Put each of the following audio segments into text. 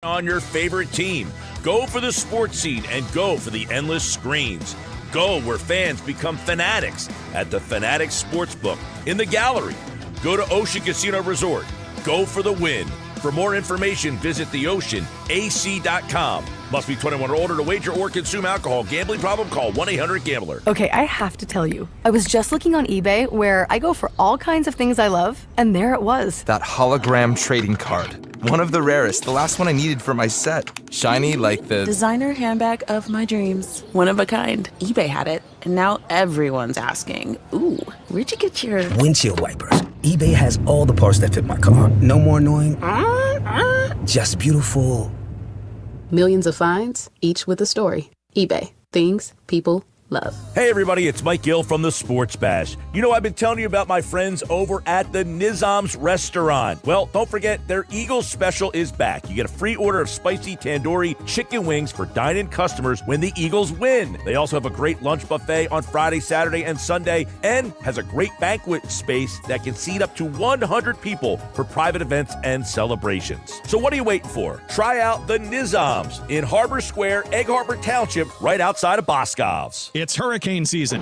on your favorite team. Go for the sports scene and go for the endless screens. Go where fans become fanatics at the Fanatics Sportsbook in the gallery. Go to Ocean Casino Resort. Go for the win. For more information, visit theoceanac.com. Must be 21 or older to wager or consume alcohol. Gambling problem? Call 1-800-GAMBLER. Okay, I have to tell you. I was just looking on eBay where I go for all kinds of things I love, and there it was. That hologram trading card. One of the rarest. The last one I needed for my set. Shiny like the... designer handbag of my dreams. One of a kind. eBay had it, and now everyone's asking, ooh, where'd you get your... windshield wipers. eBay has all the parts that fit my car. No more annoying... just beautiful... Millions of finds, each with a story. eBay. Things people love. Hey everybody, it's Mike Gill from the Sports Bash. You know, I've been telling you about my friends over at the Nizam's Restaurant. Well, don't forget, their Eagles special is back. You get a free order of spicy tandoori chicken wings for dine-in customers when the Eagles win. They also have a great lunch buffet on Friday, Saturday, and Sunday, and has a great banquet space that can seat up to 100 people for private events and celebrations. So what are you waiting for? Try out the Nizam's in Harbor Square, Egg Harbor Township, right outside of Boscov's. It's hurricane season.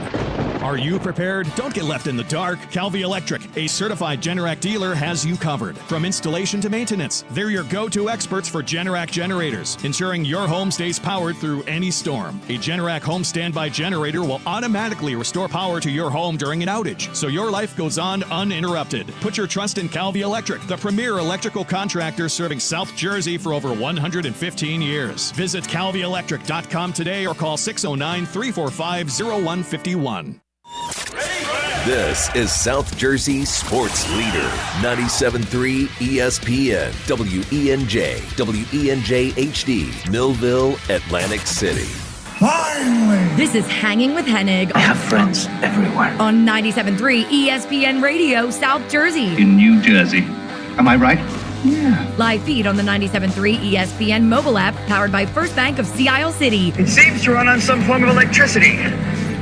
Are you prepared? Don't get left in the dark. Calvi Electric, a certified Generac dealer, has you covered. From installation to maintenance, they're your go-to experts for Generac generators, ensuring your home stays powered through any storm. A Generac home standby generator will automatically restore power to your home during an outage, so your life goes on uninterrupted. Put your trust in Calvi Electric, the premier electrical contractor serving South Jersey for over 115 years. Visit calvielectric.com today or call 609-345-0151. This is South Jersey Sports Leader, 97.3 ESPN, WENJ, WENJ HD, Millville, Atlantic City. Finally! This is Hanging with Hennig. I have friends everywhere. On 97.3 ESPN Radio, South Jersey. In New Jersey. Am I right? Yeah. Live feed on the 97.3 ESPN mobile app, powered by First Bank of Sea Isle City. It seems to run on some form of electricity.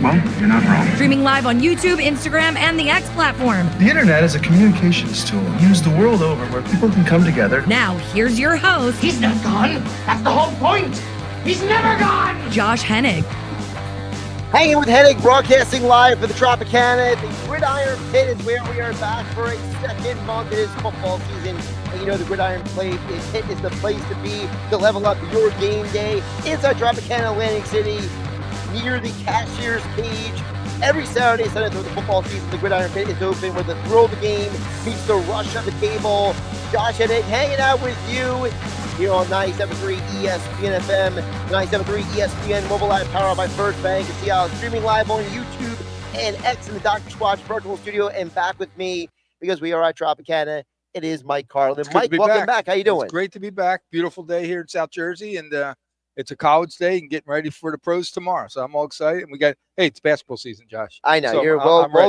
Well, you're not wrong. Streaming live on YouTube, Instagram, and the X platform. The internet is a communications tool used the world over where people can come together. Now, here's your host. He's not gone. That's the whole point. He's never gone. Josh Hennig. Hanging with Hennig, broadcasting live for the Tropicana. The Gridiron Pit is where we are back for a second month. It is football season. And you know the Gridiron Pit is the place to be to level up your game day. Inside Tropicana Atlantic City, near the cashier's cage. Every Saturday and Sunday through the football season, the Gridiron Pit is open where the thrill of the game meets the rush of the table. Josh Hennig hanging out with you here on 97.3 ESPN FM, 97.3 ESPN mobile app powered by First Bank. And see how it's streaming live on YouTube and X in the Dr. Squatch virtual studio. And back with me, because we are at Tropicana, it is Mike Carlin. Mike, welcome back. How you doing? It's great to be back. Beautiful day here in South Jersey, and it's a college day and getting ready for the pros tomorrow. So I'm all excited. And it's basketball season, Josh. I know. So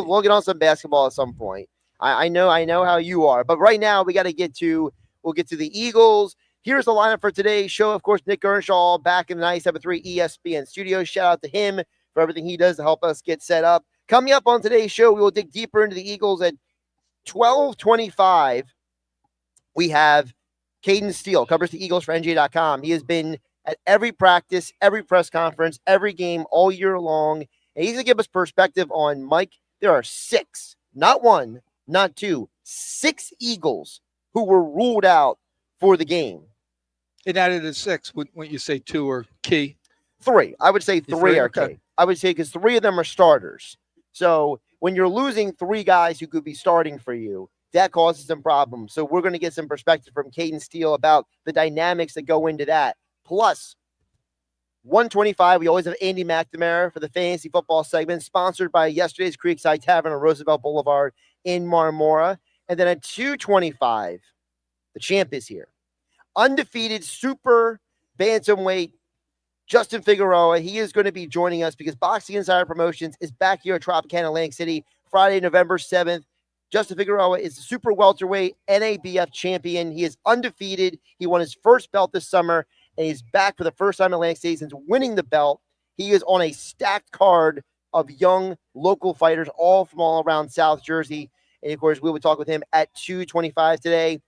we'll get on some basketball at some point. I know how you are. But right now we'll get to the Eagles. Here's the lineup for today's show. Of course, Nick Earnshaw back in the 97.3 ESPN studio. Shout out to him for everything he does to help us get set up. Coming up on today's show, we will dig deeper into the Eagles at 12:25. We have Cayden Steele, covers the Eagles for NJ.com. He has been at every practice, every press conference, every game all year long. And he's going to give us perspective on, Mike, there are 6, not 1, not 2, 6 Eagles who were ruled out for the game. And out of the 6, when you say 2 are key? 3. I would say 3 are okay. key. I would say because 3 of them are starters. So when you're losing 3 guys who could be starting for you, that causes some problems. So we're going to get some perspective from Cayden Steele about the dynamics that go into that. Plus, 125, we always have Andy McNamara for the fantasy football segment, sponsored by yesterday's Creekside Tavern on Roosevelt Boulevard in Marmora. And then at 225, the champ is here. Undefeated super bantamweight Justin Figueroa. He is going to be joining us because Boxing Insider Promotions is back here at Tropicana Atlantic City, Friday, November 7th. Justin Figueroa is the super welterweight NABF champion. He is undefeated. He won his first belt this summer, and he's back for the first time in Atlantic City since winning the belt. He is on a stacked card of young local fighters, all from all around South Jersey. And, of course, we will talk with him at 2:25 today.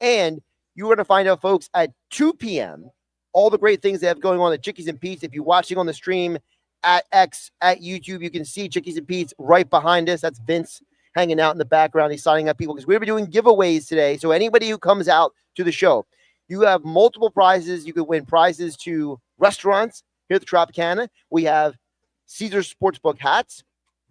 And You're going to find out, folks, at 2 p.m., all the great things they have going on at Chickies and Pete's. If you're watching on the stream at X, at YouTube, you can see Chickies and Pete's right behind us. That's Vince hanging out in the background. He's signing up people because we're going to be doing giveaways today. So anybody who comes out to the show, you have multiple prizes. You can win prizes to restaurants here at the Tropicana. We have Caesars Sportsbook hats.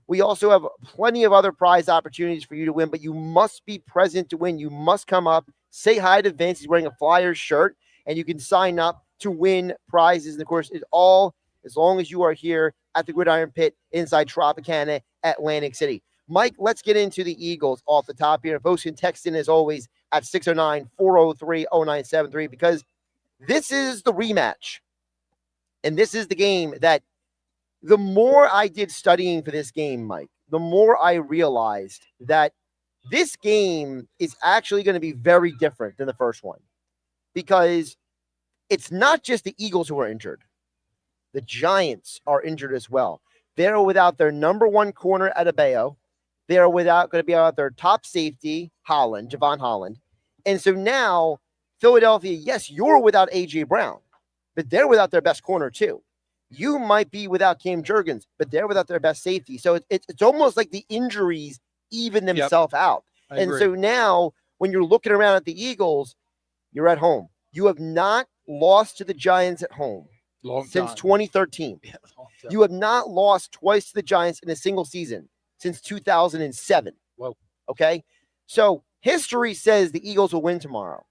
We also have plenty of other prize opportunities for you to win, but you must be present to win. You must come up, say hi to Vince. He's wearing a Flyers shirt, and you can sign up to win prizes. And, of course, it's all as long as you are here at the Gridiron Pit inside Tropicana Atlantic City. Mike, let's get into the Eagles off the top here. Folks can text in, as always, at 609-403-0973 because this is the rematch. And this is the game that the more I did studying for this game, Mike, the more I realized that this game is actually going to be very different than the first one because it's not just the Eagles who are injured. The Giants are injured as well. They're without their number one corner, Adebayo. They are going to be without their top safety, Javon Holland. And so now, Philadelphia, yes, you're without A.J. Brown, but they're without their best corner too. You might be without Cam Jurgens, but they're without their best safety. So it's almost like the injuries even themselves out. And so now, when you're looking around at the Eagles, you're at home. You have not lost to the Giants at home since 2013. Yeah, you have not lost twice to the Giants in a single season since 2007. Whoa. Okay? So history says the Eagles will win tomorrow.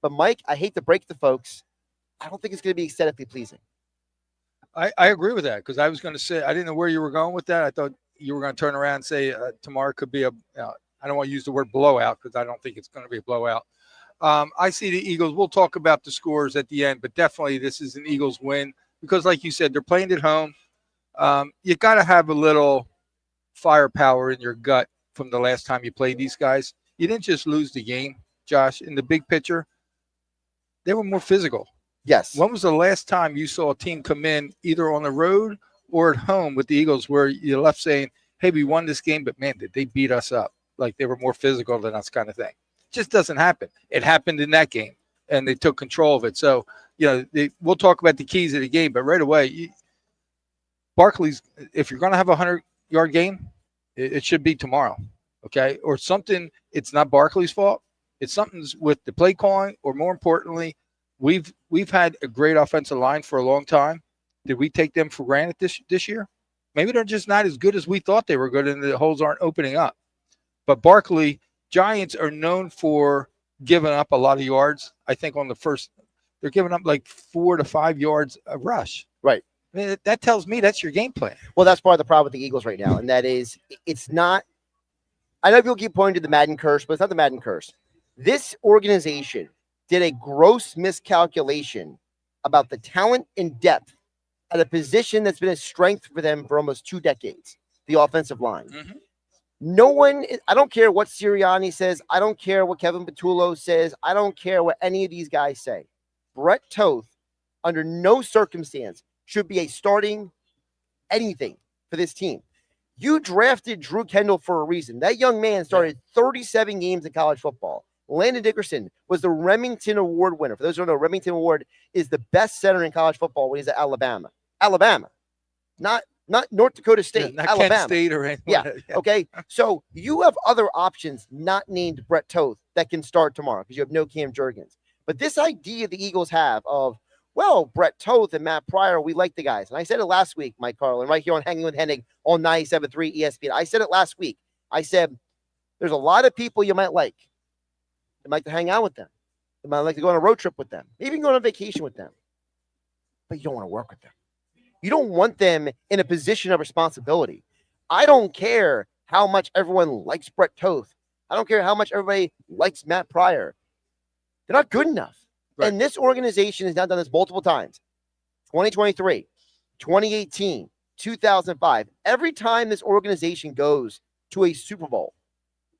But, Mike, I hate to break the folks. I don't think it's going to be aesthetically pleasing. I agree with that because I was going to say, I didn't know where you were going with that. I thought you were going to turn around and say tomorrow could be I don't want to use the word blowout because I don't think it's going to be a blowout. I see the Eagles. We'll talk about the scores at the end, but definitely this is an Eagles win because, like you said, they're playing at home. You got to have a little firepower in your gut from the last time you played these guys. You didn't just lose the game, Josh. In the big picture, they were more physical. Yes. When was the last time you saw a team come in either on the road or at home with the Eagles where you left saying, hey, we won this game, but, man, did they beat us up? Like they were more physical than us kind of thing. It just doesn't happen. It happened in that game, and they took control of it. So, we'll talk about the keys of the game, but right away, Barkley's, if you're going to have a 100-yard game, it should be tomorrow, okay? Or something, it's not Barkley's fault. It's something's with the play calling, or more importantly, we've had a great offensive line for a long time. Did we take them for granted this year? Maybe they're just not as good as we thought they were good, and the holes aren't opening up. But Barkley, Giants are known for giving up a lot of yards. I think on the first, they're giving up like 4 to 5 yards a rush. Right. I mean, that tells me that's your game plan. Well, that's part of the problem with the Eagles right now, and that is it's not – I know people keep pointing to the Madden curse, but it's not the Madden curse. This organization did a gross miscalculation about the talent and depth at a position that's been a strength for them for almost 2 decades, the offensive line. Mm-hmm. No one – I don't care what Sirianni says. I don't care what Kevin Patullo says. I don't care what any of these guys say. Brett Toth, under no circumstance, should be a starting anything for this team. You drafted Drew Kendall for a reason. That young man started 37 games in college football. Landon Dickerson was the Remington Award winner. For those who don't know, Remington Award is the best center in college football when he's at Alabama. Not North Dakota State, not Alabama. Kent State or anything. Yeah, okay. So you have other options not named Brett Toth that can start tomorrow because you have no Cam Jurgens. But this idea the Eagles have of, well, Brett Toth and Matt Pryor, we like the guys. And I said it last week, Mike Carlin, right here on Hanging with Hennig on 97.3 ESPN. I said it last week. I said, there's a lot of people you might like. You might like to hang out with them. You might like to go on a road trip with them. Maybe go on a vacation with them. But you don't want to work with them. You don't want them in a position of responsibility. I don't care how much everyone likes Brett Toth. I don't care how much everybody likes Matt Pryor. They're not good enough. Right. And this organization has now done this multiple times. 2023, 2018, 2005. Every time this organization goes to a Super Bowl,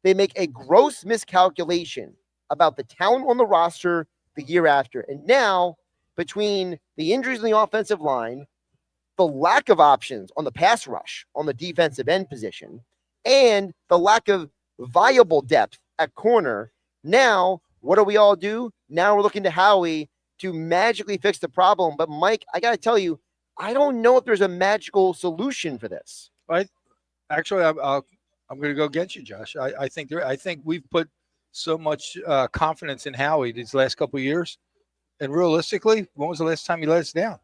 they make a gross miscalculation about the talent on the roster the year after. And now, between the injuries in the offensive line, the lack of options on the pass rush on the defensive end position, and the lack of viable depth at corner, now what do we all do? Now we're looking to Howie to magically fix the problem. But Mike, I got to tell you, I don't know if there's a magical solution for this. Right? Actually, I'm going to go against you, Josh. I think we've put so much confidence in Howie these last couple of years, and realistically, when was the last time he let us down?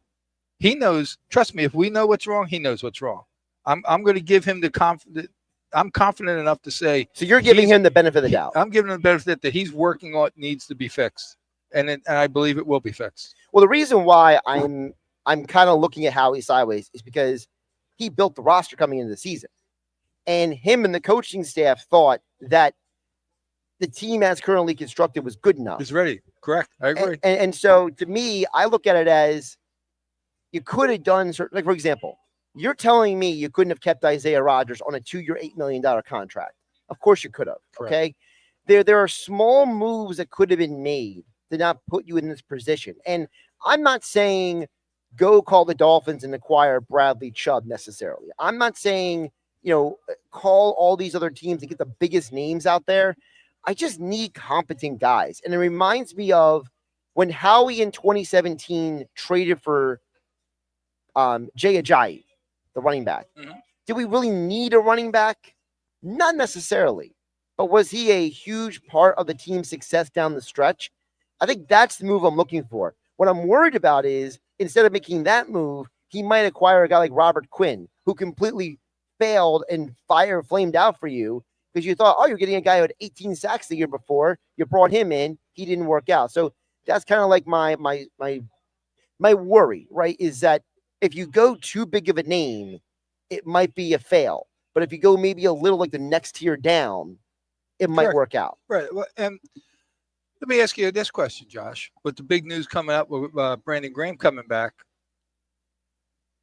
He knows. Trust me, if we know what's wrong, he knows what's wrong. I'm going to give him the confidence. I'm confident enough to say. So you're giving him the benefit of the doubt. I'm giving him the benefit that he's working on what needs to be fixed, and I believe it will be fixed. Well, the reason why I'm kind of looking at Howie sideways is because he built the roster coming into the season, and him and the coaching staff thought that the team as currently constructed was good enough. It's ready. Correct. I agree. And so to me, I look at it as you could have done certain, like, for example, you're telling me you couldn't have kept Isaiah Rodgers on a 2-year, $8 million contract. Of course you could have. Correct. Okay. There are small moves that could have been made to not put you in this position. And I'm not saying go call the Dolphins and acquire Bradley Chubb necessarily. I'm not saying, call all these other teams and get the biggest names out there. I just need competent guys. And it reminds me of when Howie in 2017 traded for Jay Ajayi, the running back. Mm-hmm. Did we really need a running back? Not necessarily. But was he a huge part of the team's success down the stretch? I think that's the move I'm looking for. What I'm worried about is instead of making that move, he might acquire a guy like Robert Quinn, who completely failed and flamed out for you because you thought, oh, you're getting a guy who had 18 sacks the year before. You brought him in. He didn't work out. So that's kind of like my worry, right, is that if you go too big of a name, it might be a fail. But if you go maybe a little like the next tier down, it might work out. Right. Well, and let me ask you this question, Josh. With the big news coming up with Brandon Graham coming back,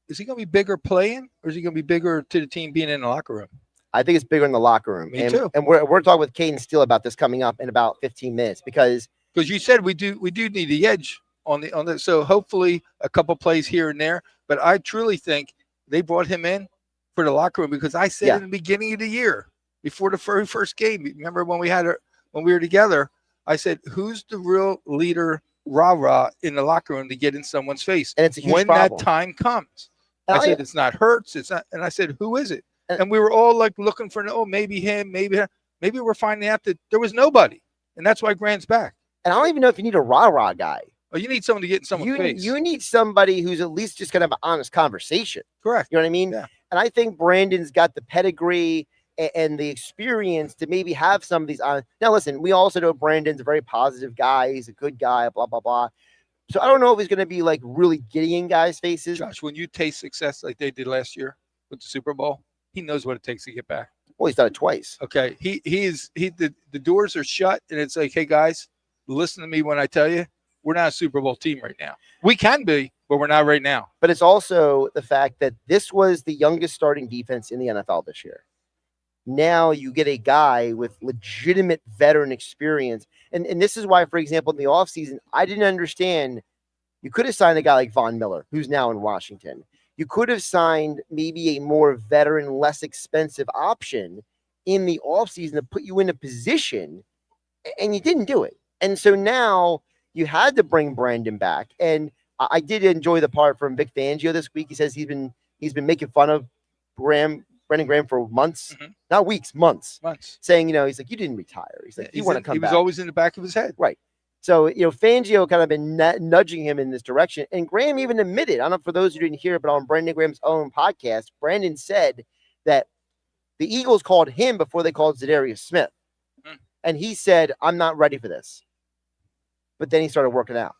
is he going to be bigger playing, or is he going to be bigger to the team being in the locker room? I think it's bigger in the locker room. Me too. And we're talking with Cayden Steele about this coming up in about 15 minutes because you said we do need the edge on the so hopefully a couple plays here and there. But I truly think they brought him in for the locker room because I said in the beginning of the year before the very first game, remember when we were together, I said, who's the real leader, rah-rah, in the locker room to get in someone's face? And it's a huge when problem. That time comes. I said, it's not Hurts. It's not. And I said, who is it? And we were all like looking for, maybe him, maybe we're finding out that there was nobody. And that's why Grant's back. And I don't even know if you need a rah-rah guy. Oh, you need someone to get in someone's face. You need somebody who's at least just going to have an honest conversation. Correct. You know what I mean? Yeah. And I think Brandon's got the pedigree and the experience to maybe have some of these honest. Now, listen, we also know Brandon's a very positive guy. He's a good guy, blah, blah, blah. So I don't know if he's going to be like really getting in guys' faces. Josh, when you taste success like they did last year with the Super Bowl, he knows what it takes to get back. Well, he's done it twice. Okay. The doors are shut, and it's like, hey, guys, listen to me when I tell you, we're not a Super Bowl team right now. We can be, but we're not right now. But it's also the fact that this was the youngest starting defense in the NFL this year. Now you get a guy with legitimate veteran experience. And this is why, for example, in the offseason, I didn't understand. You could have signed a guy like Von Miller, who's now in Washington. You could have signed maybe a more veteran, less expensive option in the offseason to put you in a position, and you didn't do it. And so now you had to bring Brandon back. And I did enjoy the part from Vic Fangio this week. He says he's been making fun of Brandon Graham for months, not weeks, months. Saying, he's like, you didn't retire. He's like, you want to come back. He was always in the back of his head. Right. So, Fangio kind of been nudging him in this direction. And Graham even admitted, I don't know for those who didn't hear it, but on Brandon Graham's own podcast, Brandon said that the Eagles called him before they called Zadarius Smith. And he said, I'm not ready for this. But then he started working out,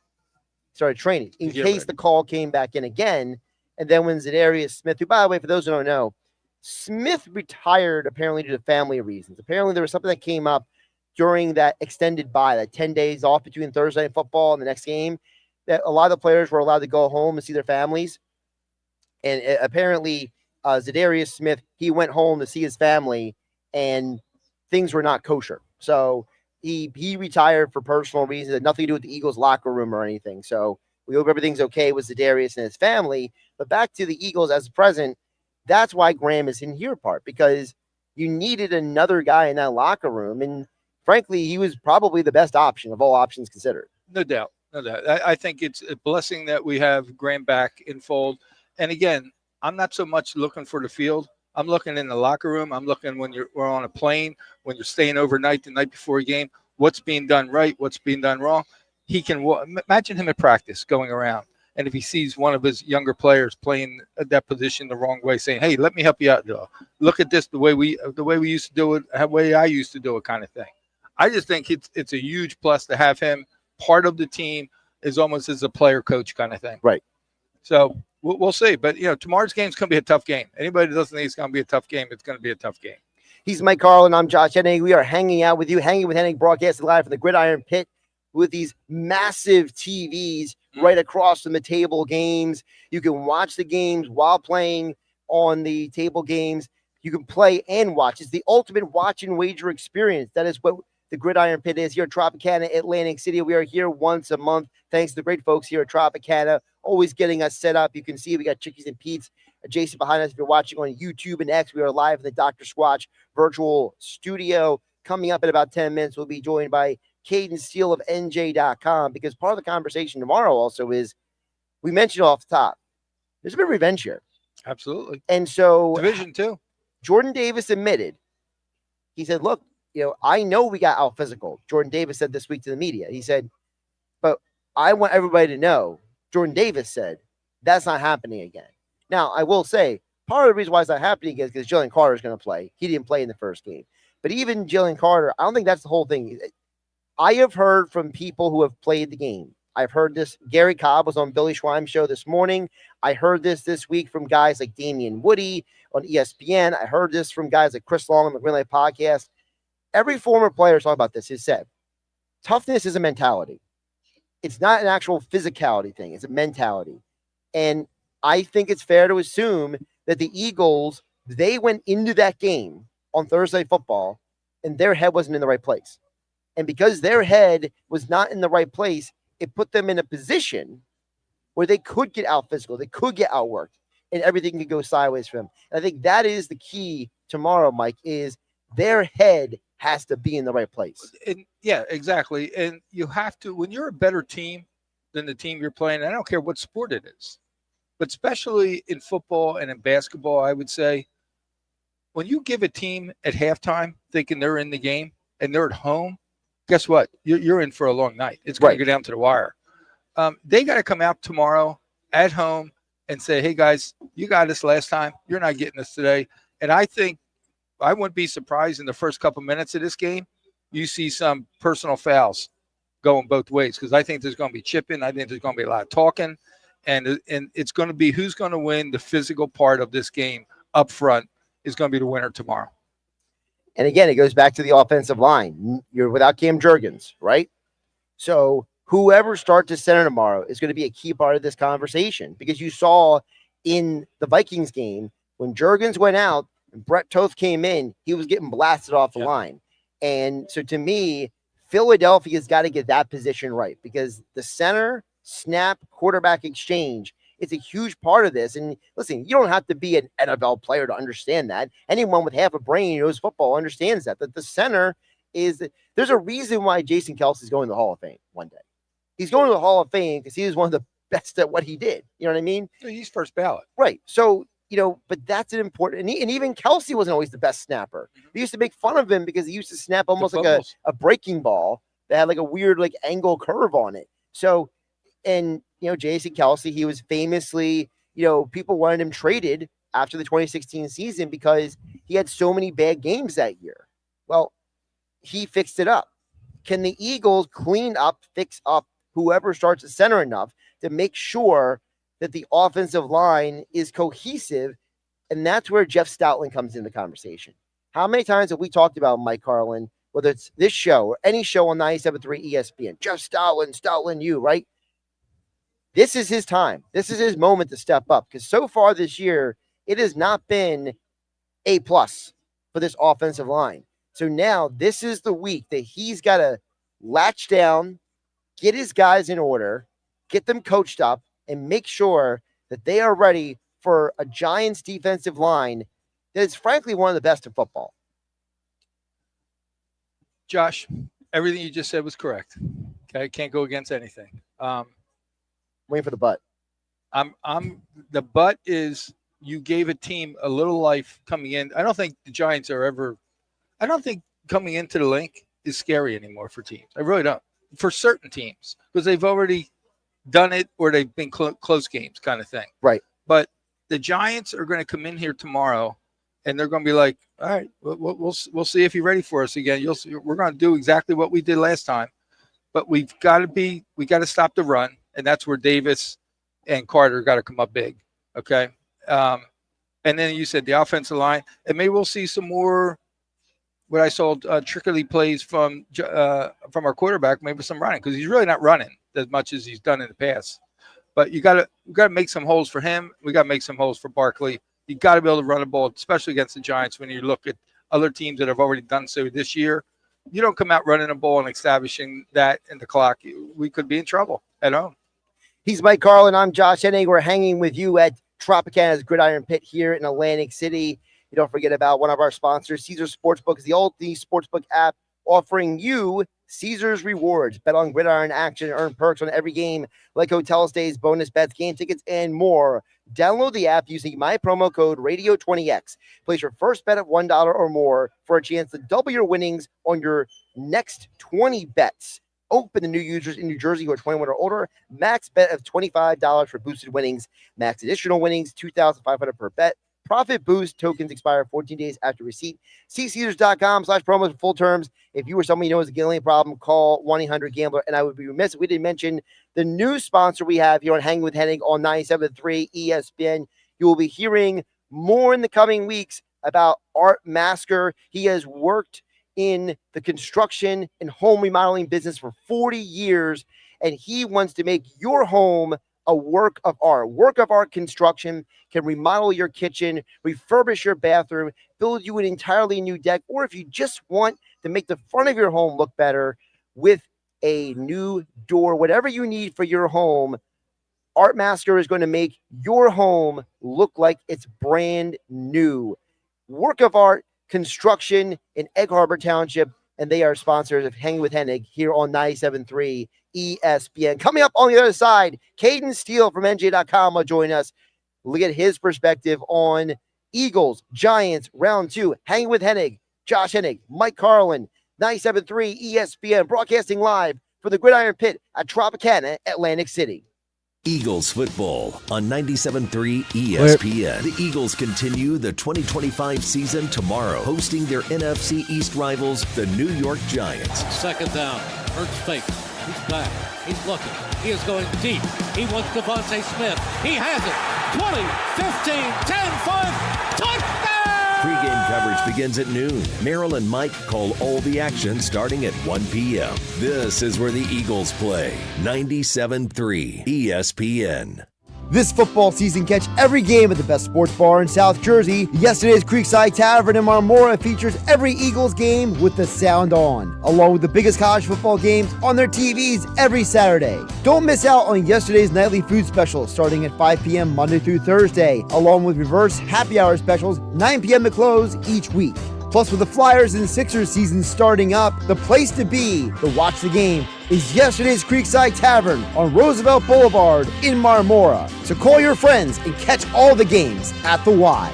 started training in case the call came back in again. And then when Zadarius Smith, who, by the way, for those who don't know, Smith retired apparently due to family reasons. Apparently there was something that came up during that extended bye, that 10 days off between Thursday Night Football and the next game, that a lot of the players were allowed to go home and see their families. And apparently Zadarius Smith, he went home to see his family and things were not kosher. So he retired for personal reasons, had nothing to do with the Eagles locker room or anything. So we hope everything's okay with Zadarius and his family. But back to the Eagles as present, that's why Graham is in here part, because you needed another guy in that locker room. And frankly, he was probably the best option of all options considered. No doubt. No doubt. I think it's a blessing that we have Graham back in fold. And again, I'm not so much looking for the field. I'm looking in the locker room. I'm looking when we're on a plane, when you're staying overnight the night before a game, what's being done right, what's being done wrong. He can imagine him at practice going around. And if he sees one of his younger players playing that position the wrong way, saying, "Hey, let me help you out. Look at this the way we used to do it, the way I used to do it," kind of thing. I just think it's a huge plus to have him part of the team, is almost as a player coach kind of thing. Right. So we'll see. But tomorrow's game's going to be a tough game. Anybody that doesn't think it's going to be a tough game, it's going to be a tough game. He's Mike Carlin. I'm Josh Hennig. We are hanging out with you, hanging with Hennig, broadcasting live from the Gridiron Pit with these massive TVs right across from the table games. You can watch the games while playing on the table games. You can play and watch. It's the ultimate watch and wager experience. That is what the Gridiron Pit is here at Tropicana Atlantic City. We are here once a month, thanks to the great folks here at Tropicana, always getting us set up. You can see we got Chickies and Pete's adjacent behind us. If you're watching on YouTube and X, we are live in the Dr. Squatch virtual studio. Coming up in about 10 minutes, we'll be joined by Cayden Steele of NJ.com, because part of the conversation tomorrow also is, we mentioned off the top, there's a bit of revenge here. Absolutely. And so Division 2. Jordan Davis admitted, he said, look, I know we got out physical. Jordan Davis said this week to the media. He said, but I want everybody to know, Jordan Davis said, that's not happening again. Now, I will say, part of the reason why it's not happening is because Jalen Carter is going to play. He didn't play in the first game. But even Jalen Carter, I don't think that's the whole thing. I have heard from people who have played the game. I've heard this. Gary Cobb was on Billy Schweim's show this morning. I heard this week from guys like Damian Woody on ESPN. I heard this from guys like Chris Long on the Green Light podcast. Every former player talking about this has said, toughness is a mentality. It's not an actual physicality thing. It's a mentality. And I think it's fair to assume that the Eagles, they went into that game on Thursday Night Football and their head wasn't in the right place. And because their head was not in the right place, it put them in a position where they could get out physical, they could get outworked, and everything could go sideways for them. And I think that is the key tomorrow, Mike, is their head has to be in the right place. And yeah, exactly. And you have to, when you're a better team than the team you're playing, I don't care what sport it is, but especially in football and in basketball, I would say, when you give a team at halftime thinking they're in the game and they're at home, guess what? You're in for a long night. It's going to go down to the wire. They got to come out tomorrow at home and say, hey, guys, you got us last time. You're not getting us today. And I think I wouldn't be surprised in the first couple minutes of this game, you see some personal fouls going both ways, because I think there's going to be chipping. I think there's going to be a lot of talking. And it's going to be who's going to win the physical part of this game up front is going to be the winner tomorrow. And again, it goes back to the offensive line. You're without Cam Jurgens, right? So whoever starts to center tomorrow is going to be a key part of this conversation, because you saw in the Vikings game when Jurgens went out and Brett Toth came in, he was getting blasted off the line. And so to me, Philadelphia's got to get that position right, because the center, snap, quarterback exchange, it's a huge part of this. And listen, you don't have to be an NFL player to understand that. Anyone with half a brain who knows football understands that the center is – there's a reason why Jason Kelce is going to the Hall of Fame one day. He's going to the Hall of Fame because he was one of the best at what he did. You know what I mean? He's first ballot. Right. So, but that's an important – and even Kelce wasn't always the best snapper. We used to make fun of him because he used to snap almost like a breaking ball that had like a weird like angle curve on it. So – and, Jason Kelce, he was famously, people wanted him traded after the 2016 season because he had so many bad games that year. Well, he fixed it up. Can the Eagles clean up, fix up whoever starts at center enough to make sure that the offensive line is cohesive? And that's where Jeff Stoutland comes in the conversation. How many times have we talked about Mike Carlin, whether it's this show or any show on 97.3 ESPN, Jeff Stoutland, you, right? This is his time. This is his moment to step up, because so far this year, it has not been A+ for this offensive line. So now this is the week that he's got to latch down, get his guys in order, get them coached up, and make sure that they are ready for a Giants defensive line that is frankly one of the best in football. Josh, everything you just said was correct. Okay, can't go against anything. Waiting for the butt. The butt is you gave a team a little life coming in. I don't think the Giants are ever. I don't think coming into the link is scary anymore for teams. I really don't. For certain teams, because they've already done it or they've been close games kind of thing. Right. But the Giants are going to come in here tomorrow, and they're going to be like, all right, we'll see if you're ready for us again. You'll see. We're going to do exactly what we did last time, but we got to stop the run, and that's where Davis and Carter got to come up big. Okay. And then you said the offensive line, and maybe we'll see some more. What I saw trickery plays from our quarterback, maybe some running, because he's really not running as much as he's done in the past. But we got to make some holes for him. We got to make some holes for Barkley. You got to be able to run the ball, especially against the Giants. When you look at other teams that have already done so this year, you don't come out running the ball and establishing that in the clock. We could be in trouble at home. He's Mike Carlin. I'm Josh Hennig. We're hanging with you at Tropicana's Gridiron Pit here in Atlantic City. You don't forget about one of our sponsors. Caesars Sportsbook is the oldie sportsbook app offering you Caesars rewards. Bet on Gridiron action, earn perks on every game like hotel stays, bonus bets, game tickets, and more. Download the app using my promo code Radio20X. Place your first bet of $1 or more for a chance to double your winnings on your next 20 bets. Open to new users in New Jersey who are 21 or older. Max bet of $25 for boosted winnings. Max additional winnings, $2,500 per bet. Profit boost tokens expire 14 days after receipt. See Caesars.com/promos for full terms. If you or someone you know has a gambling problem, call 1-800-GAMBLER. And I would be remiss if we didn't mention the new sponsor we have here on Hanging with Hennig on 97.3 ESPN. You will be hearing more in the coming weeks about Art Masker. He has worked in the construction and home remodeling business for 40 years, and he wants to make your home a work of art. Work of art construction can remodel your kitchen, refurbish your bathroom, build you an entirely new deck, or if you just want to make the front of your home look better with a new door, whatever you need for your home, Art Masker is going to make your home look like it's brand new. Work of art construction in Egg Harbor Township, and they are sponsors of Hang with Hennig here on 97.3 ESPN. Coming up on the other side, Cayden Steele from NJ.com will join us. Look at his perspective on Eagles, Giants, round 2. Hanging with Hennig, Josh Hennig, Mike Carlin, 97.3 ESPN, broadcasting live from the Gridiron Pit at Tropicana, Atlantic City. Eagles football on 97.3 ESPN. The Eagles continue the 2025 season tomorrow, hosting their NFC East rivals, the New York Giants. Second down. Hurts fake. He's back. He's looking. He is going deep. He wants Devontae Smith. He has it. 20, 15, 10, 5. Touchdown! Pre-game coverage begins at noon. Merrill and Mike call all the action starting at 1 p.m. This is where the Eagles play. 97.3 ESPN. This football season, catch every game at the best sports bar in South Jersey. Yesterday's Creekside Tavern in Marmora features every Eagles game with the sound on, along with the biggest college football games on their TVs every Saturday. Don't miss out on yesterday's nightly food special starting at 5 p.m. Monday through Thursday, along with reverse happy hour specials 9 p.m. to close each week. Plus, with the Flyers and Sixers season starting up, the place to be to watch the game is yesterday's Creekside Tavern on Roosevelt Boulevard in Marmora. So call your friends and catch all the games at the Y.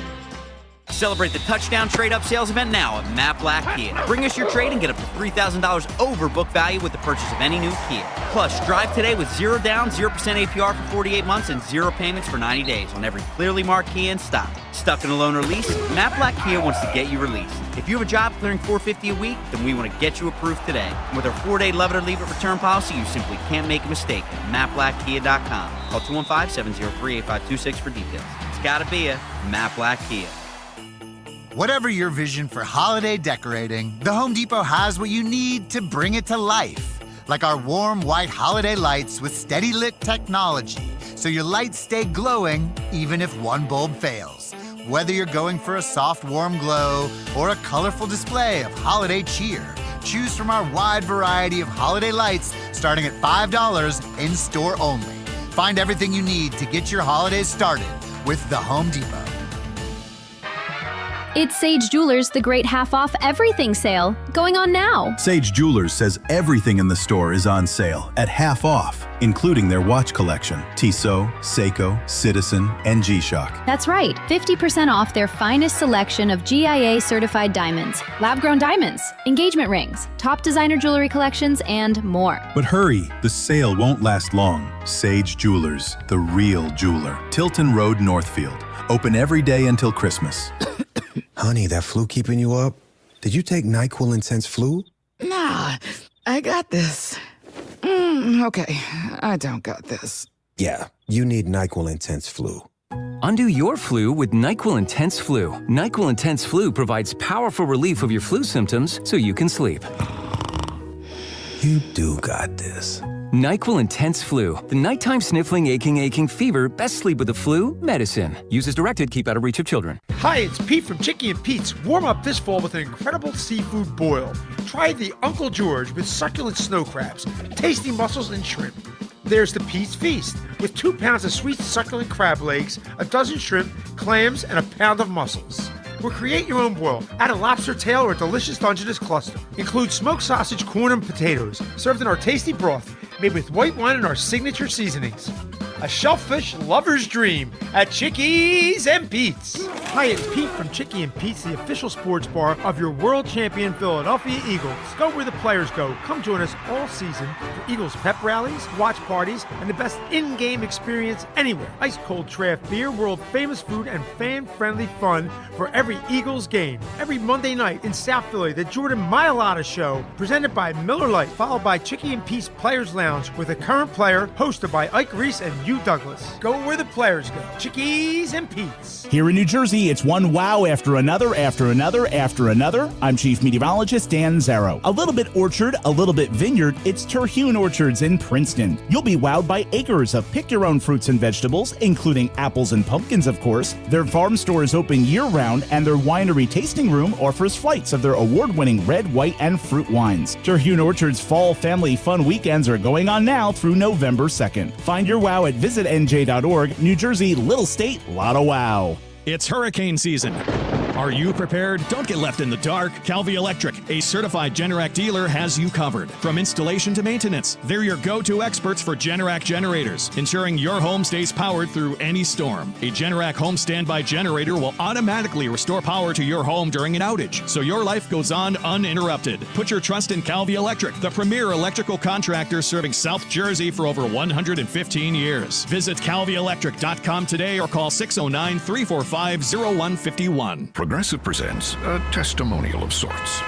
Celebrate the touchdown trade-up sales event now at Matt Black Kia. Bring us your trade and get up to $3,000 over book value with the purchase of any new Kia. Plus, drive today with 0 down, 0% APR for 48 months and 0 payments for 90 days on every clearly marked Kia in stock. Stuck in a loan or lease? Matt Black Kia wants to get you released. If you have a job clearing $450 a week, then we want to get you approved today. And with our 4-day love it or leave it return policy, you simply can't make a mistake at mattblackkia.com. Call 215-703-8526 for details. It's got to be a Matt Black Kia. Whatever your vision for holiday decorating, the Home Depot has what you need to bring it to life. Like our warm white holiday lights with steady lit technology, so your lights stay glowing even if one bulb fails. Whether you're going for a soft, warm glow or a colorful display of holiday cheer, choose from our wide variety of holiday lights starting at $5 in-store only. Find everything you need to get your holidays started with the Home Depot. It's Sage Jewelers' The Great Half Off Everything sale, going on now. Sage Jewelers says everything in the store is on sale at half off, including their watch collection, Tissot, Seiko, Citizen, and G-Shock. That's right, 50% off their finest selection of GIA-certified diamonds, lab-grown diamonds, engagement rings, top designer jewelry collections, and more. But hurry, the sale won't last long. Sage Jewelers, the real jeweler. Tilton Road, Northfield. Open every day until Christmas. Honey, that flu keeping you up? Did you take NyQuil Intense Flu? Nah, I got this. Okay, I don't got this. Yeah, you need NyQuil Intense Flu. Undo your flu with NyQuil Intense Flu. NyQuil Intense Flu provides powerful relief of your flu symptoms so you can sleep. You do got this. NyQuil Intense Flu. The nighttime sniffling, aching fever. Best sleep with the flu medicine. Use as directed. Keep out of reach of children. Hi, it's Pete from Chicky and Pete's. Warm up this fall with an incredible seafood boil. Try the Uncle George with succulent snow crabs, tasty mussels, and shrimp. There's the Pete's Feast with 2 pounds of sweet succulent crab legs, a dozen shrimp, clams, and a pound of mussels. Or create your own boil. Add a lobster tail or a delicious Dungeness cluster. Include smoked sausage, corn, and potatoes, served in our tasty broth, made with white wine and our signature seasonings. A shellfish lover's dream at Chickies and Pete's. Hi, it's Pete from Chicky and Pete's, the official sports bar of your world champion Philadelphia Eagles. Go where the players go. Come join us all season for Eagles pep rallies, watch parties, and the best in-game experience anywhere. Ice-cold draft beer, world-famous food, and fan-friendly fun for every Eagles game. Every Monday night in South Philly, the Jordan Mailata Show, presented by Miller Lite, followed by Chicky and Pete's Players Lounge with a current player, hosted by Ike Reese and Hugh Douglas. Go where the players go. Chickies and Pete's. Here in New Jersey, it's one wow after another, after another, after another. I'm Chief Meteorologist Dan Zarrow. A little bit orchard, a little bit vineyard. It's Terhune Orchards in Princeton. You'll be wowed by acres of pick-your-own fruits and vegetables, including apples and pumpkins, of course. Their farm store is open year-round, and their winery tasting room offers flights of their award-winning red, white, and fruit wines. Terhune Orchards' Fall Family Fun Weekends are going on now through November 2nd. Find your wow at visitnj.org. New Jersey, little state, lot of wow. It's hurricane season. Are you prepared? Don't get left in the dark. Calvi Electric, a certified Generac dealer, has you covered. From installation to maintenance, they're your go-to experts for Generac generators, ensuring your home stays powered through any storm. A Generac home standby generator will automatically restore power to your home during an outage, so your life goes on uninterrupted. Put your trust in Calvi Electric, the premier electrical contractor serving South Jersey for over 115 years. Visit calvielectric.com today or call 609-345-0151. Progressive presents a testimonial of sorts.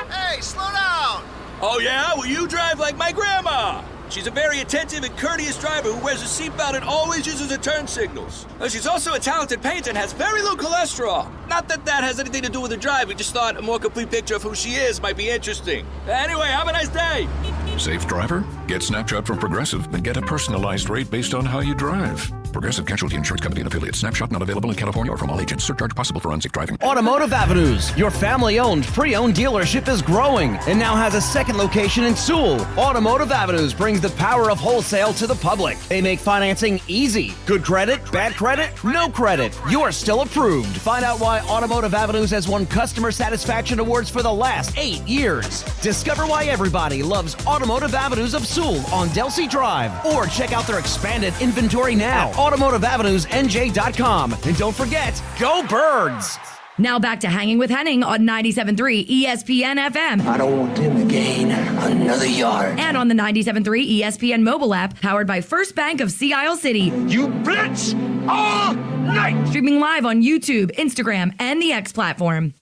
Hey, slow down! Oh, yeah? Well, you drive like my grandma. She's a very attentive and courteous driver who wears a seatbelt and always uses her turn signals. She's also a talented painter and has very low cholesterol. Not that that has anything to do with her drive. We just thought a more complete picture of who she is might be interesting. Anyway, have a nice day. Safe driver? Get Snapshot from Progressive and get a personalized rate based on how you drive. Progressive Casualty Insurance Company and affiliates. Snapshot not available in California or from all agents. Surcharge possible for unsafe driving. Automotive Avenues, your family-owned, pre-owned dealership is growing and now has a second location in Sewell. Automotive Avenues brings the power of wholesale to the public. They make financing easy. Good credit, bad credit, no credit. You are still approved. Find out why Automotive Avenues has won customer satisfaction awards for the last 8 years. Discover why everybody loves Automotive Avenues of Sewell on Delsey Drive. Or check out their expanded inventory now at automotiveavenusnj.com. And don't forget, go Birds! Now back to Hanging with Hennig on 97.3 ESPN FM. I don't want them to gain another yard. And on the 97.3 ESPN mobile app, powered by First Bank of Sea Isle City. You blitz all night! Streaming live on YouTube, Instagram, and the X platform.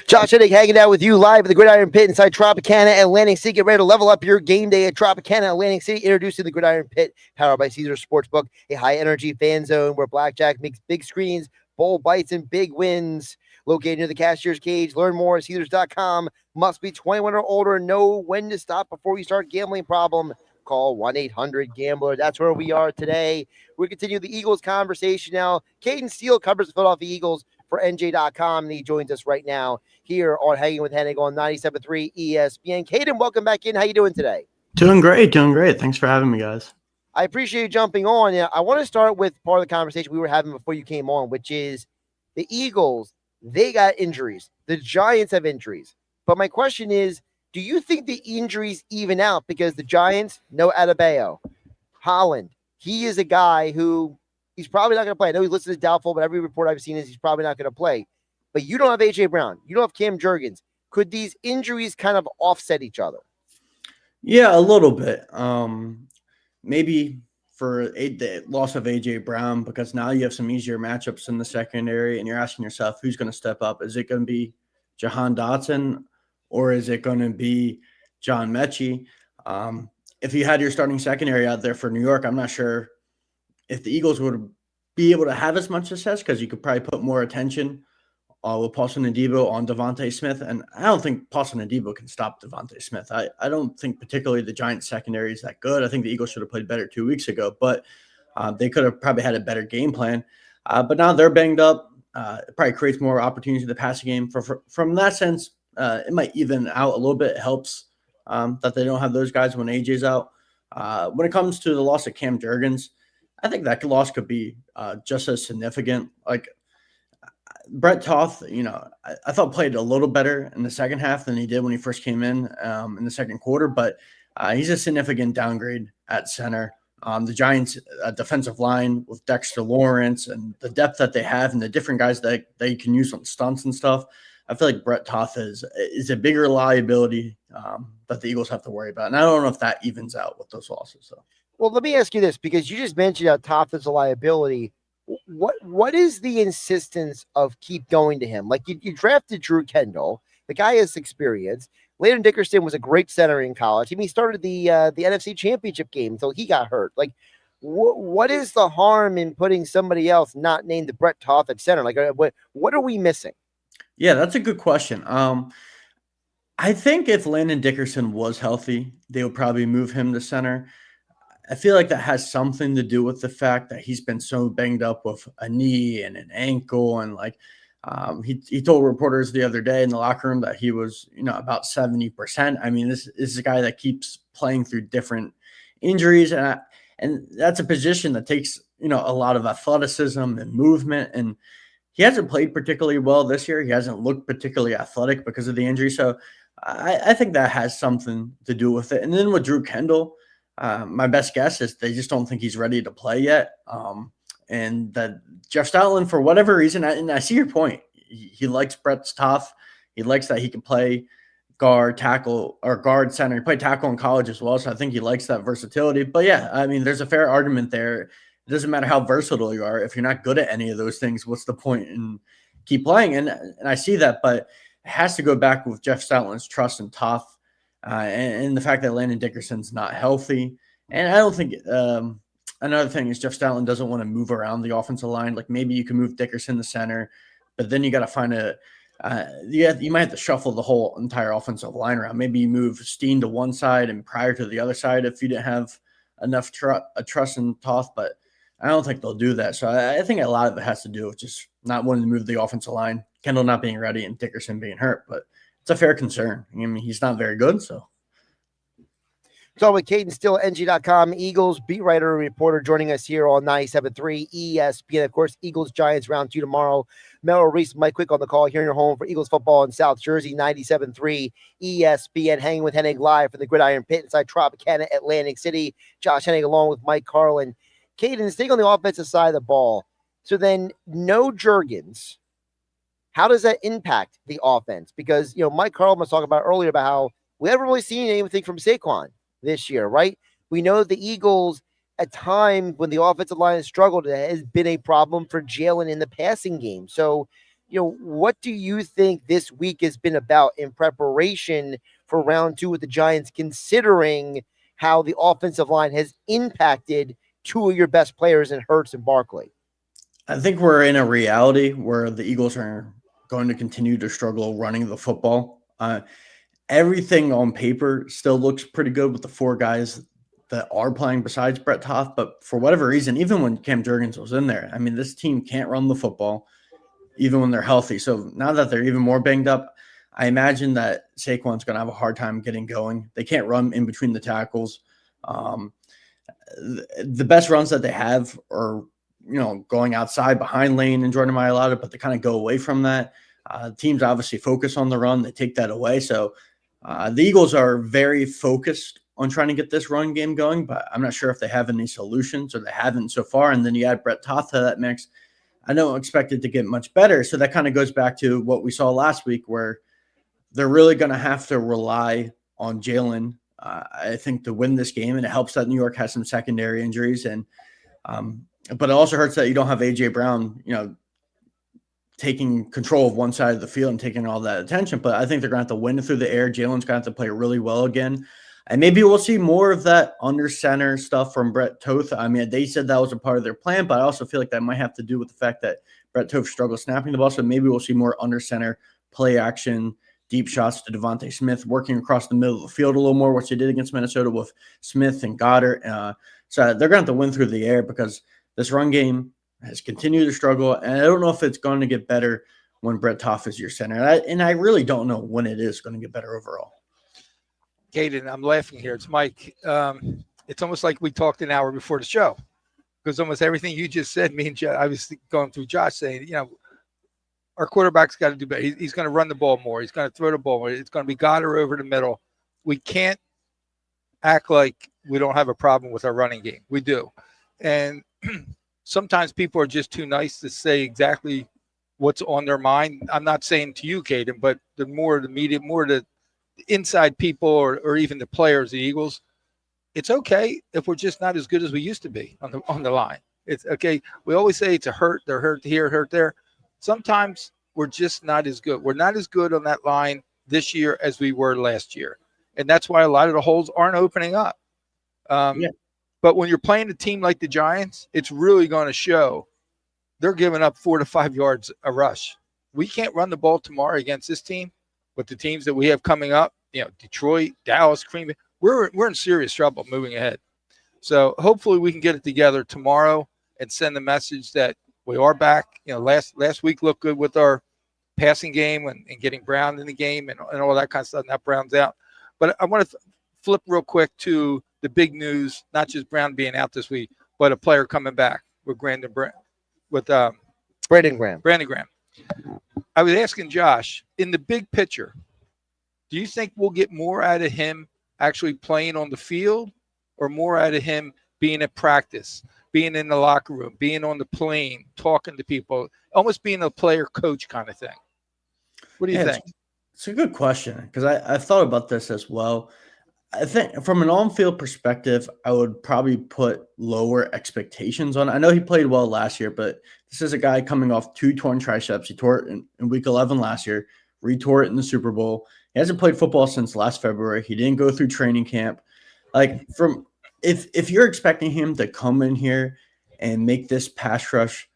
Josh Hennig hanging out with you live at the Gridiron Pit inside Tropicana Atlantic City. Get ready to level up your game day at Tropicana Atlantic City. Introducing the Gridiron Pit, powered by Caesars Sportsbook, a high-energy fan zone where blackjack makes big screens, bowl bites, and big wins. Located near the cashier's cage. Learn more at Caesars.com. Must be 21 or older. Know when to stop before you start gambling problem. Call 1-800-GAMBLER. That's where we are today. We continue the Eagles conversation now. Cayden Steele covers the Philadelphia Eagles for NJ.com, and he joins us right now here on Hanging with Hennig on 97.3 ESPN. Cayden, welcome back in. How you doing today? Doing great. Thanks for having me, guys. I appreciate you jumping on. I want to start with part of the conversation we were having before you came on, which is the Eagles. They got injuries. The Giants have injuries. But my question is, do you think the injuries even out? Because the Giants, no Adebayo. Holland, he is a guy who he's probably not going to play. I know he's listed as doubtful, but every report I've seen is he's probably not going to play. But you don't have A.J. Brown. You don't have Cam Jurgens. Could these injuries kind of offset each other? Yeah, a little bit. Maybe for the loss of A.J. Brown, because now you have some easier matchups in the secondary, and you're asking yourself, who's going to step up? Is it going to be Jahan Dotson, or is it going to be John Mechie? If you had your starting secondary out there for New York, I'm not sure if the Eagles would be able to have as much success, because you could probably put more attention with Paulson Adebo on Devontae Smith. And I don't think Paulson Adebo can stop Devontae Smith. I don't think particularly the Giants secondary is that good. I think the Eagles should have played better 2 weeks ago, but they could have probably had a better game plan. But now they're banged up. It probably creates more opportunities in the passing game. From that sense, it might even out a little bit. It helps that they don't have those guys when AJ's out. When it comes to the loss of Cam Jurgens, I think that loss could be just as significant. Like, Brett Toth, I thought played a little better in the second half than he did when he first came in the second quarter, but he's a significant downgrade at center. The Giants' defensive line with Dexter Lawrence and the depth that they have and the different guys that they can use on stunts and stuff, I feel like Brett Toth is a bigger liability that the Eagles have to worry about. And I don't know if that evens out with those losses. So. Well, let me ask you this, because you just mentioned how Toth is a liability. What is the insistence of keep going to him? Like, you drafted Drew Kendall. The guy has experience. Landon Dickerson was a great center in college. I mean, he started the NFC Championship game until he got hurt. Like, what is the harm in putting somebody else not named Brett Toth at center? Like, what are we missing? Yeah, that's a good question. I think if Landon Dickerson was healthy, they would probably move him to center. I feel like that has something to do with the fact that he's been so banged up with a knee and an ankle. And like he told reporters the other day in the locker room that he was, about 70%. I mean, this is a guy that keeps playing through different injuries. And that's a position that takes, a lot of athleticism and movement. And he hasn't played particularly well this year. He hasn't looked particularly athletic because of the injury. So I think that has something to do with it. And then with Drew Kendall, my best guess is they just don't think he's ready to play yet. And that Jeff Stoutland, for whatever reason, and I see your point. He likes Brett's tough. He likes that he can play guard, tackle, or guard center. He played tackle in college as well, so I think he likes that versatility. But yeah, I mean, there's a fair argument there. It doesn't matter how versatile you are. If you're not good at any of those things, what's the point in keep playing? And I see that, but it has to go back with Jeff Stoutland's trust in Toth. And the fact that Landon Dickerson's not healthy. And I don't think another thing is Jeff Stoutland doesn't want to move around the offensive line. Like, maybe you can move Dickerson to center, but then you got to find you might have to shuffle the whole entire offensive line around. Maybe you move Steen to one side and Pryor to the other side if you didn't have enough trust in Toth, but I don't think they'll do that. So I think a lot of it has to do with just not wanting to move the offensive line, Kendall not being ready and Dickerson being hurt, but it's a fair concern. I mean, he's not very good, so. Talking with Cayden Steele, NG.com, Eagles beat writer and reporter, joining us here on 97.3 ESPN. Of course, Eagles Giants round 2 tomorrow. Mello Reese, Mike Quick on the call here in your home for Eagles football in South Jersey, 97.3 ESPN. Hanging with Hennig live from the Gridiron Pit inside Tropicana Atlantic City. Josh Hennig along with Mike Carlin. Cayden, staying on the offensive side of the ball. So then, no Jurgens. How does that impact the offense? Because, Mike Carlin was talking about earlier about how we haven't really seen anything from Saquon this year, right? We know the Eagles, at times when the offensive line has struggled, it has been a problem for Jalen in the passing game. So, what do you think this week has been about in preparation for round 2 with the Giants, considering how the offensive line has impacted two of your best players in Hurts and Barkley? I think we're in a reality where the Eagles are going to continue to struggle running the football. Everything on paper still looks pretty good with the 4 guys that are playing besides Brett Toth, but for whatever reason, even when Cam Jurgens was in there, I mean, this team can't run the football even when they're healthy. So now that they're even more banged up, I imagine that Saquon's going to have a hard time getting going. They can't run in between the tackles. The best runs that they have are, going outside behind Lane and Jordan Mailata, but they kind of go away from that. Teams obviously focus on the run. They take that away. So the Eagles are very focused on trying to get this run game going, but I'm not sure if they have any solutions, or they haven't so far. And then you add Brett Toth to that mix. I don't expect it to get much better. So that kind of goes back to what we saw last week, where they're really going to have to rely on Jalen, I think, to win this game. And it helps that New York has some secondary injuries. And but it also hurts that you don't have A.J. Brown, taking control of one side of the field and taking all that attention. But I think they're going to have to win it through the air. Jalen's going to have to play really well again. And maybe we'll see more of that under center stuff from Brett Toth. I mean, they said that was a part of their plan, but I also feel like that might have to do with the fact that Brett Toth struggles snapping the ball. So maybe we'll see more under center play action, deep shots to Devontae Smith, working across the middle of the field a little more, which they did against Minnesota with Smith and Goddard. So they're going to have to win through the air, because this run game has continued to struggle. And I don't know if it's going to get better when Brett Toth is your center. And I really don't know when it is going to get better overall. Cayden, I'm laughing here. It's Mike. It's almost like we talked an hour before the show, because almost everything you just said, me and Josh, I was going through Josh saying, our quarterback's got to do better. He's going to run the ball more. He's going to throw the ball more. It's going to be Goddard over the middle. We can't act like we don't have a problem with our running game. We do. And sometimes people are just too nice to say exactly what's on their mind. I'm not saying to you, Cayden, but the more the media, more the inside people, or even the players, the Eagles, it's okay if we're just not as good as we used to be on the line. It's okay. We always say it's a hurt. They're hurt here, hurt there. Sometimes we're just not as good. We're not as good on that line this year as we were last year. And that's why a lot of the holes aren't opening up. But when you're playing a team like the Giants, it's really going to show. They're giving up 4 to 5 yards a rush. We can't run the ball tomorrow against this team, but the teams that we have coming up, Detroit, Dallas, Green, we're in serious trouble moving ahead. So hopefully we can get it together tomorrow and send the message that we are back. Last week looked good with our passing game and getting Brown in the game and all that kind of stuff. Now Brown's out. But I want to flip real quick to the big news, not just Brown being out this week, but a player coming back with Brandon Graham. I was asking Josh, in the big picture, do you think we'll get more out of him actually playing on the field, or more out of him being at practice, being in the locker room, being on the plane, talking to people, almost being a player coach kind of thing? What do you think? It's a good question, because I've thought about this as well. I think from an on-field perspective, I would probably put lower expectations on it. I know he played well last year, but this is a guy coming off 2 torn triceps. He tore it in week 11 last year, retore it in the Super Bowl. He hasn't played football since last February. He didn't go through training camp. If you're expecting him to come in here and make this pass rush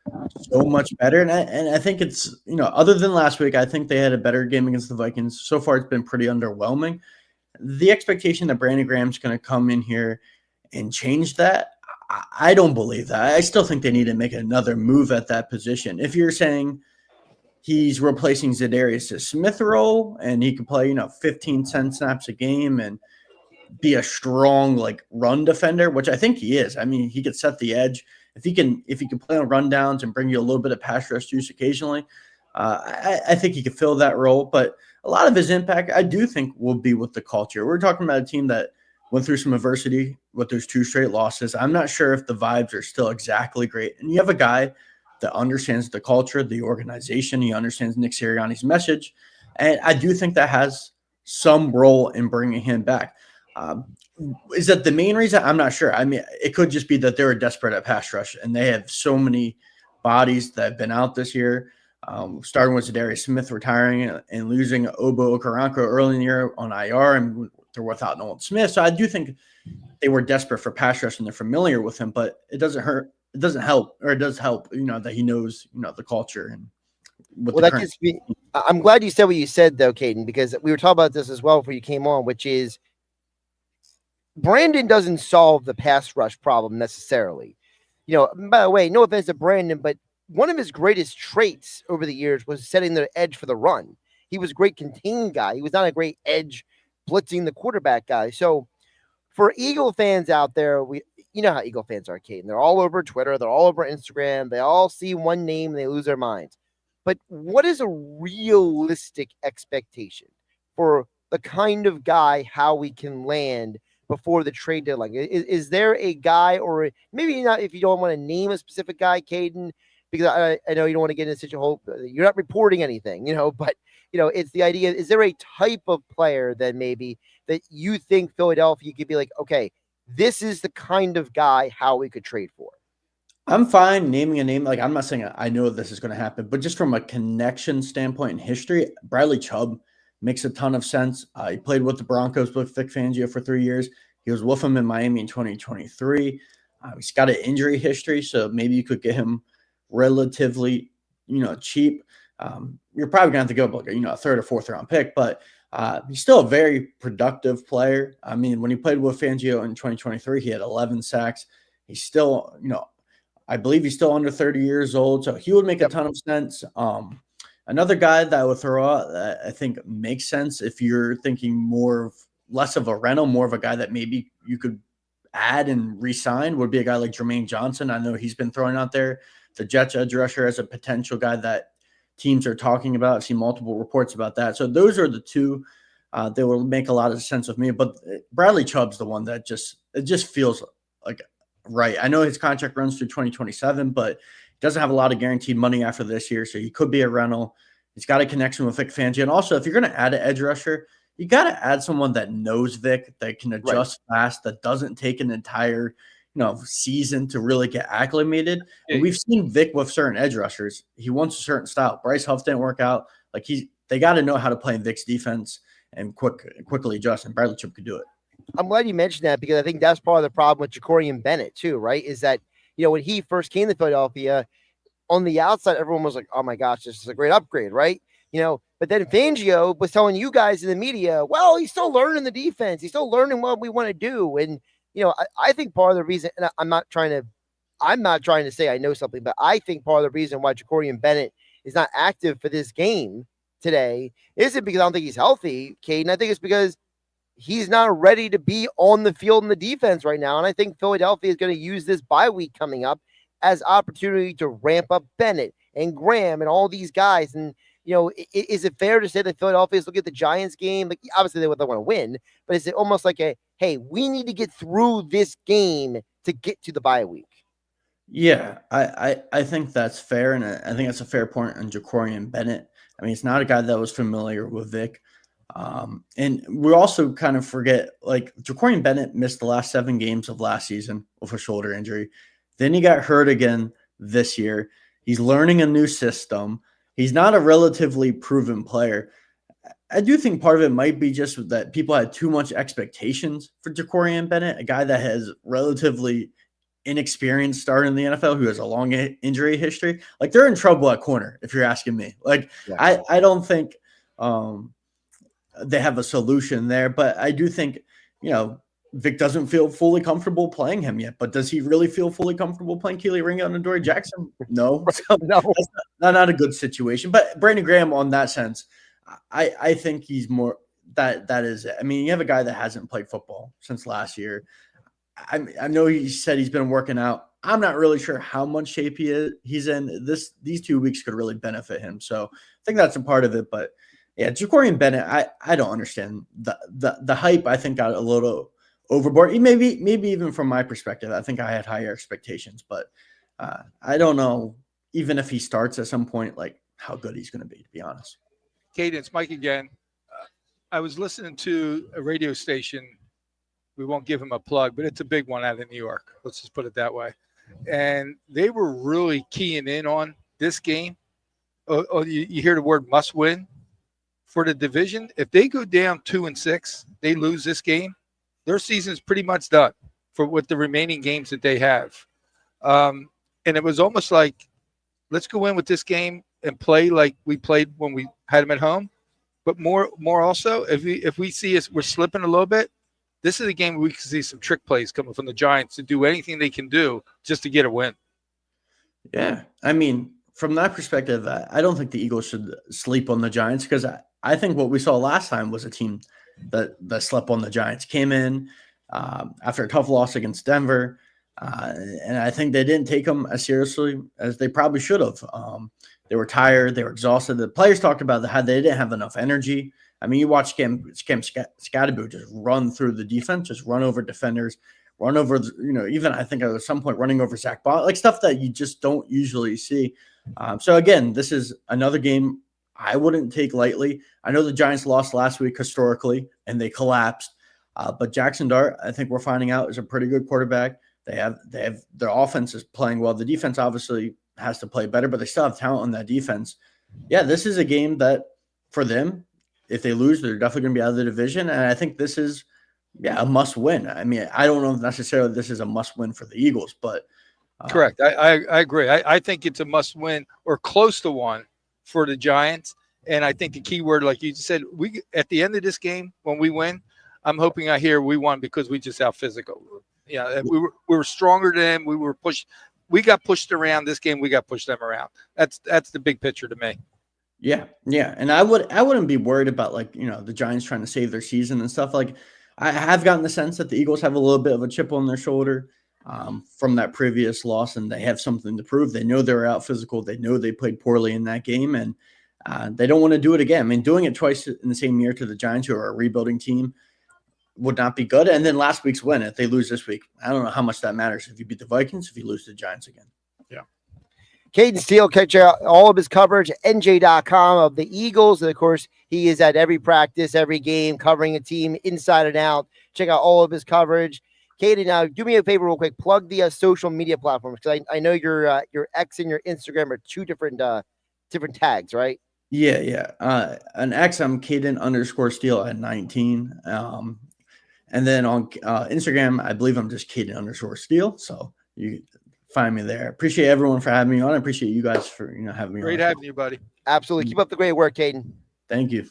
so much better, and I think it's, other than last week, I think they had a better game against the Vikings. So far, it's been pretty underwhelming. The expectation that Brandon Graham's going to come in here and change that, I don't believe that. I still think they need to make another move at that position. If you're saying he's replacing Zadarius Smith role and he can play, 15 snaps a game and be a strong run defender, which I think he is. I mean, he could set the edge. If he can play on rundowns and bring you a little bit of pass rush juice occasionally, I think he could fill that role. But a lot of his impact, I do think, will be with the culture. We're talking about a team that went through some adversity with those 2 straight losses. I'm not sure if the vibes are still exactly great. And you have a guy that understands the culture, the organization. He understands Nick Sirianni's message. And I do think that has some role in bringing him back. Is that the main reason? I'm not sure. I mean, it could just be that they're desperate at pass rush, and they have so many bodies that have been out this year. Starting with Zadarius Smith retiring and losing Obo Okoronkwo early in the year on IR, and they're without Nolan Smith. So I do think they were desperate for pass rush and they're familiar with him, but it doesn't hurt. It doesn't help, or it does help, that he knows, the culture. And I'm glad you said what you said, though, Cayden, because we were talking about this as well before you came on, which is Brandon doesn't solve the pass rush problem necessarily. By the way, no offense to Brandon, but one of his greatest traits over the years was setting the edge for the run. He was a great contained guy. He was not a great edge blitzing the quarterback guy. So for Eagle fans out there, you know how Eagle fans are, Cayden. They're all over Twitter. They're all over Instagram. They all see one name and they lose their minds. but what is a realistic expectation for the kind of guy Howie can land before the trade deadline? Is there a guy, or maybe not, if you don't want to name a specific guy, Cayden, because I know you don't want to get into such a whole, you're not reporting anything, but it's the idea. Is there a type of player that maybe that you think Philadelphia could be like, okay, this is the kind of guy Howie could trade for? I'm fine naming a name. Like, I'm not saying I know this is going to happen, but just from a connection standpoint in history, Bradley Chubb makes a ton of sense. He played with the Broncos with Vic Fangio for 3 years. He was with him in Miami in 2023. He's got an injury history, so maybe you could get him relatively, cheap. You're probably going to have to go like a third or fourth round pick, but he's still a very productive player. I mean, when he played with Fangio in 2023, he had 11 sacks. He's still, I believe he's still under 30 years old, so he would make a ton of sense. Another guy that I would throw out that I think makes sense if you're thinking less of a rental, more of a guy that maybe you could add and re-sign would be a guy like Jermaine Johnson. I know he's been thrown out there, the Jets edge rusher, as a potential guy that teams are talking about. I've seen multiple reports about that. So those are the two that will make a lot of sense with me. But Bradley Chubb's the one that just feels like right. I know his contract runs through 2027, but he doesn't have a lot of guaranteed money after this year, so he could be a rental. He's got a connection with Vic Fangio. And also, if you're going to add an edge rusher, you got to add someone that knows Vic, that can adjust fast, that doesn't take an entire season to really get acclimated. And we've seen Vic with certain edge rushers. He wants a certain style. Bryce Huff didn't work out. Like they got to know how to play in Vic's defense and quickly adjust, and Bradley Chubb could do it. I'm glad you mentioned that, because I think that's part of the problem with Jacorian Bennett too, right? Is that, when he first came to Philadelphia, on the outside, everyone was like, oh my gosh, this is a great upgrade, right? But then Fangio was telling you guys in the media, well, he's still learning the defense. He's still learning what we want to do. And, I think part of the reason, and I'm not trying to say I know something, but I think part of the reason why Jacorian Bennett is not active for this game today isn't because I don't think he's healthy, Cayden. I think it's because he's not ready to be on the field in the defense right now. And I think Philadelphia is going to use this bye week coming up as opportunity to ramp up Bennett and Graham and all these guys. And, is it fair to say that Philadelphia is looking at the Giants game? Like, obviously they want to win, but is it almost like hey, we need to get through this game to get to the bye week? Yeah, I think that's fair. And I think that's a fair point on Jacorian Bennett. I mean, it's not a guy that was familiar with Vic. And we also kind of forget, like, Jacorian Bennett missed the last 7 games of last season with a shoulder injury. Then he got hurt again this year. He's learning a new system. He's not a relatively proven player. I do think part of it might be just that people had too much expectations for Jacorian Bennett, a guy that has relatively inexperienced starter in the NFL who has a long injury history. Like, they're in trouble at corner, if you're asking me. Like, yeah. I don't think they have a solution there, but I do think, Vic doesn't feel fully comfortable playing him yet. But does he really feel fully comfortable playing Keely Ringo and Adoree Jackson? No. So no. That's not a good situation. But Brandon Graham, on that sense, I think he's more that is it. I mean, you have a guy that hasn't played football since last year. I know he said he's been working out. I'm not really sure how much shape he's in. These 2 weeks could really benefit him. So I think that's a part of it. But yeah, Jacorian Bennett, I don't understand the hype. I think got a little overboard. Maybe even from my perspective, I think I had higher expectations. But I don't know, even if he starts at some point, like, how good he's going to be honest. Cayden, it's Mike again. I was listening to a radio station. We won't give him a plug, but it's a big one out of New York. Let's just put it that way. And they were really keying in on this game. You hear the word must win for the division. If they go down 2-6, they lose this game, their season is pretty much done with the remaining games that they have. And it was almost like, let's go in with this game and play like we played when we had them at home. But more also, if we see we're slipping a little bit, this is a game where we can see some trick plays coming from the Giants to do anything they can do just to get a win. Yeah. I mean, from that perspective, I don't think the Eagles should sleep on the Giants, because I think what we saw last time was a team that slept on the Giants. Came in after a tough loss against Denver, and I think they didn't take them as seriously as they probably should have. They were tired. They were exhausted. The players talked about how they didn't have enough energy. I mean, you watch Cam Scatterbo just run through the defense, just run over defenders, run over, even I think at some point running over Zach Bott, like stuff that you just don't usually see. So again, this is another game I wouldn't take lightly. I know the Giants lost last week historically, and they collapsed. But Jackson Dart, I think we're finding out, is a pretty good quarterback. They have their offense is playing well. The defense obviously has to play better, but they still have talent on that defense. Yeah, this is a game that for them, if they lose, they're definitely going to be out of the division. And I think this is, a must win. I mean, I don't know if necessarily this is a must win for the Eagles, but correct. I agree. I think it's a must win or close to one for the Giants. And I think the key word, like you said, we at the end of this game, when we win, I'm hoping I hear we won because we just out physical. Yeah, we were stronger than them. We were pushed. We got pushed around this game. We got pushed them around. That's the big picture to me. Yeah. And I wouldn't be worried about the Giants trying to save their season and stuff. Like I have gotten the sense that the Eagles have a little bit of a chip on their shoulder from that previous loss, and they have something to prove. They know they're out physical. They know they played poorly in that game, and they don't want to do it again. I mean, doing it twice in the same year to the Giants, who are a rebuilding team, would not be good. And then last week's win, if they lose this week, I don't know how much that matters if you beat the Vikings, if you lose to the Giants again. Yeah. Cayden Steele, catch out all of his coverage at NJ.com of the Eagles. And of course, he is at every practice, every game, covering a team inside and out. Check out all of his coverage. Cayden, now do me a favor real quick. Plug the social media platforms, because I know your X and your Instagram are two different tags, right? Yeah. An X, I'm Cayden_Steele at 19. And then on Instagram, I believe I'm just Cayden_Steele. So you find me there. Appreciate everyone for having me on. I appreciate you guys for having me on. Great having you, buddy. Absolutely. Keep up the great work, Cayden. Thank you.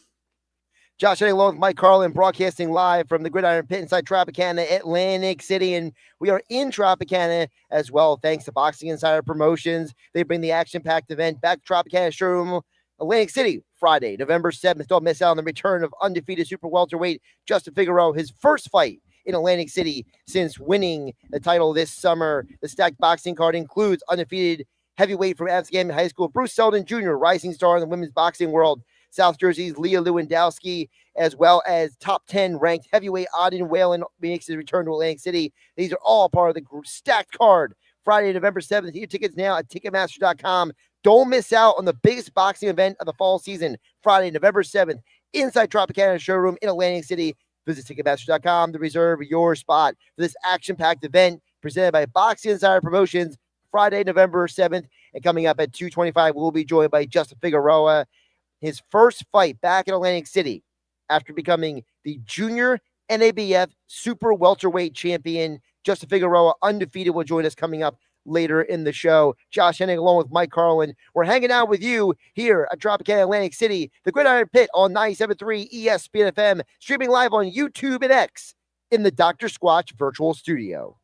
Josh Hennig along with Mike Carlin, broadcasting live from the Gridiron Pit inside Tropicana Atlantic City. And we are in Tropicana as well, thanks to Boxing Insider Promotions. They bring the action-packed event back to Tropicana Showroom, Atlantic City, Friday, November 7th. Don't miss out on the return of undefeated super welterweight Justin Figueroa, his first fight in Atlantic City since winning the title this summer. The stacked boxing card includes undefeated heavyweight from Amsterdam High School, Bruce Selden Jr., rising star in the women's boxing world, South Jersey's Leah Lewandowski, as well as top 10 ranked heavyweight Auden Whalen makes his return to Atlantic City. These are all part of the stacked card. Friday, November 7th. Get your tickets now at Ticketmaster.com. Don't miss out on the biggest boxing event of the fall season. Friday, November 7th, inside Tropicana Showroom in Atlantic City. Visit Ticketmaster.com to reserve your spot for this action-packed event presented by Boxing Insider Promotions. Friday, November 7th. And coming up at 2:25, we'll be joined by Justin Figueroa. His first fight back in Atlantic City after becoming the junior NABF super welterweight champion. Justin Figueroa, undefeated, will join us coming up later in the show. Josh Hennig along with Mike Carlin. We're hanging out with you here at Tropicana Atlantic City, the Gridiron Pit on 97.3 ESPN FM, streaming live on YouTube and X in the Dr. Squatch virtual studio.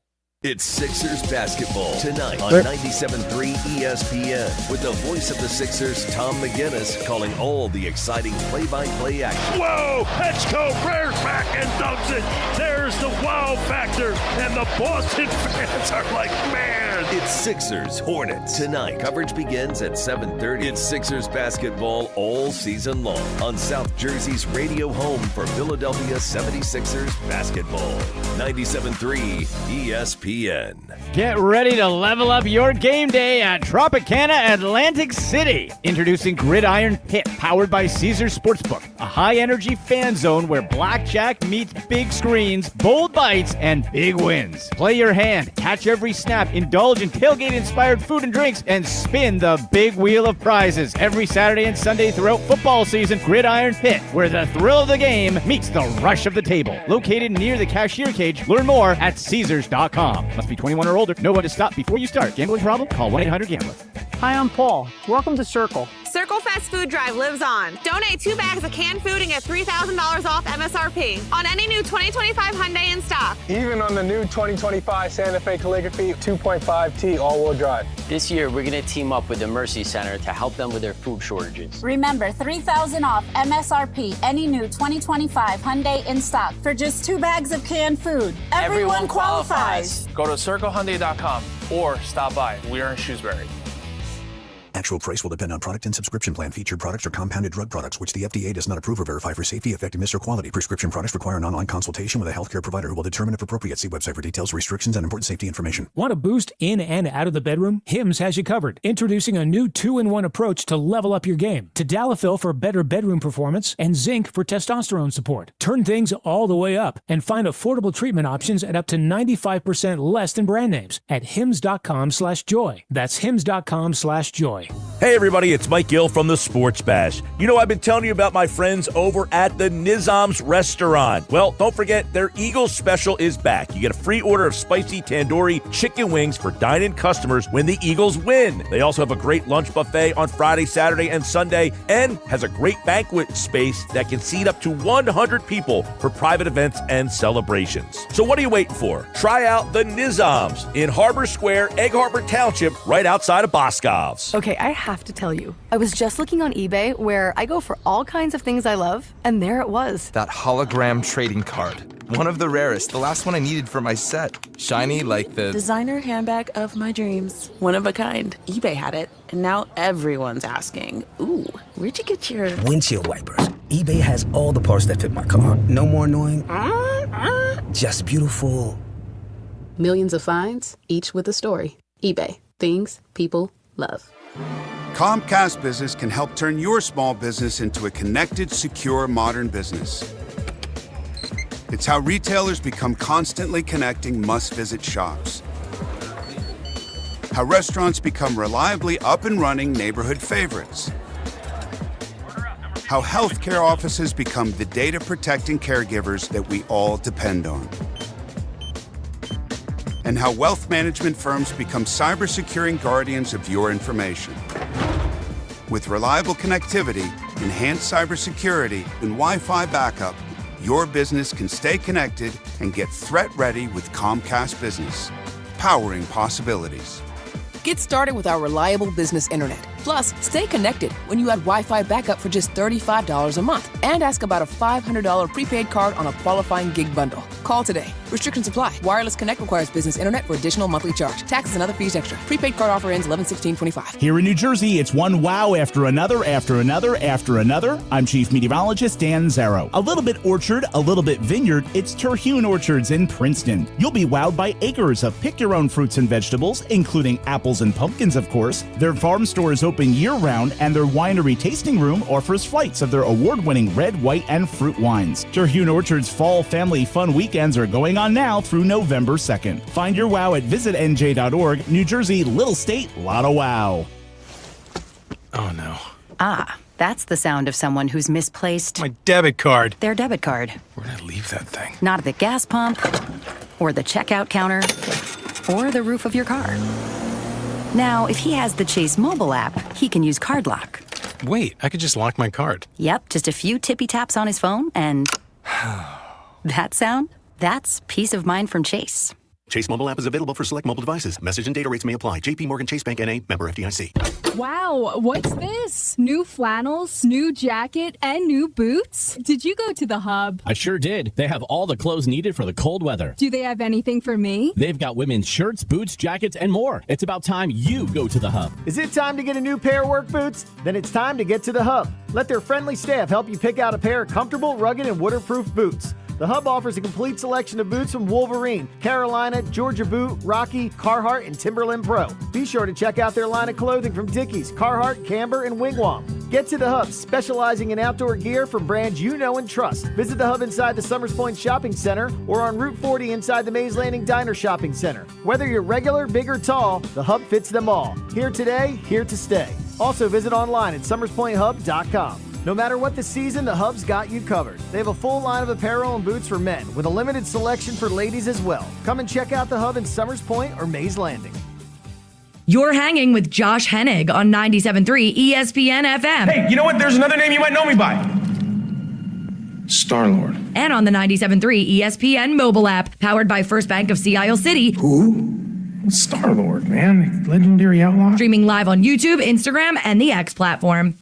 It's Sixers basketball tonight on 97.3 ESPN with the voice of the Sixers, Tom McGinnis, calling all the exciting play-by-play action. Whoa! Petchko rears back and dunks it. There's the wow factor, and the Boston fans are like, man. It's Sixers Hornets tonight. Coverage begins at 7:30. It's Sixers basketball all season long on South Jersey's radio home for Philadelphia 76ers basketball. 97.3 ESPN. Get ready to level up your game day at Tropicana Atlantic City. Introducing Gridiron Pit, powered by Caesars Sportsbook, a high-energy fan zone where blackjack meets big screens, bold bites, and big wins. Play your hand, catch every snap, indulge in tailgate-inspired food and drinks, and spin the big wheel of prizes. Every Saturday and Sunday throughout football season, Gridiron Pit, where the thrill of the game meets the rush of the table. Located near the cashier cage. Learn more at Caesars.com. Must be 21 or older. Know when to stop before you start. Gambling problem? Call 1-800-GAMBLER. Hi, I'm Paul. Welcome to Circle. Circle Fest Food Drive lives on. Donate 2 bags of canned food and get $3,000 off MSRP on any new 2025 Hyundai in stock. Even on the new 2025 Santa Fe Calligraphy 2.5T all-wheel drive. This year, we're going to team up with the Mercy Center to help them with their food shortages. Remember, $3,000 off MSRP, any new 2025 Hyundai in stock for just 2 bags of canned food. Everyone qualifies. Go to CircleHyundai.com or stop by. We are in Shrewsbury. Actual price will depend on product and subscription plan. Featured products are compounded drug products, which the FDA does not approve or verify for safety, effectiveness, or quality. Prescription products require an online consultation with a healthcare provider who will determine if appropriate. See website for details, restrictions, and important safety information. Want a boost in and out of the bedroom? Hims has you covered. Introducing a new 2-in-1 approach to level up your game. Tadalafil for better bedroom performance and zinc for testosterone support. Turn things all the way up and find affordable treatment options at up to 95% less than brand names at hims.com/joy. That's hims.com/joy. Hey everybody, it's Mike Gill from the Sports Bash. You know, I've been telling you about my friends over at the Nizam's Restaurant. Well, don't forget, their Eagles special is back. You get a free order of spicy tandoori chicken wings for dine-in customers when the Eagles win. They also have a great lunch buffet on Friday, Saturday, and Sunday, and has a great banquet space that can seat up to 100 people for private events and celebrations. So what are you waiting for? Try out the Nizam's in Harbor Square, Egg Harbor Township, right outside of Boscov's. Okay, I have to tell you, I was just looking on eBay where I go for all kinds of things I love, and there it was. That hologram trading card. One of the rarest, the last one I needed for my set. Shiny like the designer handbag of my dreams. One of a kind. eBay had it, and now everyone's asking, ooh, where'd you get your windshield wipers? eBay has all the parts that fit my car. No more annoying, just beautiful. Millions of finds, each with a story. eBay. Things people love. Comcast Business can help turn your small business into a connected, secure, modern business. It's how retailers become constantly connecting must-visit shops. How restaurants become reliably up and running neighborhood favorites. How healthcare offices become the data-protecting caregivers that we all depend on. And how wealth management firms become cyber-securing guardians of your information. With reliable connectivity, enhanced cybersecurity, and Wi-Fi backup, your business can stay connected and get threat-ready with Comcast Business, powering possibilities. Get started with our reliable business internet. Plus, stay connected when you add Wi-Fi backup for just $35 a month. And ask about a $500 prepaid card on a qualifying gig bundle. Call today. Restrictions apply. Wireless Connect requires business internet for additional monthly charge. Taxes and other fees extra. Prepaid card offer ends 11/16/25. Here in New Jersey, it's one wow after another, after another, after another. I'm Chief Meteorologist Dan Zarrow. A little bit orchard, a little bit vineyard. It's Terhune Orchards in Princeton. You'll be wowed by acres of pick-your-own fruits and vegetables, including apples and pumpkins, of course. Their farm store is open year-round, and their winery tasting room offers flights of their award-winning red, white, and fruit wines. Terhune Orchards Fall Family Fun Weekends are going on now through November 2nd. Find your wow at visitnj.org. New Jersey, little state, lot of wow. Oh, no. Ah, that's the sound of someone who's misplaced my debit card. Their debit card. Where'd I leave that thing? Not at the gas pump, or the checkout counter, or the roof of your car. Now, if he has the Chase mobile app, he can use Card Lock. Wait, I could just lock my card. Yep, just a few tippy taps on his phone, and that sound? That's peace of mind from Chase. Chase mobile app is available for select mobile devices. Message and data rates may apply. JP Morgan Chase Bank N.A. member FDIC. Wow, what's this? New flannels, new jacket, and new boots? Did you go to the Hub? I sure did. They have all the clothes needed for the cold weather. Do they have anything for me? They've got women's shirts, boots, jackets, and more. It's about time you go to the Hub. Is it time to get a new pair of work boots? Then it's time to get to the Hub. Let their friendly staff help you pick out a pair of comfortable, rugged, and waterproof boots. The Hub offers a complete selection of boots from Wolverine, Carolina, Georgia Boot, Rocky, Carhartt, and Timberland Pro. Be sure to check out their line of clothing from Dickies, Carhartt, Camber, and Wigwam. Get to the Hub, specializing in outdoor gear from brands you know and trust. Visit the Hub inside the Summers Point Shopping Center or on Route 40 inside the Mays Landing Diner Shopping Center. Whether you're regular, big, or tall, the Hub fits them all. Here today, here to stay. Also visit online at summerspointhub.com. No matter what the season, the Hub's got you covered. They have a full line of apparel and boots for men, with a limited selection for ladies as well. Come and check out the Hub in Summers Point or Mays Landing. You're hanging with Josh Hennig on 97.3 ESPN FM. Hey, you know what? There's another name you might know me by. Star-Lord. And on the 97.3 ESPN mobile app, powered by First Bank of Sea Isle City. Who? Star-Lord, man. Legendary outlaw. Streaming live on YouTube, Instagram, and the X platform.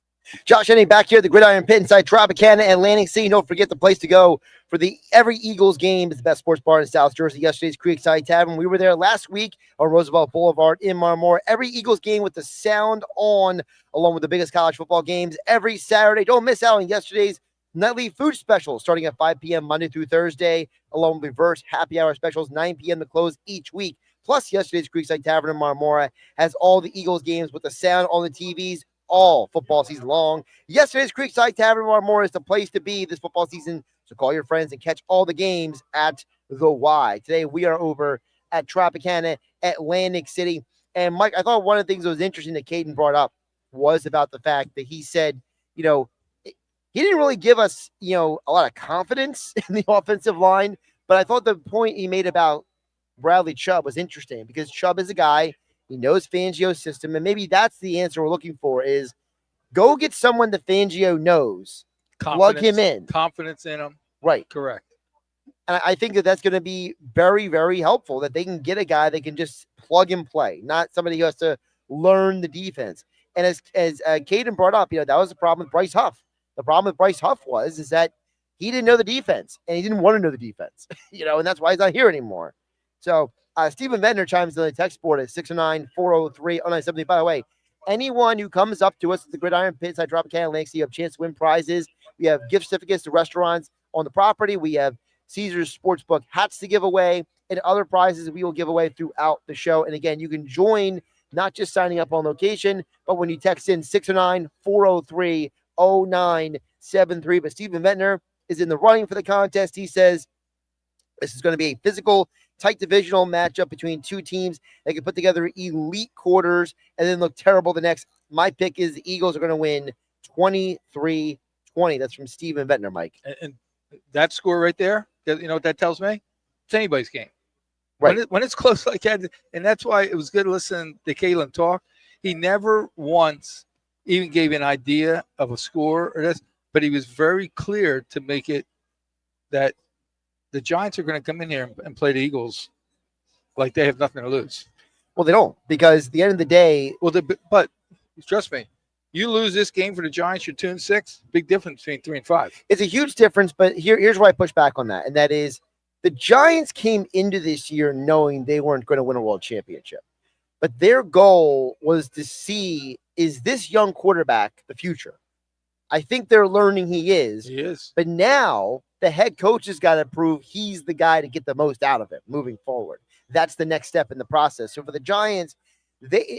Josh Hennig back here at the Gridiron Pit inside Tropicana Atlantic City. Don't forget the place to go for every Eagles game. It's the best sports bar in South Jersey. Yesterday's Creekside Tavern. We were there last week on Roosevelt Boulevard in Marmora. Every Eagles game with the sound on, along with the biggest college football games every Saturday. Don't miss out on yesterday's nightly food specials starting at 5 p.m. Monday through Thursday, along with reverse happy hour specials, 9 p.m. to close each week. Plus, yesterday's Creekside Tavern in Marmora has all the Eagles games with the sound on the TVs all football season long. Yesterday's Creekside Tavern in Marmora is the place to be this football season, so call your friends and catch all the games at the Y. Today, we are over at Tropicana Atlantic City. And, Mike, I thought one of the things that was interesting that Cayden brought up was about the fact that he said, he didn't really give us, a lot of confidence in the offensive line, but I thought the point he made about Bradley Chubb was interesting because Chubb is a guy, he knows Fangio's system, and maybe that's the answer we're looking for is go get someone that Fangio knows, plug him in. Confidence in him. Right. Correct. And I think that's going to be very, very helpful that they can get a guy that can just plug and play, not somebody who has to learn the defense. And as Cayden brought up, that was the problem with Bryce Huff. The problem with Bryce Huff is that he didn't know the defense, and he didn't want to know the defense, and that's why he's not here anymore. So Stephen Ventnor chimes in the text board at 609-403-0970. By the way, anyone who comes up to us at the Gridiron Pit inside Tropicana Atlantic City, you have a chance to win prizes. We have gift certificates to restaurants on the property. We have Caesars Sportsbook hats to give away and other prizes we will give away throughout the show. And again, you can join not just signing up on location, but when you text in 609-403-0973. But Stephen Ventnor is in the running for the contest. He says this is going to be a physical, tight divisional matchup between two teams that can put together elite quarters and then look terrible the next. My pick is the Eagles are going to win 23-20. That's from Stephen Ventnor, Mike. And that score right there, you know what that tells me? It's anybody's game. Right. When it's close like that, and that's why it was good to listen to Cayden talk. He never once even gave an idea of a score or this, but he was very clear to make it that the Giants are going to come in here and play the Eagles like they have nothing to lose. Well, they don't, because at the end of the day. Well, but trust me, you lose this game for the Giants, you're 2-6. Big difference between 3 and 5. It's a huge difference, but here's where I push back on that, and that is the Giants came into this year knowing they weren't going to win a world championship, but their goal was to see, is this young quarterback the future? I think they're learning he is. He is. But now the head coach has got to prove he's the guy to get the most out of it moving forward. That's the next step in the process. So for the Giants,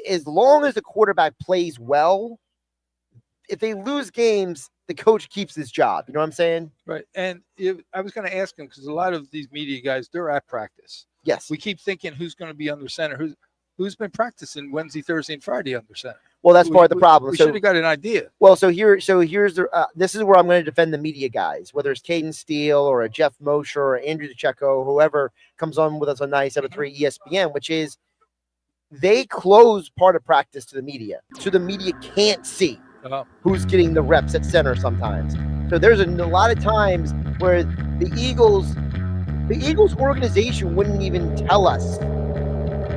as long as the quarterback plays well, if they lose games, the coach keeps his job. You know what I'm saying? Right. And I was going to ask him, because a lot of these media guys, they're at practice. Yes. We keep thinking who's going to be under center. Who's been practicing Wednesday, Thursday, and Friday under center? Well, that's part of the problem. We should have got an idea. Well, here's the this is where I'm going to defend the media guys, whether it's Cayden Steele or a Jeff Mosher or Andrew DeCecco, whoever comes on with us on 97.3 ESPN, which is they close part of practice to the media, so the media can't see who's getting the reps at center sometimes. So there's a lot of times where the Eagles organization wouldn't even tell us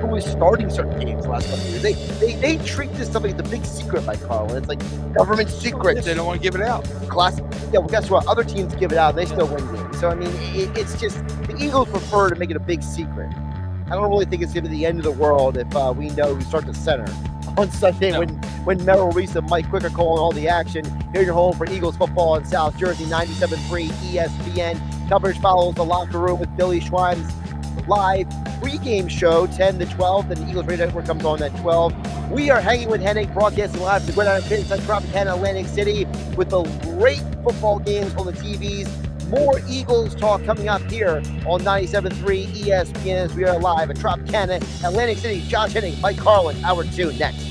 who was starting certain games the last couple of years. They treat this stuff like the big secret, like Carl. And it's like government secrets. They don't want to give it out. Well, guess what? Other teams give it out, and they still win games. So I mean, it's just the Eagles prefer to make it a big secret. I don't really think it's going to be the end of the world if we know who starts at center on Sunday when Merrill Reese and Mike Quick are calling all the action. Here in your home for Eagles football in South Jersey, 97.3 ESPN. Coverage follows the locker room with Billy Schweims live pregame show 10 to 12. Then the Eagles Radio Network comes on at 12. We are hanging with Hennig, broadcasting live from the Gridiron Pit inside Tropicana Atlantic City with the great football games on the TVs. More Eagles talk coming up here on 97.3 ESPN as we are live at Tropicana Atlantic City. Josh Hennig, Mike Carlin, Hour 2 next.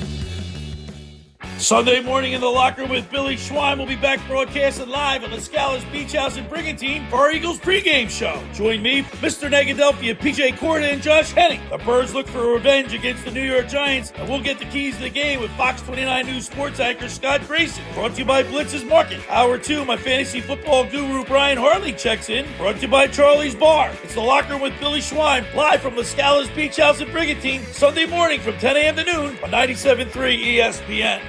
Sunday morning in the locker room with Billy Schwein. We'll be back broadcasting live at La Scala's Beach House in Brigantine for our Eagles pregame show. Join me, Mr. Negadelphia, PJ Corda, and Josh Hennig. The Birds look for revenge against the New York Giants, and we'll get the keys to the game with Fox 29 News sports anchor Scott Grayson. Brought to you by Blitz's Market. Hour 2, my fantasy football guru Brian Hartley checks in. Brought to you by Charlie's Bar. It's the locker room with Billy Schwein, live from La Scala's Beach House in Brigantine, Sunday morning from 10 a.m. to noon on 97.3 ESPN.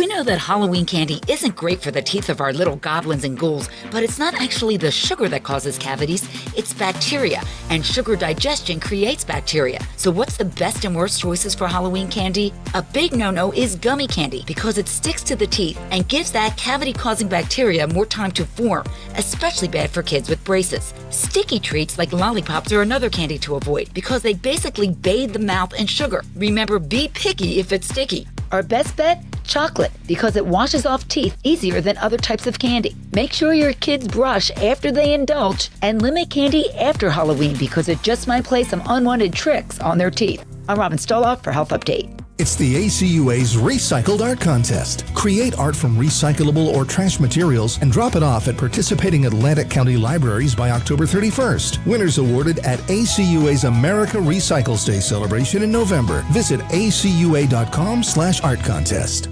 We know that Halloween candy isn't great for the teeth of our little goblins and ghouls, but it's not actually the sugar that causes cavities, it's bacteria, and sugar digestion creates bacteria. So what's the best and worst choices for Halloween candy? A big no-no is gummy candy because it sticks to the teeth and gives that cavity-causing bacteria more time to form, especially bad for kids with braces. Sticky treats like lollipops are another candy to avoid because they basically bathe the mouth in sugar. Remember, be picky if it's sticky. Our best bet? Chocolate, because it washes off teeth easier than other types of candy. Make sure your kids brush after they indulge, and limit candy after Halloween because it just might play some unwanted tricks on their teeth. I'm Robin Stoloff for Health Update. It's the ACUA's Recycled Art Contest. Create art from recyclable or trash materials and drop it off at participating Atlantic County libraries by October 31st. Winners awarded at ACUA's America Recycles Day celebration in November. Visit acua.com/art contest.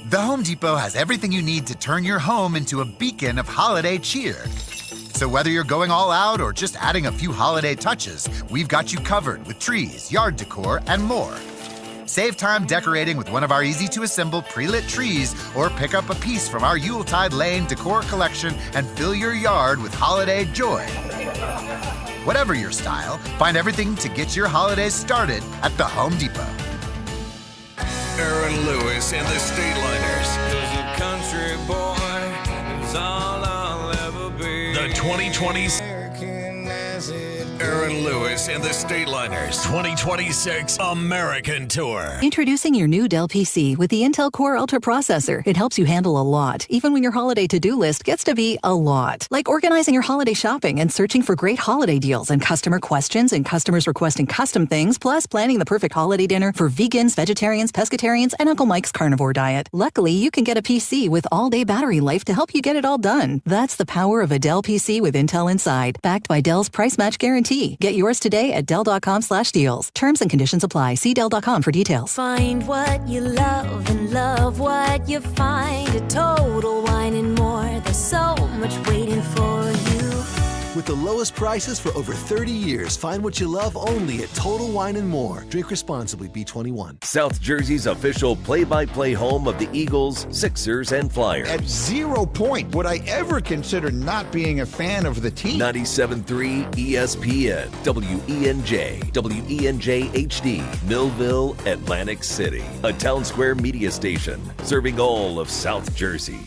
The Home Depot has everything you need to turn your home into a beacon of holiday cheer. So whether you're going all out or just adding a few holiday touches, we've got you covered with trees, yard decor, and more. Save time decorating with one of our easy-to-assemble pre-lit trees or pick up a piece from our Yuletide Lane decor collection and fill your yard with holiday joy. Whatever your style, find everything to get your holidays started at the Home Depot. Aaron Lewis and the Stateliners. Country boy is all I'll ever be. The 2020 Aaron Lewis and the Stateliners 2026 American Tour. Introducing your new Dell PC with the Intel Core Ultra processor. It helps you handle a lot, even when your holiday to-do list gets to be a lot. Like organizing your holiday shopping and searching for great holiday deals and customer questions and customers requesting custom things, plus planning the perfect holiday dinner for vegans, vegetarians, pescatarians, and Uncle Mike's carnivore diet. Luckily, you can get a PC with all-day battery life to help you get it all done. That's the power of a Dell PC with Intel inside, backed by Dell's price match guarantee. Get yours today at Dell.com/deals. Terms and conditions apply. See Dell.com for details. Find what you love and love what you find. A Total Wine and More. There's so much waiting for you. With the lowest prices for over 30 years, find what you love only at Total Wine and More. Drink responsibly, B21. South Jersey's official play-by-play home of the Eagles, Sixers, and Flyers. At 0 point would I ever consider not being a fan of the team. 97.3 ESPN, WENJ, WENJ HD, Millville, Atlantic City. A Town Square media station serving all of South Jersey.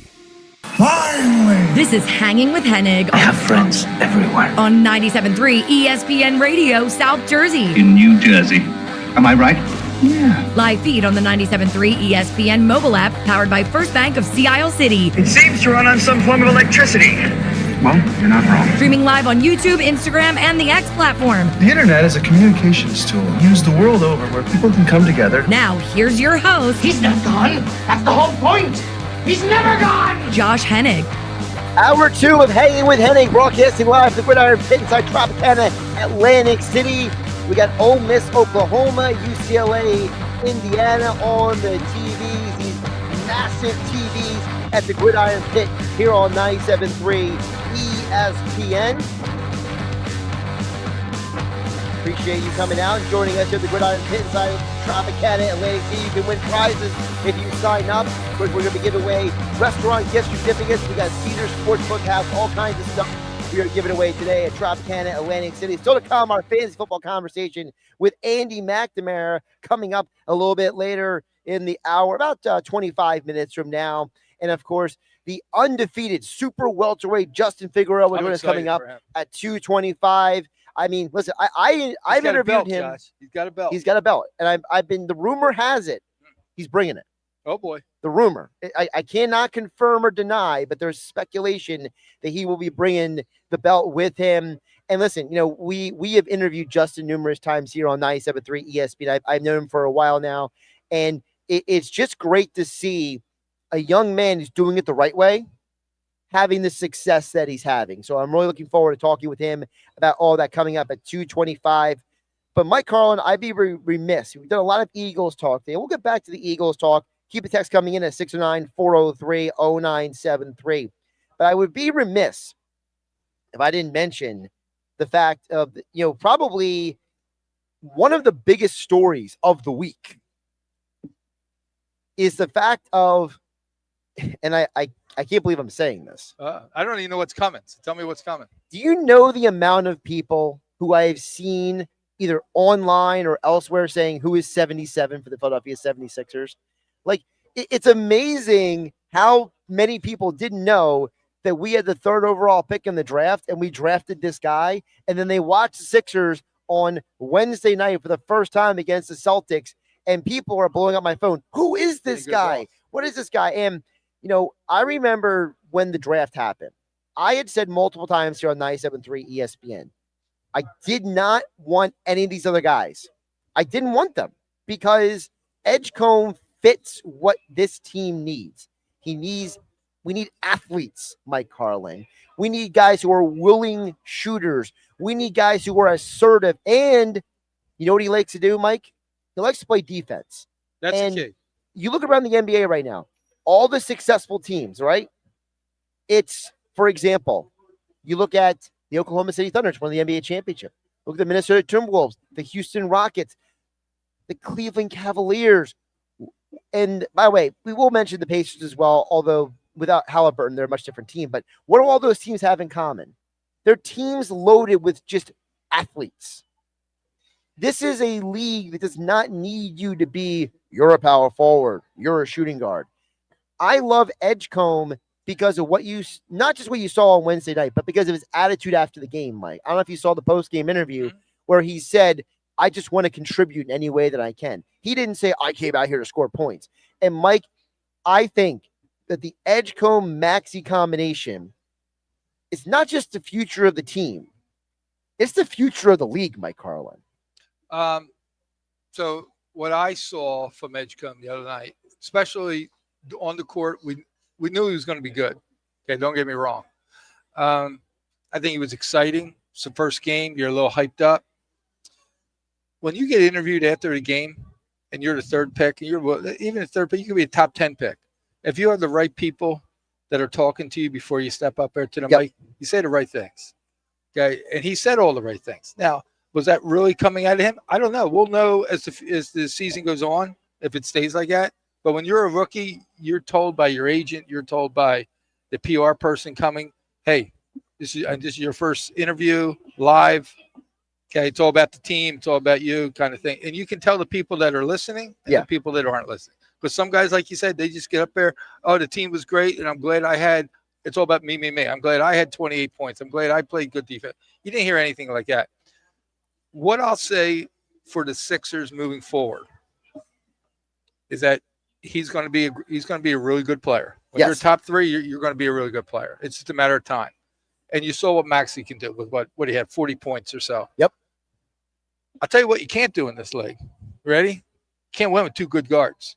Finally! This is Hanging with Hennig. I have friends everywhere. On 97.3 ESPN Radio, South Jersey. In New Jersey. Am I right? Yeah. Live feed on the 97.3 ESPN mobile app, powered by First Bank of Sea Isle City. It seems to run on some form of electricity. Well, you're not wrong. Streaming live on YouTube, Instagram, and the X platform. The internet is a communications tool used the world over where people can come together. Now, here's your host. He's not gone. That's the whole point. He's never gone! Josh Hennig. Hour 2 of Hanging with Hennig, broadcasting live from the Gridiron Pit inside Tropicana Atlantic City. We got Ole Miss, Oklahoma, UCLA, Indiana on the TVs, these massive TVs at the Gridiron Pit here on 97.3 ESPN. Appreciate you coming out and joining us here at the Gridiron Pit inside Tropicana Atlantic City. You can win prizes if you sign up. We're going to be giving away restaurant gift certificates. We got Cedar Sportsbook House, all kinds of stuff we are giving away today at Tropicana Atlantic City. Still to come, our fantasy football conversation with Andy McNamara coming up a little bit later in the hour, about 25 minutes from now. And of course, the undefeated super welterweight Justin Figueroa is coming up at 225. I mean, listen, I've interviewed him. Josh. He's got a belt. He's got a belt. And I've been, the rumor has it, he's bringing it. Oh, boy. The rumor. I cannot confirm or deny, but there's speculation that he will be bringing the belt with him. And listen, you know, we have interviewed Justin numerous times here on 97.3 ESPN. I've known him for a while now. And it's just great to see a young man who's doing it the right way, having the success that he's having. So I'm really looking forward to talking with him about all that coming up at 225. But Mike Carlin, I'd be remiss. We've done a lot of Eagles talk today. We'll get back to the Eagles talk. Keep a text coming in at 609-403-0973. But I would be remiss if I didn't mention the fact of, you know, probably one of the biggest stories of the week. is the fact of, and I can't believe I'm saying this. I don't even know what's coming. So tell me what's coming. Do you know the amount of people who I have seen either online or elsewhere saying who is 77 for the Philadelphia 76ers? Like, it's amazing how many people didn't know that we had the 3rd overall pick in the draft and we drafted this guy. And then they watched the Sixers on Wednesday night for the first time against the Celtics. And people are blowing up my phone. Who is this guy? What is this guy? And, you know, I remember when the draft happened, I had said multiple times here on 97.3 ESPN, I did not want any of these other guys. I didn't want them because Edgecombe fits what this team needs. We need athletes, Mike Carlin. We need guys who are willing shooters. We need guys who are assertive. And you know what he likes to do, Mike? He likes to play defense. That's and the key. You look around the NBA right now, all the successful teams, right? It's, for example, you look at the Oklahoma City Thunder, won the NBA championship. Look at the Minnesota Timberwolves, the Houston Rockets, the Cleveland Cavaliers. And by the way, we will mention the Pacers as well, although without Halliburton, they're a much different team. But what do all those teams have in common? They're teams loaded with just athletes. This is a league that does not need you to be, you're a power forward, you're a shooting guard. I love Edgecombe because of not just what you saw on Wednesday night, but because of his attitude after the game, Mike. I don't know if you saw the post-game interview where he said, I just want to contribute in any way that I can. He didn't say, I came out here to score points. And Mike, I think that the Edgecombe-Maxey combination is not just the future of the team. It's the future of the league, Mike Carlin. So what I saw from Edgecombe the other night, especially on the court, we knew he was going to be good. Okay, don't get me wrong. I think he was exciting. It's the first game. You're a little hyped up. When you get interviewed after the game and you're the 3rd pick, and even the 3rd pick, you could be a top 10 pick. If you have the right people that are talking to you before you step up there to the mic, you say the right things. Okay, and he said all the right things. Now, was that really coming out of him? I don't know. We'll know as the season goes on if it stays like that. But when you're a rookie, you're told by your agent, you're told by the PR person coming, hey, this is your first interview live. Okay, it's all about the team. It's all about you kind of thing. And you can tell the people that are listening and the people that aren't listening. But some guys, like you said, they just get up there, oh, the team was great, and I'm glad it's all about me. I'm glad I had 28 points. I'm glad I played good defense. You didn't hear anything like that. What I'll say for the Sixers moving forward is that he's going to be a really good player. When you're top 3, you're going to be a really good player. It's just a matter of time. And you saw what Maxey can do with what he had, 40 points or so. Yep. I'll tell you what you can't do in this league. Ready? Can't win with 2 good guards.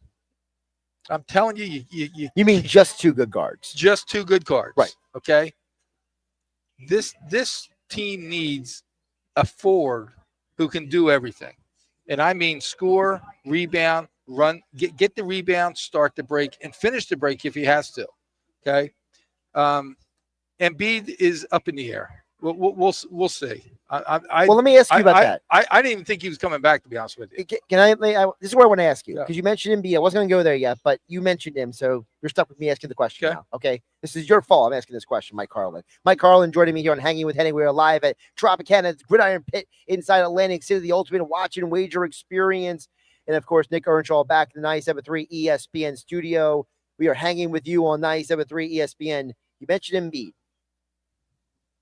I'm telling you, you mean just 2 good guards? Just 2 good guards. Right. Okay. This team needs a forward who can do everything. And I mean score, rebound, run, get the rebound, start the break, and finish the break if he has to. Okay. Embiid is up in the air. We'll see. Let me ask you about that. I didn't even think he was coming back, to be honest with you. Can I this is where I want to ask you, because you mentioned Embiid. I wasn't going to go there yet, but you mentioned him, so you're stuck with me asking the question now. Okay, this is your fault. I'm asking this question, Mike Carlin. Mike Carlin joining me here on Hanging with Hennig. We're live at Tropicana Gridiron Pit inside Atlantic City, the ultimate watch and wager experience. And of course, Nick Earnshaw back in the 97.3 ESPN studio. We are hanging with you on 97.3 ESPN. You mentioned Embiid.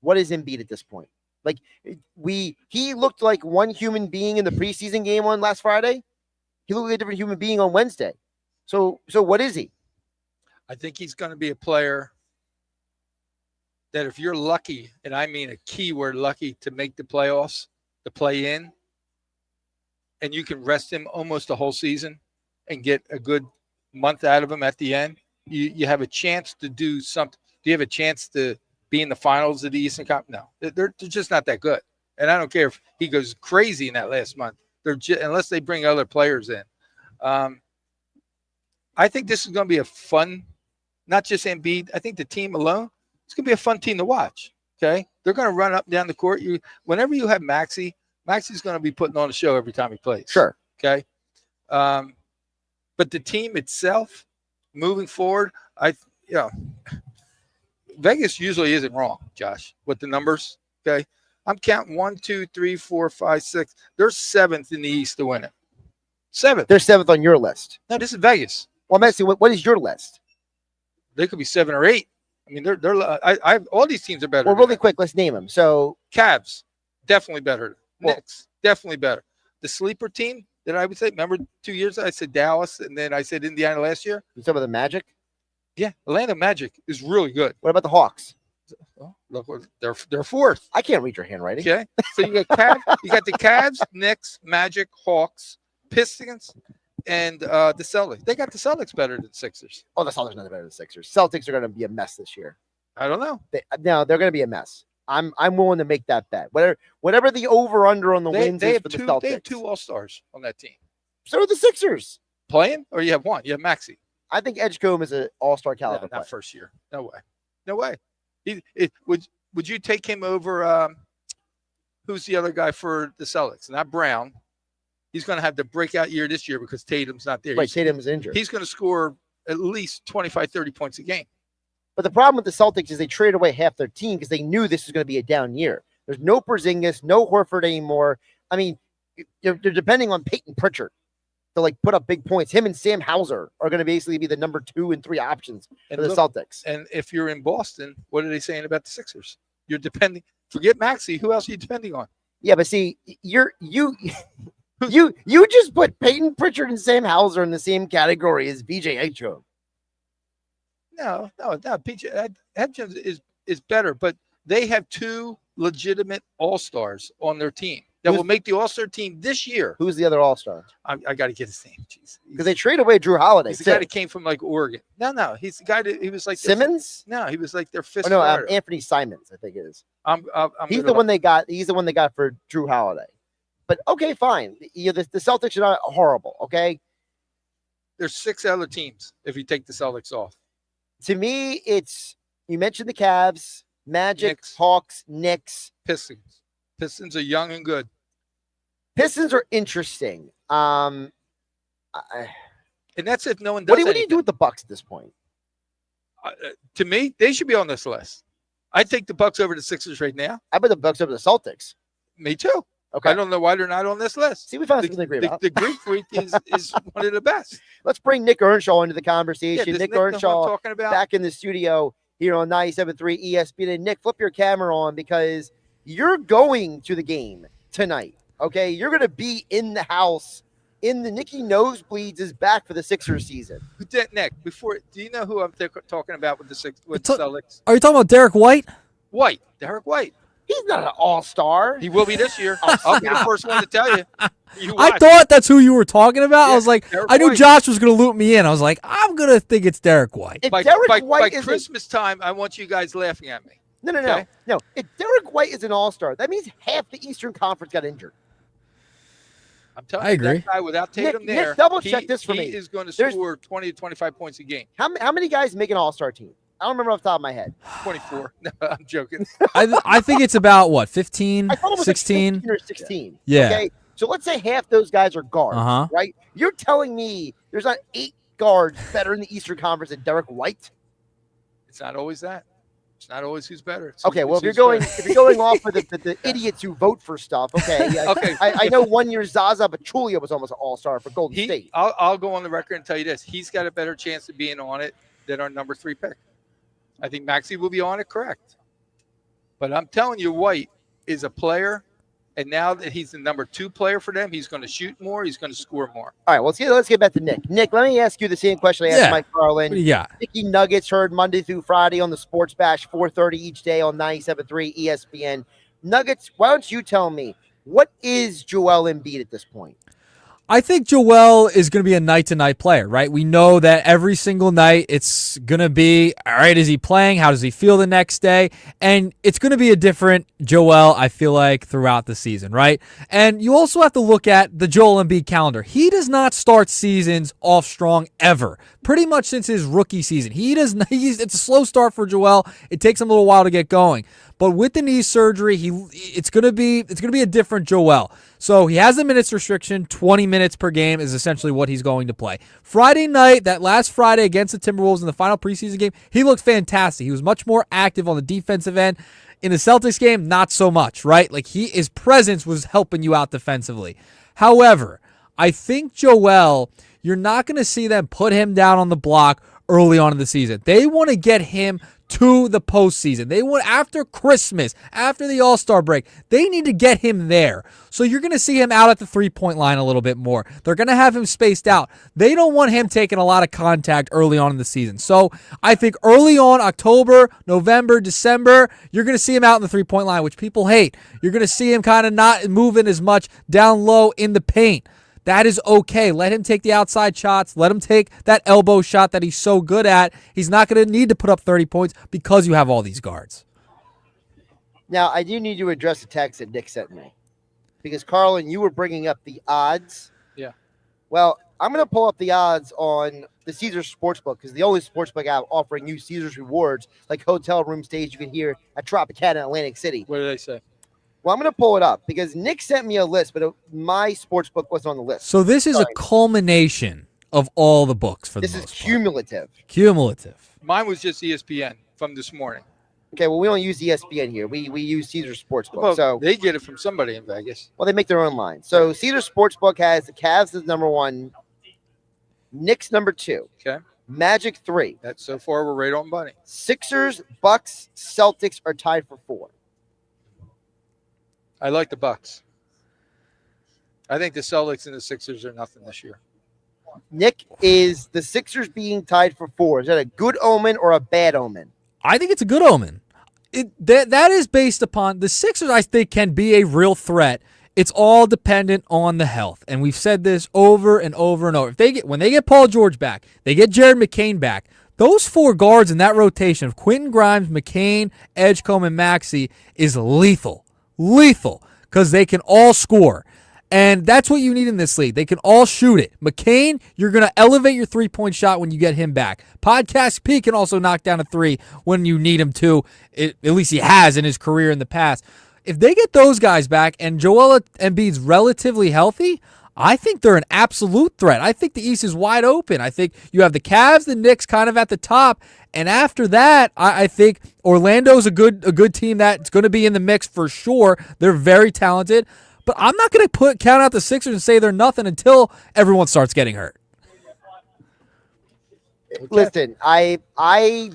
What is Embiid at this point? Like he looked like one human being in the preseason game on last Friday. He looked like a different human being on Wednesday. So what is he? I think he's going to be a player that if you're lucky, and I mean a keyword lucky, to make the playoffs, to play in, and you can rest him almost the whole season and get a good month out of him at the end, you have a chance to do something. Do you have a chance to be in the finals of the Eastern Cup? No, they're just not that good. And I don't care if he goes crazy in that last month. Unless they bring other players in. I think this is going to be a fun, not just Embiid. I think the team alone, it's going to be a fun team to watch. Okay, they're going to run up and down the court. Whenever you have Maxey's going to be putting on a show every time he plays. Sure. Okay. But the team itself, moving forward, Vegas usually isn't wrong, Josh, with the numbers. Okay, I'm counting 1, 2, 3, 4, 5, 6. They're 7th in the East to win it. 7th. They're 7th on your list. No, this is Vegas. Well, I'm asking, what is your list? They could be 7 or 8. I mean, I all these teams are better. Well, really quick, let's name them. So, Cavs, definitely better. Knicks, definitely better. The sleeper team that I would say, remember 2 years ago, I said Dallas, and then I said Indiana last year. You talking about the Magic? Yeah, Atlanta Magic is really good. What about the Hawks? Oh, look, they're 4th. I can't read your handwriting. Okay, so you got the Cavs, Knicks, Magic, Hawks, Pistons, and the Celtics. They got the Celtics better than Sixers. Oh, the Celtics are not better than the Sixers. Celtics are going to be a mess this year. I don't know. They're going to be a mess. I'm willing to make that bet. Whatever the over under on the wins is for the Celtics. They have 2 All-Stars on that team. So are the Sixers. Playing, or you have 1? You have Maxey. I think Edgecombe is an All-Star caliber player. Not first year. No way. Would you take him over? Who's the other guy for the Celtics? Not Brown. He's going to have the breakout year this year because Tatum's not there. Right, Tatum's injured. He's going to score at least 25, 30 points a game. But the problem with the Celtics is they traded away half their team because they knew this was going to be a down year. There's no Porzingis, no Horford anymore. I mean, they're depending on Peyton Pritchard to like put up big points. Him and Sam Hauser are going to basically be the number 2 and 3 options for the Celtics. And if you're in Boston, what are they saying about the Sixers? You're depending. Forget Maxey. Who else are you depending on? Yeah, but see, you just put Peyton Pritchard and Sam Hauser in the same category as BJ Edgecombe. No. PJ Edgecombe is better, but they have 2 legitimate All-Stars on their team that will make the All-Star team this year. Who's the other All-Star? I got to get his name. Because they trade away Drew Holiday. He's the guy that came from like Oregon. No. He's the guy that he was like Simmons. No, he was like their 5th. Oh, no, Anthony Simons, I think it is. He's the one they got for Drew Holiday. But okay, fine. The Celtics are not horrible. Okay, there's 6 other teams if you take the Celtics off. To me, it's you mentioned the Cavs, Magic, Knicks. Hawks, Knicks, Pistons. Pistons are young and good. Pistons are interesting. And that's if no one does. What do you do with the Bucks at this point? To me, they should be on this list. I'd take the Bucks over the Sixers right now. I bet the Bucks over the Celtics. Me too. Okay. I don't know why they're not on this list. See, we found something to agree about. The Greek Freak is one of the best. Let's bring Nick Earnshaw into the conversation. Yeah, Nick Earnshaw back in the studio here on 97.3 ESPN. And Nick, flip your camera on because you're going to the game tonight. Okay, you're going to be in the house. In the Nicky Nosebleeds is back for the Sixers season. Nick, do you know who I'm talking about with the Celtics? Are you talking about Derek White? Derek White. He's not an all-star. He will be this year. I'll be the first one to tell you. I thought that's who you were talking about. Yeah, I was like, Derek I knew White. Josh was going to loop me in. I was like, I'm going to think it's Derek White. By Christmas time, I want you guys laughing at me. No. If Derek White is an all-star, that means half the Eastern Conference got injured. I'm telling I you, agree. that guy without Tatum there, Nick, double check this for me. He is going to score 20 to 25 points a game. How many guys make an all-star team? I don't remember off the top of my head. 24. No, I'm joking. I think it's about, what, 15, I thought it was 16? Like 15 or 16. Yeah. Okay, so let's say half those guys are guards, right? You're telling me there's not 8 guards better in the Eastern Conference than Derek White? It's not always that. It's not always who's better. Okay, well, if you're going off with the idiots who vote for stuff, okay. Okay. I know one year Zaza Pachulia was almost an all-star for Golden State. I'll go on the record and tell you this. He's got a better chance of being on it than our number 3 pick. I think Maxey will be on it, correct. But I'm telling you, White is a player, and now that he's the number 2 player for them, he's going to shoot more, he's going to score more. All right, well, let's get back to Nick. Nick, let me ask you the same question I asked Mike Carlin. What do you got? Nicky Nuggets heard Monday through Friday on the Sports Bash, 4:30 each day on 97.3 ESPN. Nuggets, why don't you tell me, what is Joel Embiid at this point? I think Joel is going to be a night-to-night player, right? We know that every single night it's going to be, all right, is he playing? How does he feel the next day? And it's going to be a different Joel, I feel like, throughout the season, right? And you also have to look at the Joel Embiid calendar. He does not start seasons off strong ever, pretty much since his rookie season. It's a slow start for Joel. It takes him a little while to get going. But with the knee surgery, it's gonna be a different Joel. So he has a minutes restriction. 20 minutes per game is essentially what he's going to play. Friday night, that last Friday against the Timberwolves in the final preseason game, he looked fantastic. He was much more active on the defensive end. In the Celtics game, not so much, right? Like his presence was helping you out defensively. However, I think Joel, you're not going to see them put him down on the block early on in the season. They want to get him to the postseason. They want, after Christmas, after the All-Star break, they need to get him there. So you're going to see him out at the three-point line a little bit more. They're going to have him spaced out. They don't want him taking a lot of contact early on in the season. So I think early on, October, November, December, you're going to see him out in the three-point line, which people hate. You're going to see him kind of not moving as much down low in the paint. That is okay. Let him take the outside shots. Let him take that elbow shot that he's so good at. He's not going to need to put up 30 points because you have all these guards. Now, I do need to address the text that Nick sent me. Because, Carlin, you were bringing up the odds. Yeah. Well, I'm going to pull up the odds on the Caesars Sportsbook because the only sportsbook out offering you Caesars rewards like hotel room stays you can hear at Tropicana Atlantic City. What do they say? Well, I'm going to pull it up because Nick sent me a list, but my sports book wasn't on the list. So this is a culmination of all the books for the most part. This is cumulative. Cumulative. Mine was just ESPN from this morning. Okay, well, we don't use ESPN here. We use Caesar Sportsbook. Well, so they get it from somebody in Vegas. Well, they make their own line. So Caesar Sportsbook has the Cavs as number 1, Knicks number 2. Okay. Magic 3. That's so far we're right on money. Sixers, Bucks, Celtics are tied for 4. I like the Bucks. I think the Celtics and the Sixers are nothing this year. Nick, is the Sixers being tied for 4? Is that a good omen or a bad omen? I think it's a good omen. That is based upon the Sixers. I think can be a real threat. It's all dependent on the health, and we've said this over and over and over. When they get Paul George back, they get Jared McCain back. Those 4 guards in that rotation of Quentin Grimes, McCain, Edgecombe, and Maxey is lethal. Lethal, because they can all score. And that's what you need in this league. They can all shoot it. McCain, you're going to elevate your three-point shot when you get him back. Podcast P can also knock down a 3 when you need him to. At least he has in his career in the past. If they get those guys back and Joel Embiid's relatively healthy, I think they're an absolute threat. I think the East is wide open. I think you have the Cavs, the Knicks kind of at the top. And after that, I think Orlando's a good team that's going to be in the mix for sure. They're very talented. But I'm not going to count out the Sixers and say they're nothing until everyone starts getting hurt. Listen, I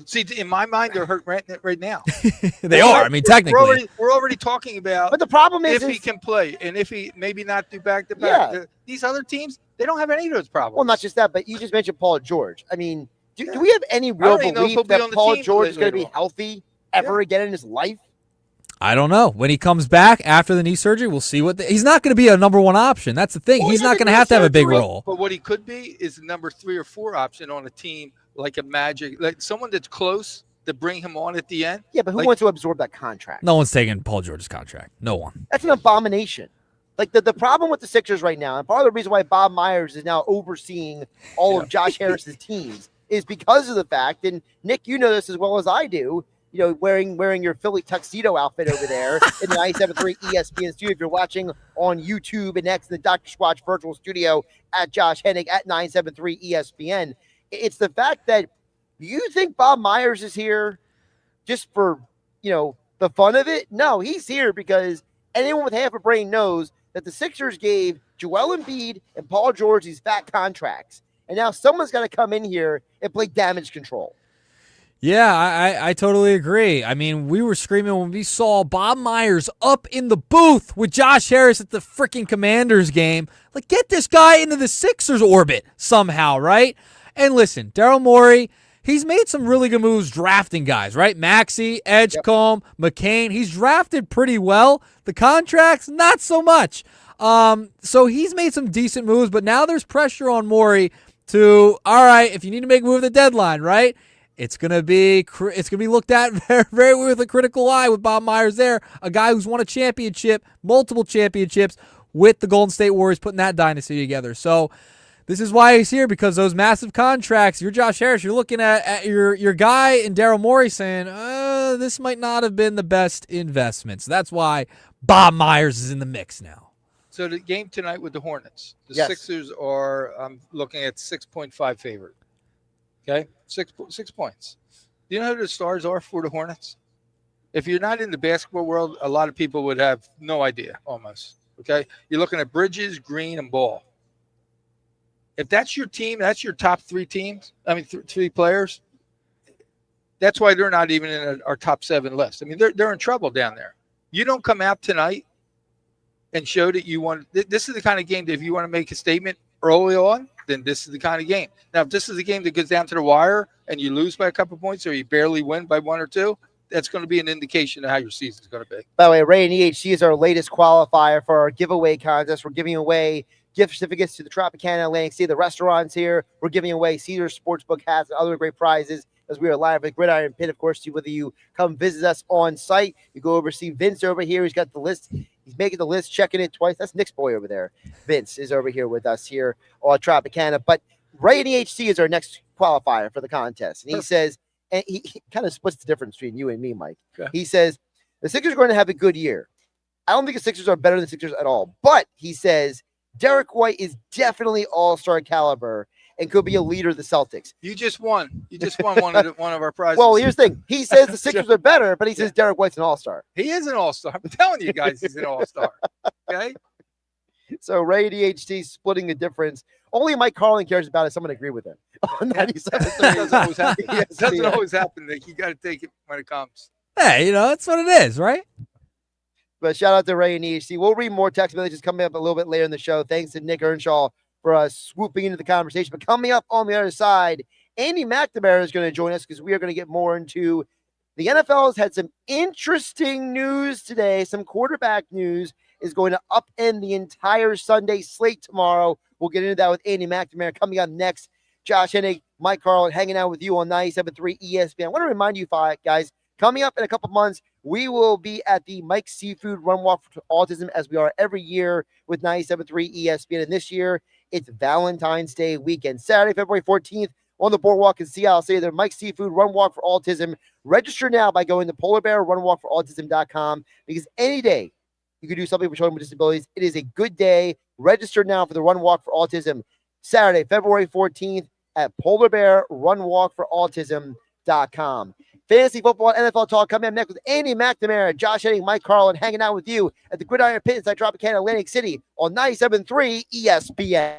see. In my mind, they're hurt right now. They are. I mean, technically, we're already talking about. But the problem is, if he can play, and if he maybe not do back to back. These other teams, they don't have any of those problems. Well, not just that, but you just mentioned Paul George. I mean, do we have any real belief that Paul George is going to be healthy ever again in his life? I don't know. When he comes back after the knee surgery, we'll see he's not going to be a number 1 option. That's the thing. He's not going to have a big role. But what he could be is the number 3 or 4 option on a team like a Magic, like someone that's close to bring him on at the end. Yeah, but who wants to absorb that contract? No one's taking Paul George's contract. No one. That's an abomination. Like the problem with the Sixers right now, and part of the reason why Bob Myers is now overseeing all of Josh Harris's teams is because of the fact, and Nick, you know this as well as I do, you know, wearing your Philly tuxedo outfit over there in the 97.3 ESPN studio. If you're watching on YouTube and next to the Dr. Squatch virtual studio at Josh Hennig at 97.3 ESPN, it's the fact that you think Bob Myers is here just for, the fun of it? No, he's here because anyone with half a brain knows that the Sixers gave Joel Embiid and Paul George these fat contracts. And now someone's got to come in here and play damage control. Yeah, I totally agree. I mean, we were screaming when we saw Bob Myers up in the booth with Josh Harris at the freaking Commanders game. Like, get this guy into the Sixers orbit somehow, right? And listen, Daryl Morey, he's made some really good moves drafting guys, right? Maxey, Edgecombe, McCain. He's drafted pretty well. The contracts, not so much. So he's made some decent moves, but now there's pressure on Morey to, all right, if you need to make a move at the deadline, right? It's gonna be looked at very, very with a critical eye with Bob Myers there, a guy who's won a championship, multiple championships with the Golden State Warriors, putting that dynasty together. So this is why he's here, because those massive contracts. You're Josh Harris. You're looking at your guy and Daryl Morey saying, this might not have been the best investment. So that's why Bob Myers is in the mix now. So the game tonight with the Hornets, the Yes. Sixers are, I'm looking at 6.5 favorite. Okay, 6 points. Do you know who the stars are for the Hornets? If you're not in the basketball world, a lot of people would have no idea almost. Okay, you're looking at Bridges, Green, and Ball. If that's your team, that's your top three teams. I mean, three players. That's why they're not even in our top 7 list. I mean, they're in trouble down there. You don't come out tonight and show that you want. This is the kind of game that if you want to make a statement early on, then this is the kind of game. Now, if this is a game that goes down to the wire and you lose by a couple points or you barely win by 1 or 2, that's going to be an indication of how your season is going to be. By the way, Ray and EHC is our latest qualifier for our giveaway contest. We're giving away gift certificates to the Tropicana Atlantic City, the restaurants here. We're giving away Caesars Sportsbook hats and other great prizes as we are live at Gridiron Pit. Of course, whether you come visit us on site, you go over see Vince over here. He's got the list. He's making the list, checking it twice. That's Nick's boy over there. Vince is over here with us here on Tropicana. But Ray and EHC is our next qualifier for the contest. And he says, and he kind of splits the difference between you and me, Mike. Okay. He says, the Sixers are going to have a good year. I don't think the Sixers are better than the Sixers at all. But he says, Derek White is definitely all-star caliber and could be a leader of the Celtics. You just won. You just won one of our prizes. Well, here's the thing. He says the Sixers are better, but he says Derek White's an all-star. He is an all-star. I'm telling you guys, he's an all-star. Okay? So Ray DHT splitting the difference. Only Mike Carlin cares about is someone agree with him. It doesn't always happen. It doesn't always happen, Nick. You got to take it when it comes. Hey, that's what it is, right? But shout out to Ray and EHC. We'll read more text messages coming up a little bit later in the show. Thanks to Nick Earnshaw for swooping into the conversation. But coming up on the other side, Andy McNamara is going to join us because we are going to get more into the NFL has had some interesting news today. Some quarterback news is going to upend the entire Sunday slate tomorrow. We'll get into that with Andy McNamara coming up next. Josh Hennig, Mike Carlin hanging out with you on 97.3 ESPN. I want to remind you, guys, coming up in a couple months, we will be at the Mike's Seafood Run Walk for Autism as we are every year with 97.3 ESPN. And this year, it's Valentine's Day weekend. Saturday, February 14th on the boardwalk in Seattle City, the Mike's Seafood Run Walk for Autism. Register now by going to polarbearrunwalkforautism.com because any day you can do something for children with disabilities. It is a good day. Register now for the Run Walk for Autism. Saturday, February 14th at polarbearrunwalkforautism.com. Fantasy football and NFL talk coming up next with Andy McNamara, Josh Hennig, Mike Carlin hanging out with you at the Gridiron Pit inside Tropicana Atlantic City on 97.3 ESPN.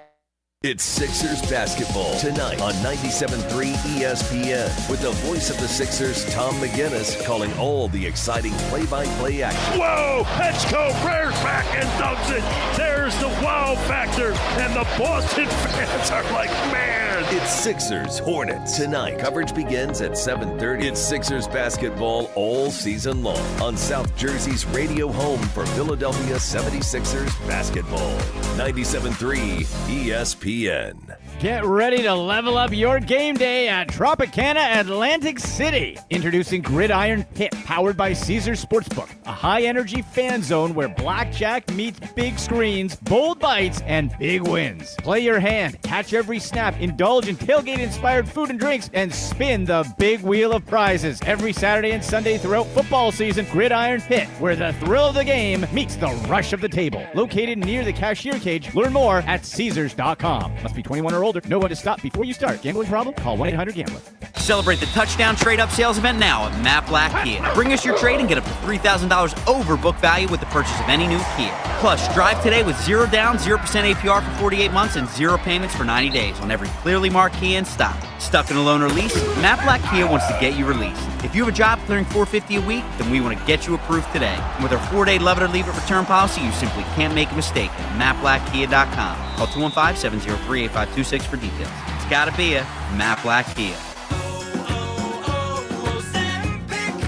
It's Sixers basketball tonight on 97.3 ESPN with the voice of the Sixers, Tom McGinnis, calling all the exciting play-by-play action. Whoa! Petchko rears back and dunks it. There's the wow factor, and the Boston fans are like, man. It's Sixers Hornets tonight. Coverage begins at 7:30. It's Sixers basketball all season long on South Jersey's radio home for Philadelphia 76ers basketball. 97.3 ESPN. Get ready to level up your game day at Tropicana Atlantic City. Introducing Gridiron Pit, powered by Caesars Sportsbook, a high-energy fan zone where blackjack meets big screens, bold bites, and big wins. Play your hand, catch every snap, indulge in tailgate-inspired food and drinks, and spin the big wheel of prizes. Every Saturday and Sunday throughout football season, Gridiron Pit, where the thrill of the game meets the rush of the table. Located near the cashier cage, learn more at Caesars.com. Must be 21 or older. Know when to stop before you start. Gambling problem? Call 1-800-GAMBLER. Celebrate the Touchdown Trade-Up Sales event now at Matt Black Kia. Bring us your trade and get up to $3,000 over book value with the purchase of any new Kia. Plus, drive today with 0 down, 0% APR for 48 months and 0 payments for 90 days on every clearly marked Kia in stock. Stuck in a loan or lease? Matt Black Kia wants to get you released. If you have a job clearing $450 a week, then we want to get you approved today. And with our 4-day love it or leave it return policy, you simply can't make a mistake at mattblackkia.com. Call 215-703-8526 for details. It's gotta be a Matt Black Kia.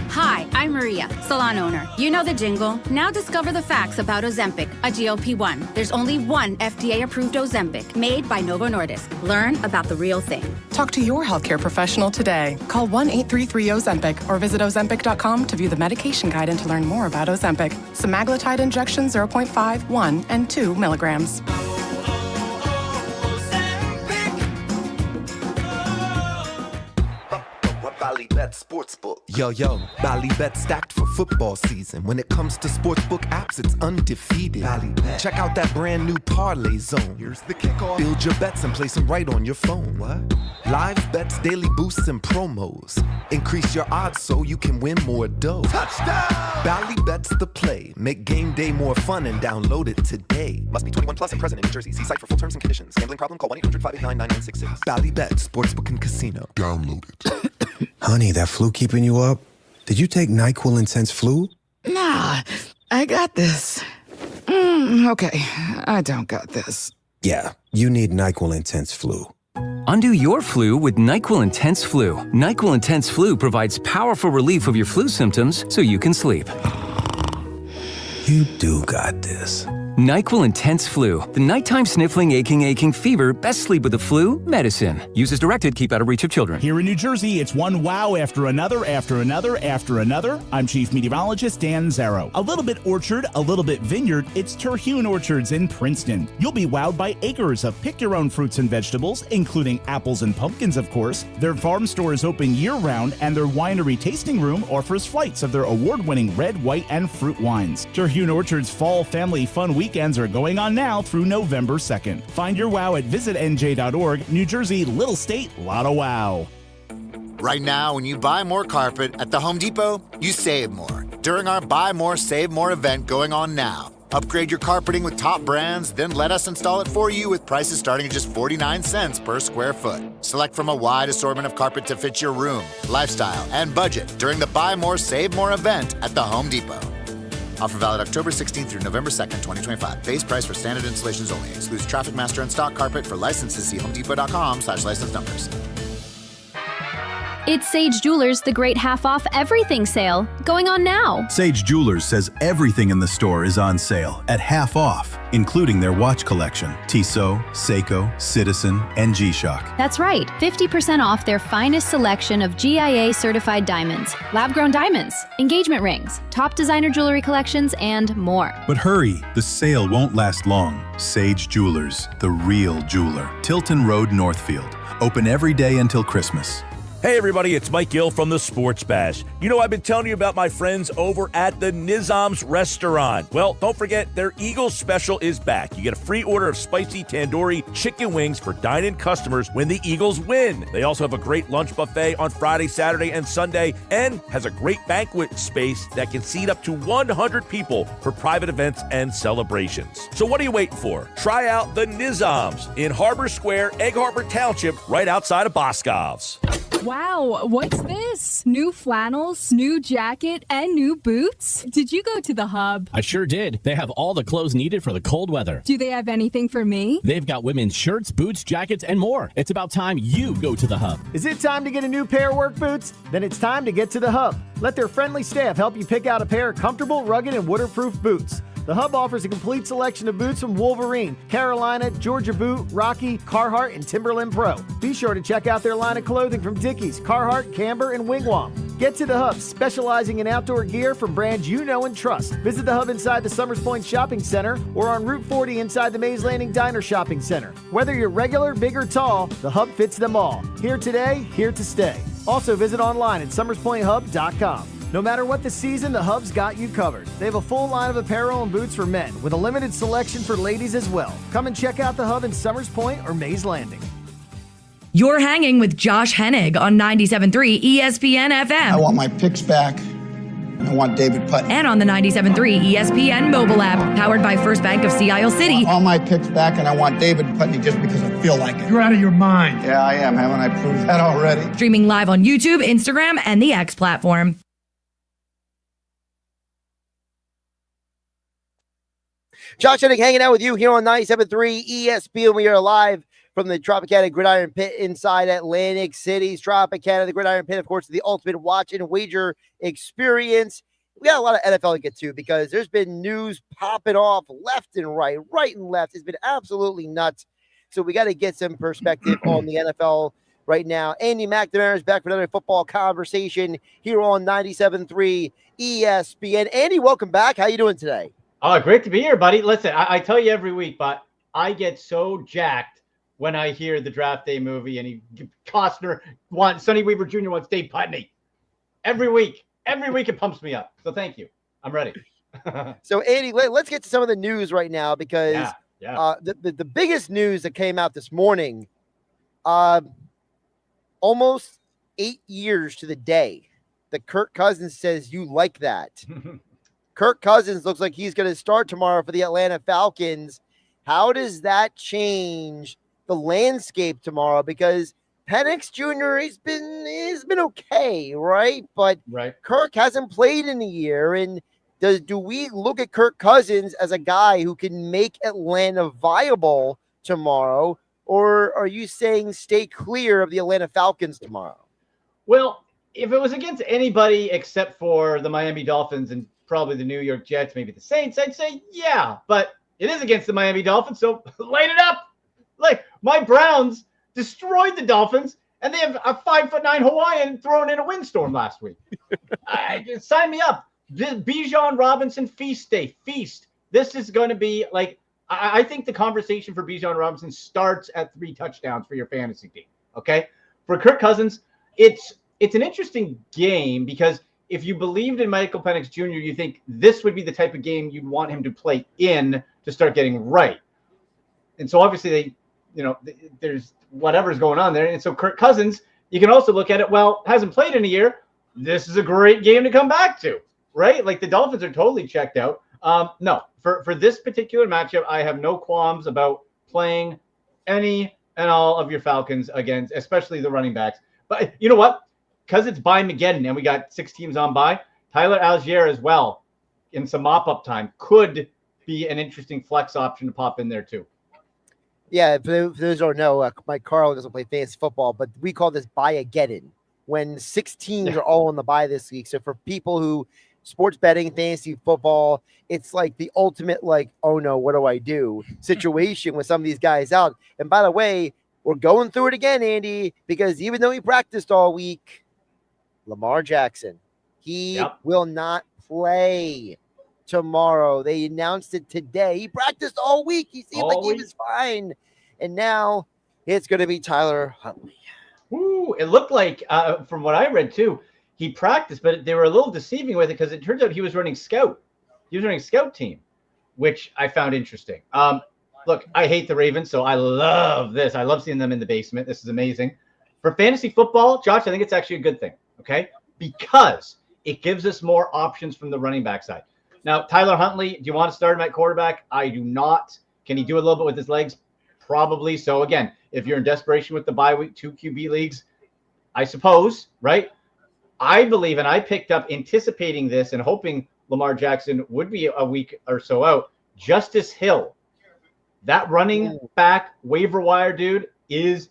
Hi, I'm Maria, salon owner. You know the jingle. Now discover the facts about Ozempic, a GLP-1. There's only one FDA-approved Ozempic, made by Novo Nordisk. Learn about the real thing. Talk to your healthcare professional today. Call 1-833-OZEMPIC or visit Ozempic.com to view the medication guide and to learn more about Ozempic. Semaglutide injection 0.5, 1, and 2 milligrams. Sportsbook. Yo, Ballybet stacked for football season. When it comes to sportsbook apps, it's undefeated. Ballybet. Check out that brand new parlay zone. Here's the kickoff. Build your bets and place them right on your phone. What? Live bets, daily boosts, and promos. Increase your odds so you can win more dough. Touchdown! Ballybet's the play. Make game day more fun and download it today. Must be 21 plus and present in New Jersey. See site for full terms and conditions. Gambling problem? Call 1-800-589-9966. Ballybet, Sportsbook and Casino. Download it. Honey, that flu keeping you up? Did you take NyQuil Intense Flu? Nah, I got this. Okay, I don't got this. Yeah, you need NyQuil Intense Flu. Undo your flu with NyQuil Intense Flu. NyQuil Intense Flu provides powerful relief of your flu symptoms so you can sleep. You do got this. NyQuil Intense Flu. The nighttime sniffling, aching fever. Best sleep with the flu medicine. Use as directed. Keep out of reach of children. Here in New Jersey, it's one wow after another, after another, after another. I'm Chief Meteorologist Dan Zarrow. A little bit orchard, a little bit vineyard. It's Terhune Orchards in Princeton. You'll be wowed by acres of pick-your-own fruits and vegetables, including apples and pumpkins, of course. Their farm store is open year-round, and their winery tasting room offers flights of their award-winning red, white, and fruit wines. Terhune Orchards Fall Family Fun Weekends are going on now through November 2nd. Find your wow at visitnj.org. New Jersey, little state, lot of wow. Right now, when you buy more carpet at the Home Depot, you save more. During our Buy More, Save More event going on now. Upgrade your carpeting with top brands, then let us install it for you with prices starting at just 49 cents per square foot. Select from a wide assortment of carpet to fit your room, lifestyle, and budget during the Buy More, Save More event at the Home Depot. Offer valid October 16th through November 2nd, 2025. Base price for standard installations only. Excludes Traffic Master and stock carpet. For licenses, see homedepot.com/license numbers. It's Sage Jewelers, the great half-off everything sale, going on now. Sage Jewelers says everything in the store is on sale at half off, including their watch collection, Tissot, Seiko, Citizen, and G-Shock. That's right, 50% off their finest selection of GIA-certified diamonds, lab-grown diamonds, engagement rings, top designer jewelry collections, and more. But hurry, the sale won't last long. Sage Jewelers, the real jeweler. Tilton Road, Northfield. Open every day until Christmas. Hey everybody, it's Mike Gill from the Sports Bash. You know, I've been telling you about my friends over at the Nizam's Restaurant. Well, don't forget, their Eagles special is back. You get a free order of spicy tandoori chicken wings for dine-in customers when the Eagles win. They also have a great lunch buffet on Friday, Saturday, and Sunday, and has a great banquet space that can seat up to 100 people for private events and celebrations. So what are you waiting for? Try out the Nizam's in Harbor Square, Egg Harbor Township, right outside of Boscov's. Wow, what's this? New flannels, new jacket, and new boots? Did you go to the Hub? I sure did. They have all the clothes needed for the cold weather. Do they have anything for me? They've got women's shirts, boots, jackets, and more. It's about time you go to the Hub. Is it time to get a new pair of work boots? Then it's time to get to the Hub. Let their friendly staff help you pick out a pair of comfortable, rugged, and waterproof boots. The Hub offers a complete selection of boots from Wolverine, Carolina, Georgia Boot, Rocky, Carhartt, and Timberland Pro. Be sure to check out their line of clothing from Dickies, Carhartt, Camber, and Wigwam. Get to the Hub, specializing in outdoor gear from brands you know and trust. Visit the Hub inside the Summers Point Shopping Center or on Route 40 inside the Mays Landing Diner Shopping Center. Whether you're regular, big, or tall, the Hub fits them all. Here today, here to stay. Also visit online at summerspointhub.com. No matter what the season, the Hub's got you covered. They have a full line of apparel and boots for men, with a limited selection for ladies as well. Come and check out the Hub in Summers Point or Mays Landing. You're hanging with Josh Hennig on 97.3 ESPN FM. I want my picks back, and I want David Putney. And on the 97.3 ESPN mobile app, powered by First Bank of Sea Isle City. I want all my picks back, and I want David Putney just because I feel like it. You're out of your mind. Yeah, I am. Haven't I proved that already? Streaming live on YouTube, Instagram, and the X platform. Josh Hennig hanging out with you here on 97.3 ESPN. We are live from the Tropicana Gridiron Pit inside Atlantic City. Tropicana, the Gridiron Pit, of course, the ultimate watch and wager experience. We got a lot of NFL to get to because there's been news popping off left and right and left. It's been absolutely nuts. So we got to get some perspective on the NFL right now. Andy McNamara is back for another football conversation here on 97.3 ESPN. Andy, welcome back. How you doing today? Oh, great to be here, buddy. Listen, I tell you every week, but I get so jacked when I hear the draft day movie and Costner wants Sonny Weaver Jr. wants Dave Putney. every week. Every week it pumps me up. So thank you. I'm ready. So, Andy, let's get to some of the news right now because the biggest news that came out this morning, almost 8 years to the day that Kirk Cousins says you like that. Kirk Cousins looks like he's going to start tomorrow for the Atlanta Falcons. How does that change the landscape tomorrow? Because Penix Jr. he's been okay, right? But Kirk hasn't played in a year, and do we look at Kirk Cousins as a guy who can make Atlanta viable tomorrow, or are you saying stay clear of the Atlanta Falcons tomorrow? Well, if it was against anybody except for the Miami Dolphins and probably the New York Jets, maybe the Saints, I'd say yeah, but it is against the Miami Dolphins, so light it up. Like, my Browns destroyed the Dolphins, and they have a 5'9" Hawaiian thrown in a windstorm last week. Sign me up. Bijan Robinson feast day. Feast. This is going to be like, I think the conversation for Bijan Robinson starts at 3 touchdowns for your fantasy team. Okay? For Kirk Cousins, it's an interesting game because if you believed in Michael Penix Jr., you think this would be the type of game you'd want him to play in to start getting right. And so obviously there's whatever's going on there. And so Kirk Cousins, you can also look at it, well, hasn't played in a year. This is a great game to come back to, right? Like the Dolphins are totally checked out. No, for this particular matchup, I have no qualms about playing any and all of your Falcons against, especially the running backs. But you know what? Because it's bye Mageddon and we got 6 teams on bye, Tyler Algier as well in some mop-up time could be an interesting flex option to pop in there too. Yeah, for those who don't know, Mike Carl doesn't play fantasy football, but we call this bye-ageddon when 6 teams are all on the bye this week. So for people who sports betting, fantasy football, it's like the ultimate, like, oh no, what do I do situation with some of these guys out. And by the way, we're going through it again, Andy, because even though he practiced all week, Lamar Jackson, he will not play tomorrow. They announced it today. He practiced all week. He seemed like he was fine. And now it's going to be Tyler Huntley. Ooh, it looked like, from what I read too, he practiced, but they were a little deceiving with it because it turns out he was running scout. He was running scout team, which I found interesting. Look, I hate the Ravens, so I love this. I love seeing them in the basement. This is amazing. For fantasy football, Josh, I think it's actually a good thing, okay? Because it gives us more options from the running back side. Now, Tyler Huntley, do you want to start him at quarterback? I do not. Can he do a little bit with his legs? Probably. So, again, if you're in desperation with the bye week 2 QB leagues, I suppose, right? I believe, and I picked up anticipating this and hoping Lamar Jackson would be a week or so out, Justice Hill. That running back waiver wire dude is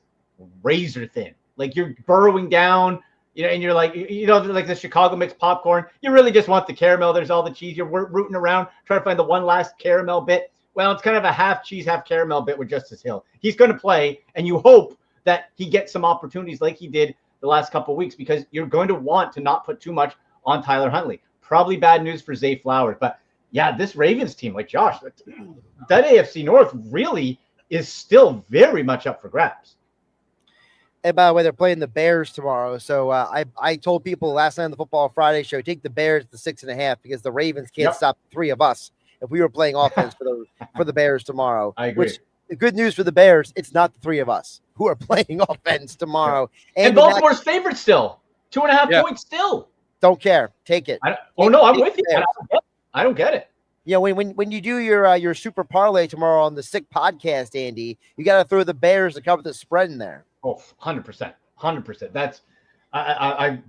razor thin. Like you're burrowing down, and you're like, like the Chicago mixed popcorn. You really just want the caramel. There's all the cheese. You're rooting around, trying to find the one last caramel bit. Well, it's kind of a half cheese, half caramel bit with Justice Hill. He's going to play, and you hope that he gets some opportunities like he did the last couple of weeks because you're going to want to not put too much on Tyler Huntley. Probably bad news for Zay Flowers. But, yeah, this Ravens team, like Josh, that AFC North really is still very much up for grabs. And by the way, they're playing the Bears tomorrow. So I told people last night on the Football Friday show, take the Bears to 6.5 because the Ravens can't stop 3 of us if we were playing offense for the Bears tomorrow. I agree. Which, the good news for the Bears, it's not the 3 of us who are playing offense tomorrow. And Baltimore's favorite still. 2.5 points still. Don't care. Take it. I'm with you. I don't get it. Yeah, when you do your super parlay tomorrow on the Sick Podcast, Andy, you got to throw the Bears to cover the spread in there. Oh, 100%. 100%. That's I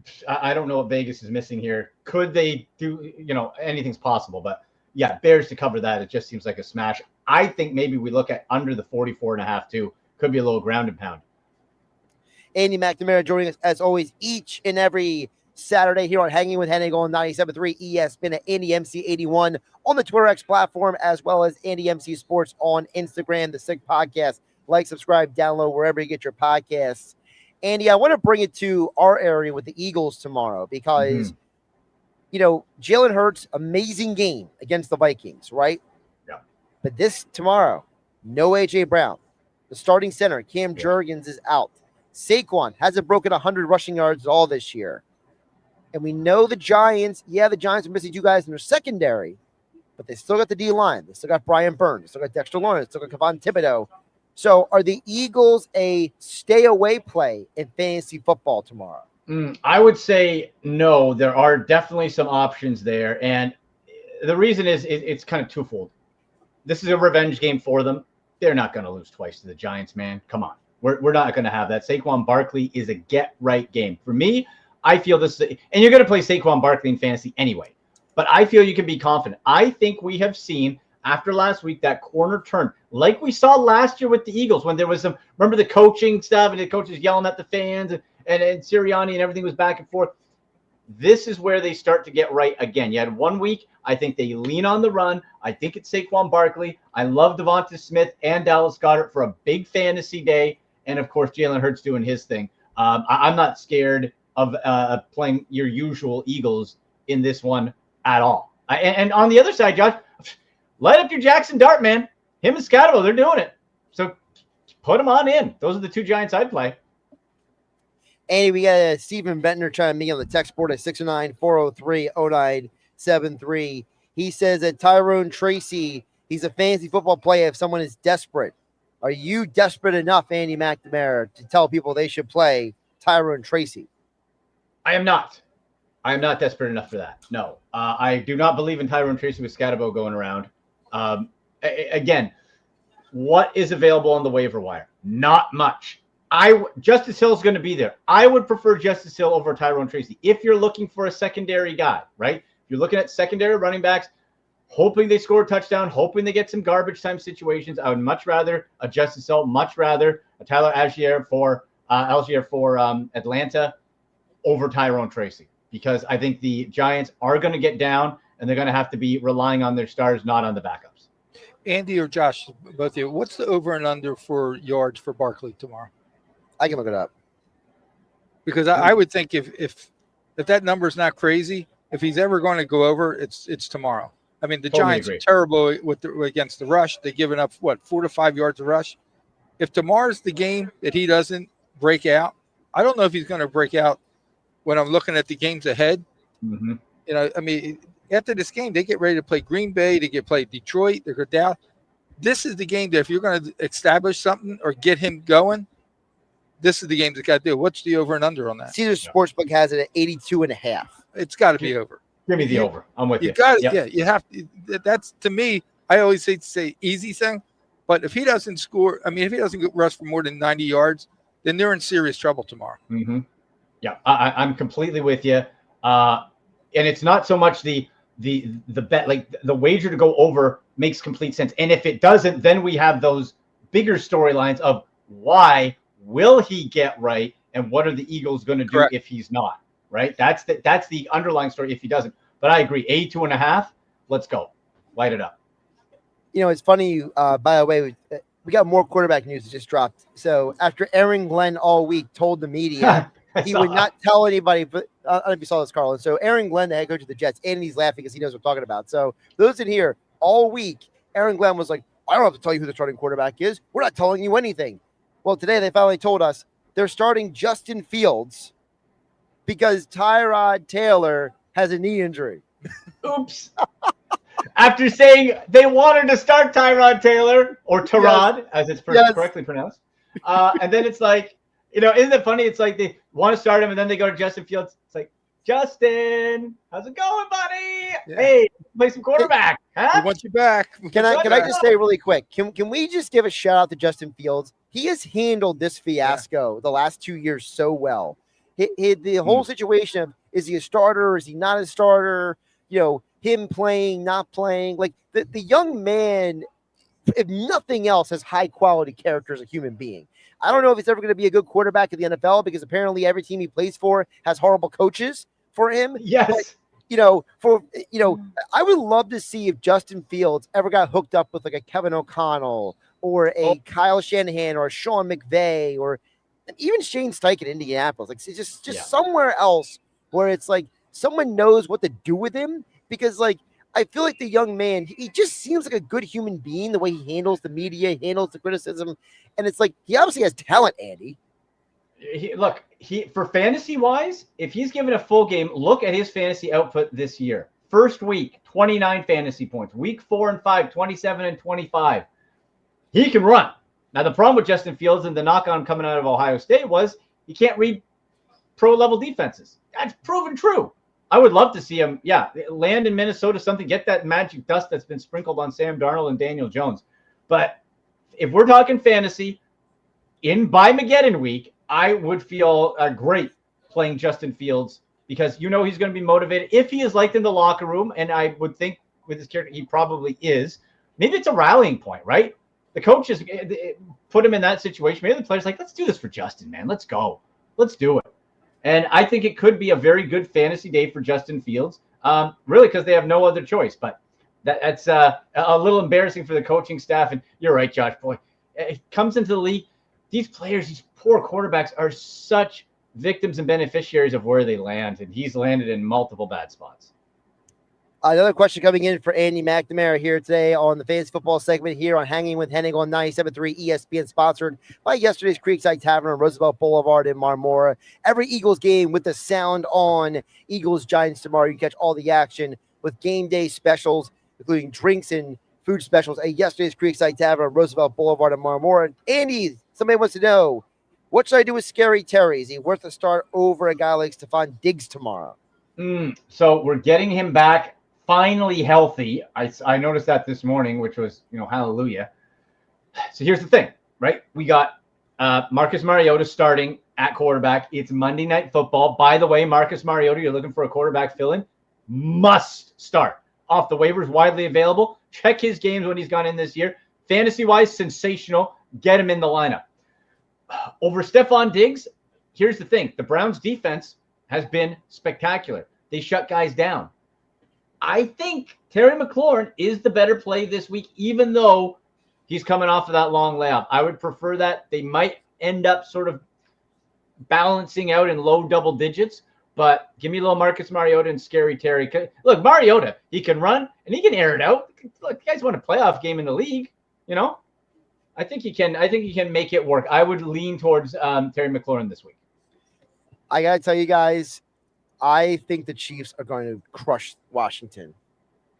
don't know what Vegas is missing here. Could they do, anything's possible, but yeah, Bears to cover that. It just seems like a smash. I think maybe we look at under the 44.5 too. Could be a little ground and pound. Andy McNamara joining us as always each and every Saturday here on Hanging with Hennig on 97.3 ESPN at AndyMC81 on the Twitter X platform, as well as Andy MC Sports on Instagram, the Sick Podcast. Like, subscribe, download wherever you get your podcasts. Andy, I want to bring it to our area with the Eagles tomorrow because, Jalen Hurts, amazing game against the Vikings, right? Yeah. But this tomorrow, no A.J. Brown. The starting center, Cam Jurgens, is out. Saquon hasn't broken 100 rushing yards at all this year. And we know the Giants, the Giants are missing 2 guys in their secondary, but they still got the D-line. They still got Brian Burns. They still got Dexter Lawrence. They still got Kevon Thibodeau. So are the Eagles a stay-away play in fantasy football tomorrow? I would say no. There are definitely some options there. And the reason is it's kind of twofold. This is a revenge game for them. They're not going to lose twice to the Giants, man. Come on. We're not going to have that. Saquon Barkley is a get-right game. For me, I feel this is and you're going to play Saquon Barkley in fantasy anyway. But I feel you can be confident. I think we have seen after last week that corner turn, like we saw last year with the Eagles when there was some, remember the coaching stuff and the coaches yelling at the fans and Sirianni and everything was back and forth. This is where they start to get right again. You had 1 week. I think they lean on the run. I think it's Saquon Barkley. I love Devonta Smith and Dallas Goedert for a big fantasy day. And, of course, Jalen Hurts doing his thing. I'm not scared of playing your usual Eagles in this one at all. And on the other side, Josh, light up your Jackson Dart, man. Him and Scatterbo, they're doing it. So put them on in. Those are the 2 Giants I'd play. Andy, we got Stephen Bentner trying to be on the text board at 609-403-0973. He says that Tyrone Tracy, he's a fantasy football player if someone is desperate. Are you desperate enough, Andy McNamara, to tell people they should play Tyrone Tracy? I am not. I am not desperate enough for that. No. I do not believe in Tyrone Tracy with Scatterbo going around. Again, what is available on the waiver wire? Not much. Justice Hill is going to be there. I would prefer Justice Hill over Tyrone Tracy if you're looking for a secondary guy, right? If you're looking at secondary running backs, hoping they score a touchdown, hoping they get some garbage time situations, I would much rather a Justice Hill, much rather a Tyler Algier for Atlanta over Tyrone Tracy, because I think the Giants are going to get down and they're going to have to be relying on their stars, not on the backups. Andy or Josh, both of you, what's the over and under for yards for Barkley tomorrow? I can look it up. Because I would think if that number is not crazy, if he's ever going to go over, it's tomorrow. I mean, the Giants are terrible against the rush. They've given up, 4 to 5 yards of rush. If tomorrow's the game that he doesn't break out, I don't know if he's going to break out when I'm looking at the games ahead. Mm-hmm. You know, I mean, after this game, they get ready to play Green Bay. They get play Detroit. They go down. This is the game that if you're going to establish something or get him going, this is the game that's got to do. What's the over and under on that? Caesars Sportsbook has it at 82.5. It's got to be over. Give me the over. I'm with you. You got it. Yeah, you have to. That's, to me, I always hate to say easy thing, but if he doesn't score, I mean, if he doesn't rush for more than 90 yards, then they're in serious trouble tomorrow. Mm-hmm. Yeah, I'm completely with you. And it's not so much the bet, like the wager to go over makes complete sense. And if it doesn't, then we have those bigger storylines of why will he get right and what are the Eagles going to do if he's not, right? That's the underlying story if he doesn't. But I agree, 82.5, let's go. Light it up. You know, it's funny, by the way, we got more quarterback news that just dropped. So after Aaron Glenn all week told the media he would not tell anybody, but I don't know if you saw this, Carlin. So Aaron Glenn, the head coach of the Jets, and he's laughing because he knows what I'm talking about. So those in here all week, Aaron Glenn was like, I don't have to tell you who the starting quarterback is. We're not telling you anything. Well, today they finally told us they're starting Justin Fields because Tyrod Taylor has a knee injury. Oops. After saying they wanted to start Tyrod Taylor, or Tyrod, as it's correctly pronounced. And then it's like, you know, isn't it funny? It's like they want to start him, and then they go to Justin Fields. It's like, Justin, how's it going, buddy? Yeah. Hey, play some quarterback. Huh? We want you back. Can I just say really quick? Can we just give a shout out to Justin Fields? He has handled this fiasco the last 2 years so well. The whole situation of, is he a starter? Is he not a starter? You know, him playing, not playing. Like the young man, if nothing else, has high quality character as a human being. I don't know if he's ever going to be a good quarterback in the NFL because apparently every team he plays for has horrible coaches for him. Yes. But, I would love to see if Justin Fields ever got hooked up with like a Kevin O'Connell or a Kyle Shanahan or a Sean McVay or even Shane Steichen in Indianapolis. Like it's just somewhere else where it's like someone knows what to do with him, because like I feel like the young man, he just seems like a good human being, the way he handles the media, handles the criticism. And it's like, he obviously has talent, Andy. For fantasy wise, if he's given a full game, look at his fantasy output this year. First week, 29 fantasy points. Week 4 and 5, 27 and 25. He can run. Now, the problem with Justin Fields and the knock-on coming out of Ohio State was he can't read pro-level defenses. That's proven true. I would love to see him, land in Minnesota, get that magic dust that's been sprinkled on Sam Darnold and Daniel Jones. But if we're talking fantasy, by Mageddon week, I would feel great playing Justin Fields because he's going to be motivated. If he is liked in the locker room, and I would think with his character he probably is, maybe it's a rallying point, right? The coaches put him in that situation. Maybe the players let's do this for Justin, man. Let's go. Let's do it. And I think it could be a very good fantasy day for Justin Fields, really because they have no other choice. But that's a little embarrassing for the coaching staff. And you're right, Josh. Boy, it comes into the league. These players, these poor quarterbacks, are such victims and beneficiaries of where they land. And he's landed in multiple bad spots. Another question coming in for Andy McNamara here today on the fantasy football segment here on Hanging with Hennig on 97.3 ESPN, sponsored by yesterday's Creekside Tavern on Roosevelt Boulevard in Marmora. Every Eagles game with the sound on. Eagles Giants tomorrow. You can catch all the action with game day specials, including drinks and food specials at yesterday's Creekside Tavern on Roosevelt Boulevard in Marmora. Andy, somebody wants to know, what should I do with Scary Terry? Is he worth a start over a guy like Stephon Diggs tomorrow? So we're getting him back. Finally healthy. I noticed that this morning, which was, hallelujah. So here's the thing, right? We got Marcus Mariota starting at quarterback. It's Monday Night Football. By the way, Marcus Mariota, you're looking for a quarterback fill-in, must start. Off the waivers, widely available. Check his games when he's gone in this year. Fantasy-wise, sensational. Get him in the lineup. Over Stephon Diggs, here's the thing. The Browns' defense has been spectacular. They shut guys down. I think Terry McLaurin is the better play this week, even though he's coming off of that long layoff. I would prefer that. They might end up sort of balancing out in low double digits, but give me a little Marcus Mariota and Scary Terry. Look, Mariota, he can run and he can air it out. Look, you guys want a playoff game in the league, I think he can. I think he can make it work. I would lean towards Terry McLaurin this week. I got to tell you guys, I think the Chiefs are going to crush Washington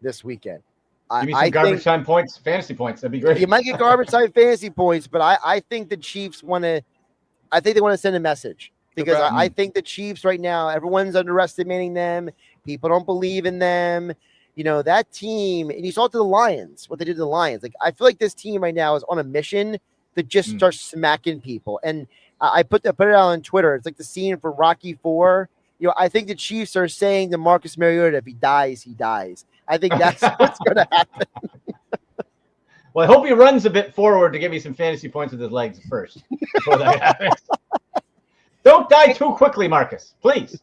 this weekend. Give me some garbage time points, fantasy points. That'd be great. You might get garbage time fantasy points, but I think the Chiefs want to. I think they want to send a message because I think the Chiefs right now, everyone's underestimating them. People don't believe in them. That team, and you saw it to the Lions, what they did to the Lions. I feel like this team right now is on a mission to just start smacking people. And I put it out on Twitter. It's like the scene for Rocky IV. I think the Chiefs are saying to Marcus Mariota, if he dies, he dies. I think that's what's going to happen. Well, I hope he runs a bit forward to give me some fantasy points with his legs first before that happens. Don't die too quickly, Marcus, please.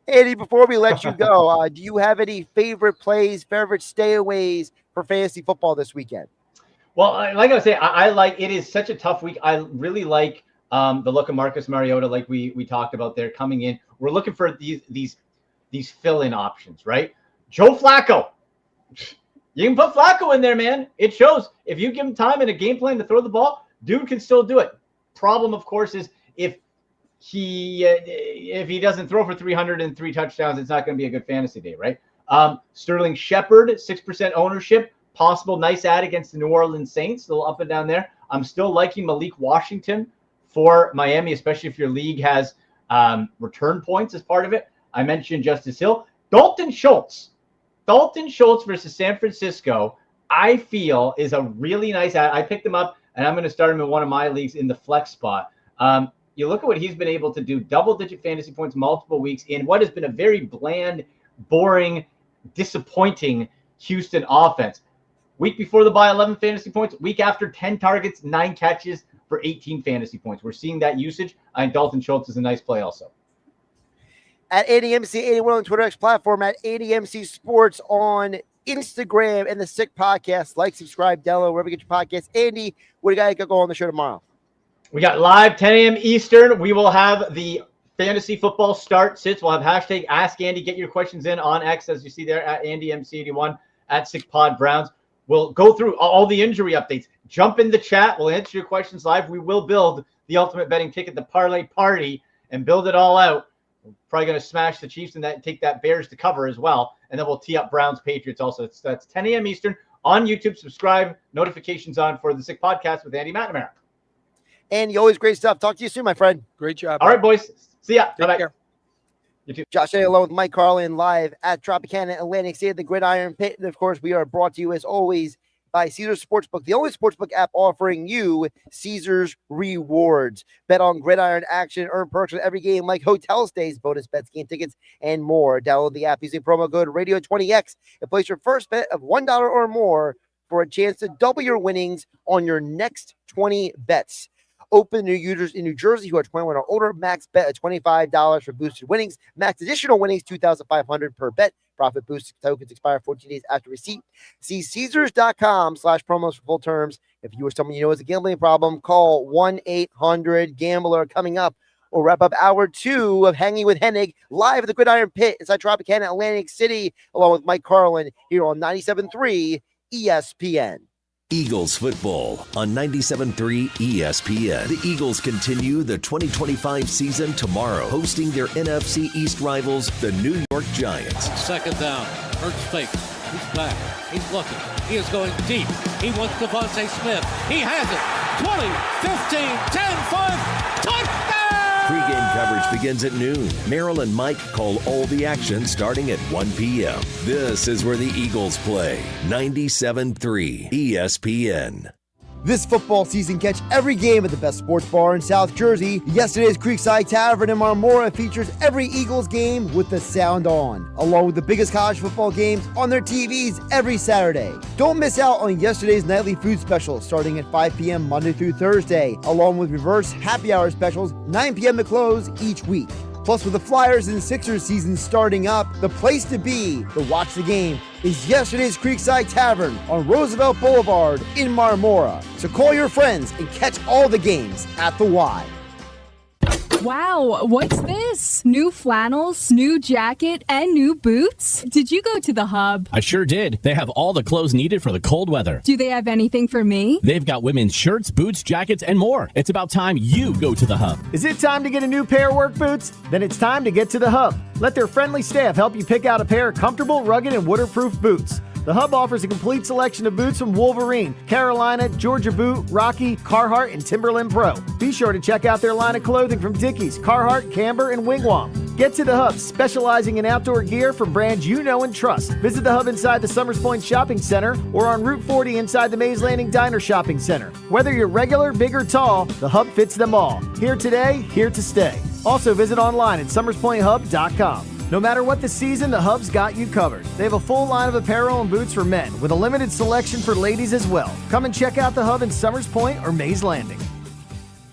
Andy, before we let you go, do you have any favorite plays, favorite stayaways for fantasy football this weekend? Well, like I was saying, I like it is such a tough week. I really like the look of Marcus Mariota, like we talked about there coming in. We're looking for these fill-in options, right? Joe Flacco. You can put Flacco in there, man. It shows. If you give him time and a game plan to throw the ball, dude can still do it. Problem, of course, is if he doesn't throw for 303 touchdowns, it's not going to be a good fantasy day, right? Sterling Shepard, 6% ownership. Possible nice ad against the New Orleans Saints. A little up and down there. I'm still liking Malik Washington for Miami, especially if your league has return points as part of it. I mentioned Justice Hill. Dalton Schultz versus San Francisco, I feel is a really nice ad. I picked him up, and I'm going to start him in one of my leagues in the flex spot. You look at what he's been able to do, double-digit fantasy points multiple weeks in what has been a very bland, boring, disappointing Houston offense. Week before the bye, 11 fantasy points. Week after, 10 targets, 9 catches for 18 fantasy points. We're seeing that usage. I think Dalton Schultz is a nice play also. At ADMC81 on Twitter X platform, at ADMC Sports on Instagram, and the Sick Podcast. Like, subscribe, download, wherever you get your podcasts. Andy, what do you got to go on the show tomorrow? We got live 10 a.m. Eastern. We will have the fantasy football start sits. We'll have hashtag Ask Andy. Get your questions in on X, as you see there, at AndyMC81, at SickPodBrowns. We'll go through all the injury updates. Jump in the chat. We'll answer your questions live. We will build the ultimate betting ticket, the parlay party, and build it all out. We're probably going to smash the Chiefs and take that Bears to cover as well. And then we'll tee up Browns Patriots also. That's 10 a.m. Eastern on YouTube. Subscribe, notifications on for the Sick Podcast with Andy McNamara. Andy, always great stuff. Talk to you soon, my friend. Great job. All right, boys. See ya. Bye-bye. Josh A. along with Mike Carlin live at Tropicana Atlantic City at the Gridiron Pit. And of course, we are brought to you as always by Caesars Sportsbook, the only sportsbook app offering you Caesars rewards. Bet on Gridiron action, earn perks with every game like hotel stays, bonus bets, game tickets, and more. Download the app using promo code Radio20X and place your first bet of $1 or more for a chance to double your winnings on your next 20 bets. Open new users in New Jersey who are 21 or older. Max bet at $25 for boosted winnings. Max additional winnings, $2,500 per bet. Profit boost tokens expire 14 days after receipt. See Caesars.com/promos for full terms. If you or someone you know has a gambling problem, call 1-800-GAMBLER. Coming up, we'll wrap up hour 2 of Hanging with Hennig live at the Gridiron Pit inside Tropicana Atlantic City, along with Mike Carlin here on 97.3 ESPN. Eagles football on 97.3 ESPN. The Eagles continue the 2025 season tomorrow, hosting their NFC East rivals, the New York Giants. Second down. Hurts fake. He's back. He's looking. He is going deep. He wants Devontae Smith. He has it. 20, 15, 10, 5. Touchdown! Pre-game coverage begins at noon. Merrill and Mike call all the action starting at 1 p.m. This is where the Eagles play. 97.3 ESPN. This football season, catch every game at the best sports bar in South Jersey. Yesterday's Creekside Tavern in Marmora features every Eagles game with the sound on, along with the biggest college football games on their TVs every Saturday. Don't miss out on yesterday's nightly food specials starting at 5 p.m. Monday through Thursday, along with reverse happy hour specials 9 p.m. to close each week. Plus, with the Flyers and Sixers season starting up, the place to be to watch the game is yesterday's Creekside Tavern on Roosevelt Boulevard in Marmora. So call your friends and catch all the games at the Y. Wow, what's this? New flannels, new jacket, and new boots? Did you go to the Hub? I sure did. They have all the clothes needed for the cold weather. Do they have anything for me? They've got women's shirts, boots, jackets, and more. It's about time you go to the Hub. Is it time to get a new pair of work boots? Then it's time to get to the Hub. Let their friendly staff help you pick out a pair of comfortable, rugged, and waterproof boots. The Hub offers a complete selection of boots from Wolverine, Carolina, Georgia Boot, Rocky, Carhartt, and Timberland Pro. Be sure to check out their line of clothing from Dickies, Carhartt, Camber, and Wigwam. Get to the Hub, specializing in outdoor gear from brands you know and trust. Visit the Hub inside the Summers Point Shopping Center or on Route 40 inside the Mays Landing Diner Shopping Center. Whether you're regular, big, or tall, the Hub fits them all. Here today, here to stay. Also visit online at summerspointhub.com. No matter what the season, the Hub's got you covered. They have a full line of apparel and boots for men, with a limited selection for ladies as well. Come and check out the Hub in Summers Point or Mays Landing.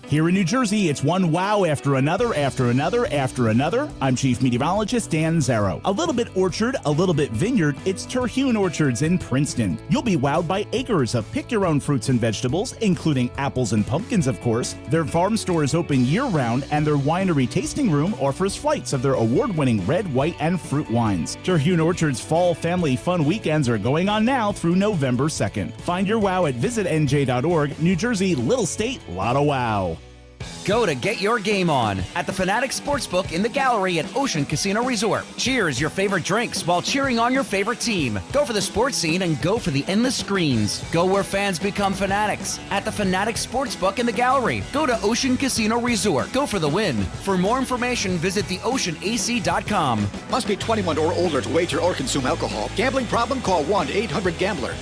Here in New Jersey, it's one wow after another, after another, after another. I'm Chief Meteorologist Dan Zarrow. A little bit orchard, a little bit vineyard, it's Terhune Orchards in Princeton. You'll be wowed by acres of pick-your-own fruits and vegetables, including apples and pumpkins, of course. Their farm store is open year-round, and their winery tasting room offers flights of their award-winning red, white, and fruit wines. Terhune Orchards' Fall Family Fun Weekends are going on now through November 2nd. Find your wow at visitnj.org. New Jersey, little state, lot of wow. Go to get your game on at the Fanatics Sportsbook in the Gallery at Ocean Casino Resort. Cheers your favorite drinks while cheering on your favorite team. Go for the sports scene and go for the endless screens. Go where fans become fanatics at the Fanatics Sportsbook in the Gallery. Go to Ocean Casino Resort. Go for the win. For more information, visit theoceanac.com. Must be 21 or older to wager or consume alcohol. Gambling problem? Call 1-800-GAMBLER.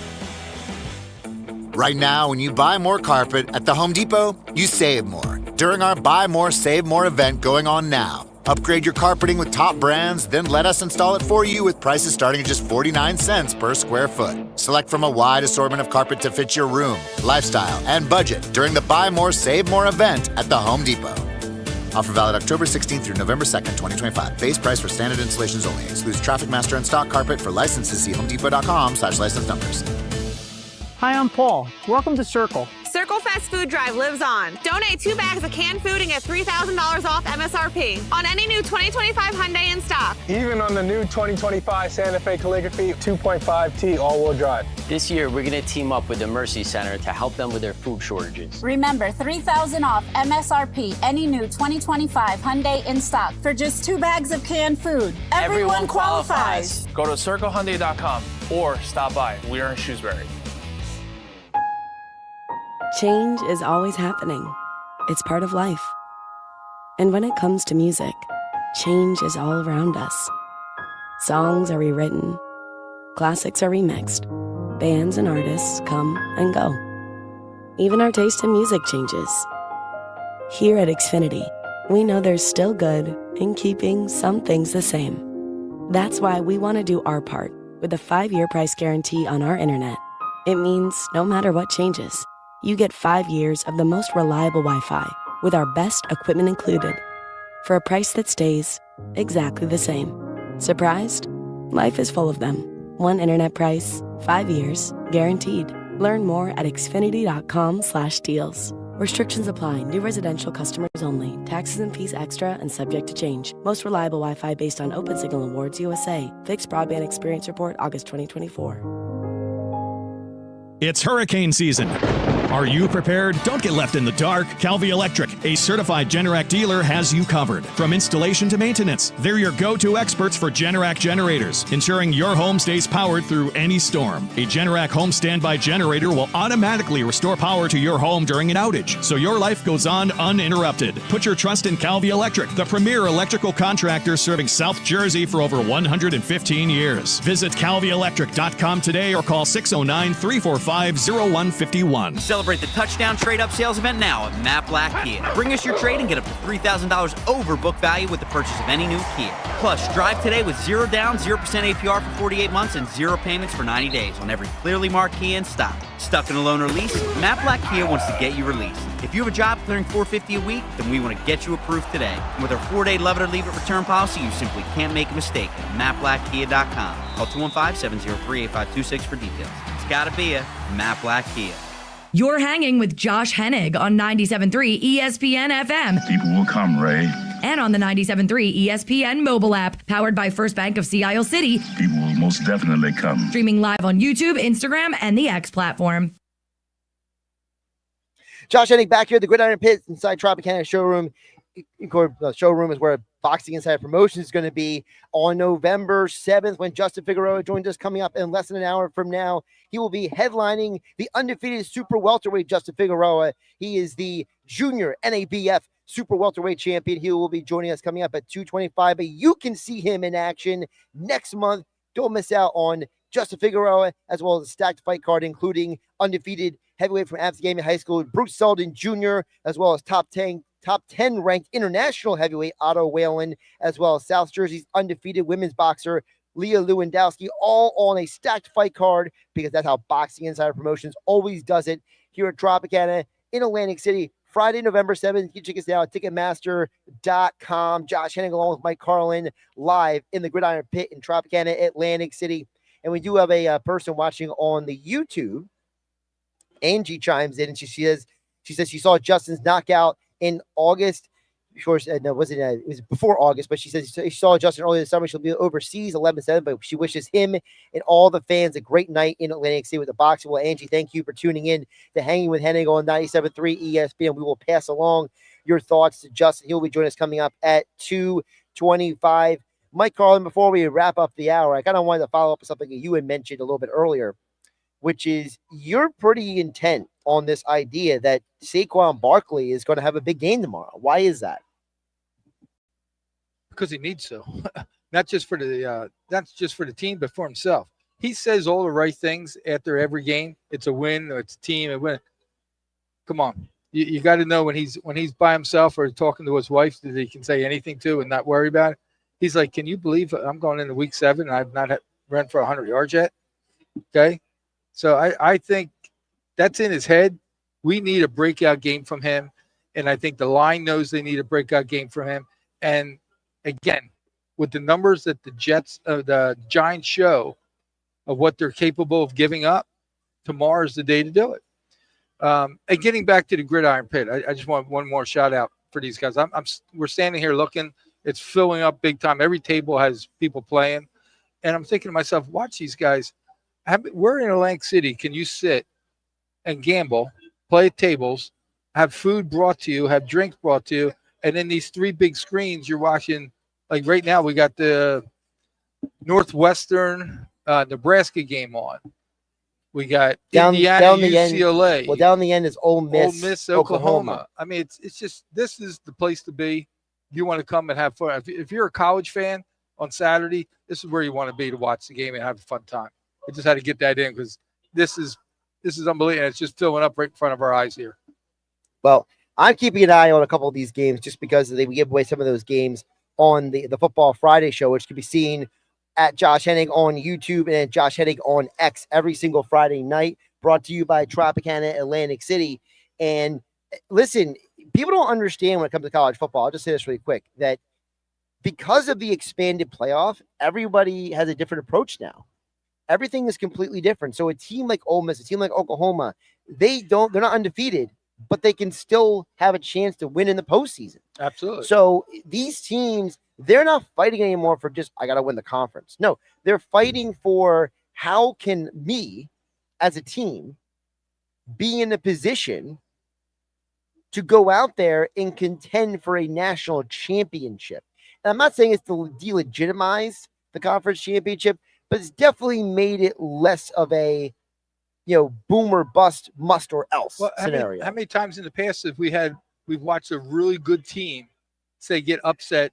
Right now, when you buy more carpet at the Home Depot, you save more. During our Buy More, Save More event going on now. Upgrade your carpeting with top brands, then let us install it for you with prices starting at just 49 cents per square foot. Select from a wide assortment of carpet to fit your room, lifestyle, and budget during the Buy More, Save More event at the Home Depot. Offer valid October 16th through November 2nd, 2025. Base price for standard installations only. Excludes Traffic Master and stock carpet. For licenses, see homedepot.com/license numbers. Hi, I'm Paul. Welcome to Circle. Circle Fest food drive lives on. Donate 2 bags of canned food and get $3,000 off MSRP on any new 2025 Hyundai in stock. Even on the new 2025 Santa Fe Calligraphy 2.5T all-wheel drive. This year, we're going to team up with the Mercy Center to help them with their food shortages. Remember, $3,000 off MSRP, any new 2025 Hyundai in stock for just 2 bags of canned food. Everyone qualifies. Go to CircleHyundai.com or stop by. We are in Shrewsbury. Change is always happening. It's part of life. And when it comes to music, change is all around us. Songs are rewritten. Classics are remixed. Bands and artists come and go. Even our taste in music changes. Here at Xfinity, we know there's still good in keeping some things the same. That's why we want to do our part with a 5-year price guarantee on our internet. It means no matter what changes, you get 5 years of the most reliable Wi-Fi with our best equipment included for a price that stays exactly the same. Surprised? Life is full of them. One internet price, 5 years, guaranteed. Learn more at xfinity.com/deals. Restrictions apply. New residential customers only. Taxes and fees extra and subject to change. Most reliable Wi-Fi based on Open Signal Awards USA. Fixed Broadband Experience Report, August 2024. It's hurricane season. Are you prepared? Don't get left in the dark. Calvi Electric, a certified Generac dealer, has you covered. From installation to maintenance, they're your go-to experts for Generac generators, ensuring your home stays powered through any storm. A Generac home standby generator will automatically restore power to your home during an outage, so your life goes on uninterrupted. Put your trust in Calvi Electric, the premier electrical contractor serving South Jersey for over 115 years. Visit calvielectric.com today or call 609-345-0151. Celebrate the touchdown trade-up sales event now at Matt Black Kia. Bring us your trade and get up to $3,000 over book value with the purchase of any new Kia. Plus, drive today with 0 down, 0% APR for 48 months and 0 payments for 90 days on every clearly marked Kia in stock. Stuck in a loan or lease? Matt Black Kia wants to get you released. If you have a job clearing $450 a week, then we want to get you approved today. And with our 4-day love it or leave it return policy, you simply can't make a mistake at mattblackkia.com. Call 215-703-8526 for details. It's got to be a Matt Black Kia. You're hanging with Josh Hennig on 97.3 ESPN FM. People will come, Ray. And on the 97.3 ESPN mobile app, powered by First Bank of Sea Isle City. People will most definitely come. Streaming live on YouTube, Instagram, and the X platform. Josh Hennig back here at the Gridiron Pit inside Tropicana showroom. The showroom is where Boxing Inside Promotions is going to be on November 7th when Justin Figueroa joins us coming up in less than an hour from now. He will be headlining the undefeated super welterweight Justin Figueroa. He is the junior NABF super welterweight champion. He will be joining us coming up at 225, but you can see him in action next month. Don't miss out on Justin Figueroa, as well as a stacked fight card, including undefeated heavyweight from Amsterdam High School, Bruce Sullivan Jr., as well as top 10 ranked international heavyweight Otto Whalen, as well as South Jersey's undefeated women's boxer Leah Lewandowski, all on a stacked fight card, because that's how Boxing Insider Promotions always does it here at Tropicana in Atlantic City. Friday, November 7th. You can check us out at Ticketmaster.com. Josh Hennig along with Mike Carlin live in the Gridiron Pit in Tropicana, Atlantic City. And we do have a person watching on the YouTube. Angie chimes in and she says she saw Justin's knockout in August. Of course, no, it was before August, but she says she saw Justin earlier this summer. She'll be overseas 11/7, but she wishes him and all the fans a great night in Atlantic City with the boxing. Well, Angie, thank you for tuning in to Hanging with Hennig on 97.3 ESPN. We will pass along your thoughts to Justin. He'll be joining us coming up at 2:25. Mike Carlin, before we wrap up the hour, I kind of wanted to follow up with something that you had mentioned a little bit earlier, which is you're pretty intent on this idea that Saquon Barkley is going to have a big game tomorrow. Why is that? Because he needs to. Not just for the team, but for himself. He says all the right things after every game. It's a win, or it's a team, and win. Come on. You got to know when he's by himself or talking to his wife that he can say anything to and not worry about it. He's like, can you believe I'm going into week 7 and I've not run for 100 yards yet? Okay. So I think that's in his head. We need a breakout game from him. And I think the line knows they need a breakout game from him. And again, with the numbers that the Giants show of what they're capable of giving up, tomorrow's the day to do it. And getting back to the Gridiron Pit, I just want one more shout out for these guys. We're standing here looking. It's filling up big time. Every table has people playing. And I'm thinking to myself, watch these guys. We're in Atlantic City. Can you sit and gamble, play at tables, have food brought to you, have drinks brought to you, and then these 3 big screens you're watching? Like right now, we got the Northwestern Nebraska game on. We got Indiana, UCLA. Well, down the end is Ole Miss, Oklahoma. I mean, it's just, this is the place to be. You want to come and have fun. If you're a college fan on Saturday, this is where you want to be to watch the game and have a fun time. I just had to get that in because this is unbelievable. It's just filling up right in front of our eyes here. Well, I'm keeping an eye on a couple of these games just because they give away some of those games on the Football Friday show, which can be seen at Josh Hennig on YouTube and at Josh Hennig on X every single Friday night, brought to you by Tropicana Atlantic City. And listen, people don't understand when it comes to college football. I'll just say this really quick, that because of the expanded playoff, everybody has a different approach now. Everything is completely different. So a team like Ole Miss, a team like Oklahoma, they're not undefeated, but they can still have a chance to win in the postseason. Absolutely. So these teams, they're not fighting anymore for just, I got to win the conference. No, they're fighting for, how can me as a team be in a position to go out there and contend for a national championship? And I'm not saying it's to delegitimize the conference championship, but it's definitely made it less of a, boom or bust, must or else scenario. How many times in the past have we've watched a really good team say get upset,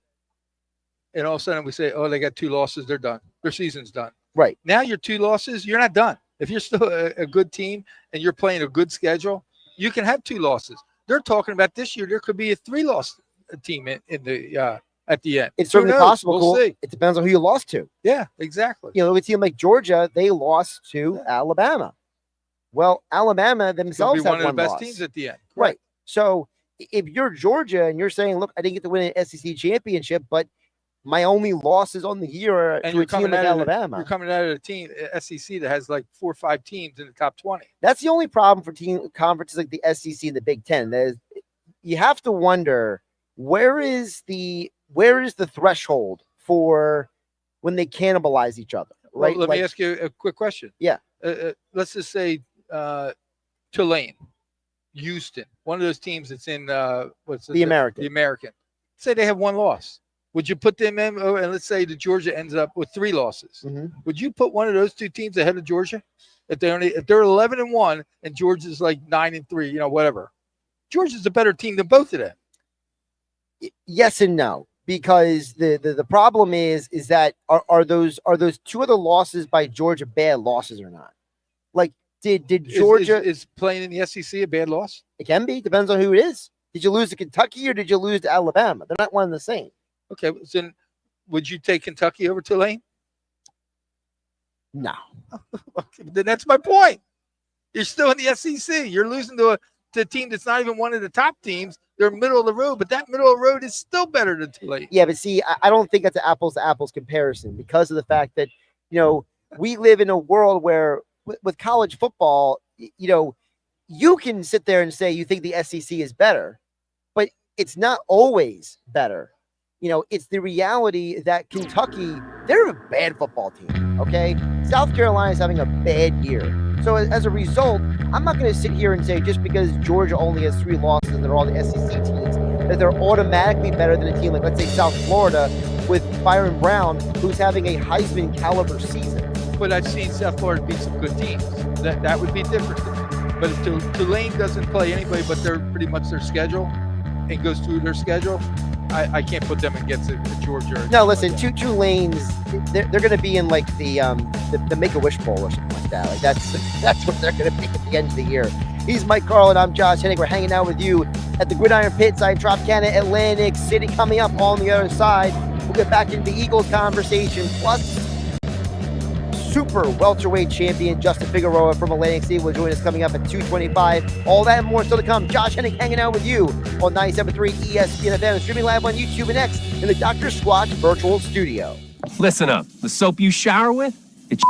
and all of a sudden we say, oh, they got 2 losses, they're done. Their season's done. Right. Now your 2 losses, you're not done. If you're still a good team and you're playing a good schedule, you can have 2 losses. They're talking about this year, there could be a 3-loss team in the at the end. It's certainly possible. We'll see. It depends on who you lost to. Yeah, exactly. A team like Georgia, they lost to Alabama. Well, Alabama themselves be one have of the best loss. teams at the end. Right. So if you're Georgia and you're saying, look, I didn't get to win an SEC championship, but my only losses on the year are to a team like Alabama. You're coming out of a team, SEC, that has like 4 or 5 teams in the top 20. That's the only problem for team conferences like the SEC and the Big Ten. You have to wonder, where is the threshold for when they cannibalize each other? Right. Well, let me ask you a quick question. Yeah. Let's just say Tulane, Houston, one of those teams that's in the American. The American. Say they have 1 loss. Would you put them in? And let's say that Georgia ends up with 3 losses. Mm-hmm. Would you put one of those 2 teams ahead of Georgia? If they're 11-1 and Georgia's like 9-3, whatever. Georgia's a better team than both of them. Yes and no, because the problem is that are those 2 other losses by Georgia bad losses or not? Like, did Georgia is playing in the SEC a bad loss? It can be. Depends on who it is. Did you lose to Kentucky or did you lose to Alabama? They're not one and the same. Okay, so then would you take Kentucky over Tulane? No. Okay, then that's my point. You're still in the SEC. You're losing to a team that's not even one of the top teams. They're middle of the road, but that middle of the road is still better than Tulane. Yeah, but see, I don't think that's an apples to apples comparison because of the fact that, we live in a world where with college football, you can sit there and say you think the SEC is better, but it's not always better. It's the reality that Kentucky, they're a bad football team, okay? South Carolina is having a bad year. So as a result, I'm not going to sit here and say just because Georgia only has 3 losses and they're all the SEC teams, that they're automatically better than a team like, let's say, South Florida with Byron Brown, who's having a Heisman caliber season. But I've seen South Florida beat some good teams. That would be different. But if Tulane doesn't play anybody but they're pretty much their schedule and goes through their schedule, I can't put them against Georgia. No, listen, like Tulane's they're going to be in like the Make-A-Wish Bowl or something like that. Like that's what they're going to be at the end of the year. He's Mike Carl and I'm Josh Hennig. We're hanging out with you at the Gridiron Pit side, Tropicana Atlantic City. Coming up on the other side, we'll get back into the Eagles conversation, plus super welterweight champion Justin Figueroa from Atlantic City will join us coming up at 2:25. All that and more still to come. Josh Hennig hanging out with you on 97.3 ESPN FM and streaming live on YouTube and X in the Dr. Squatch virtual studio. Listen up. The soap you shower with, it's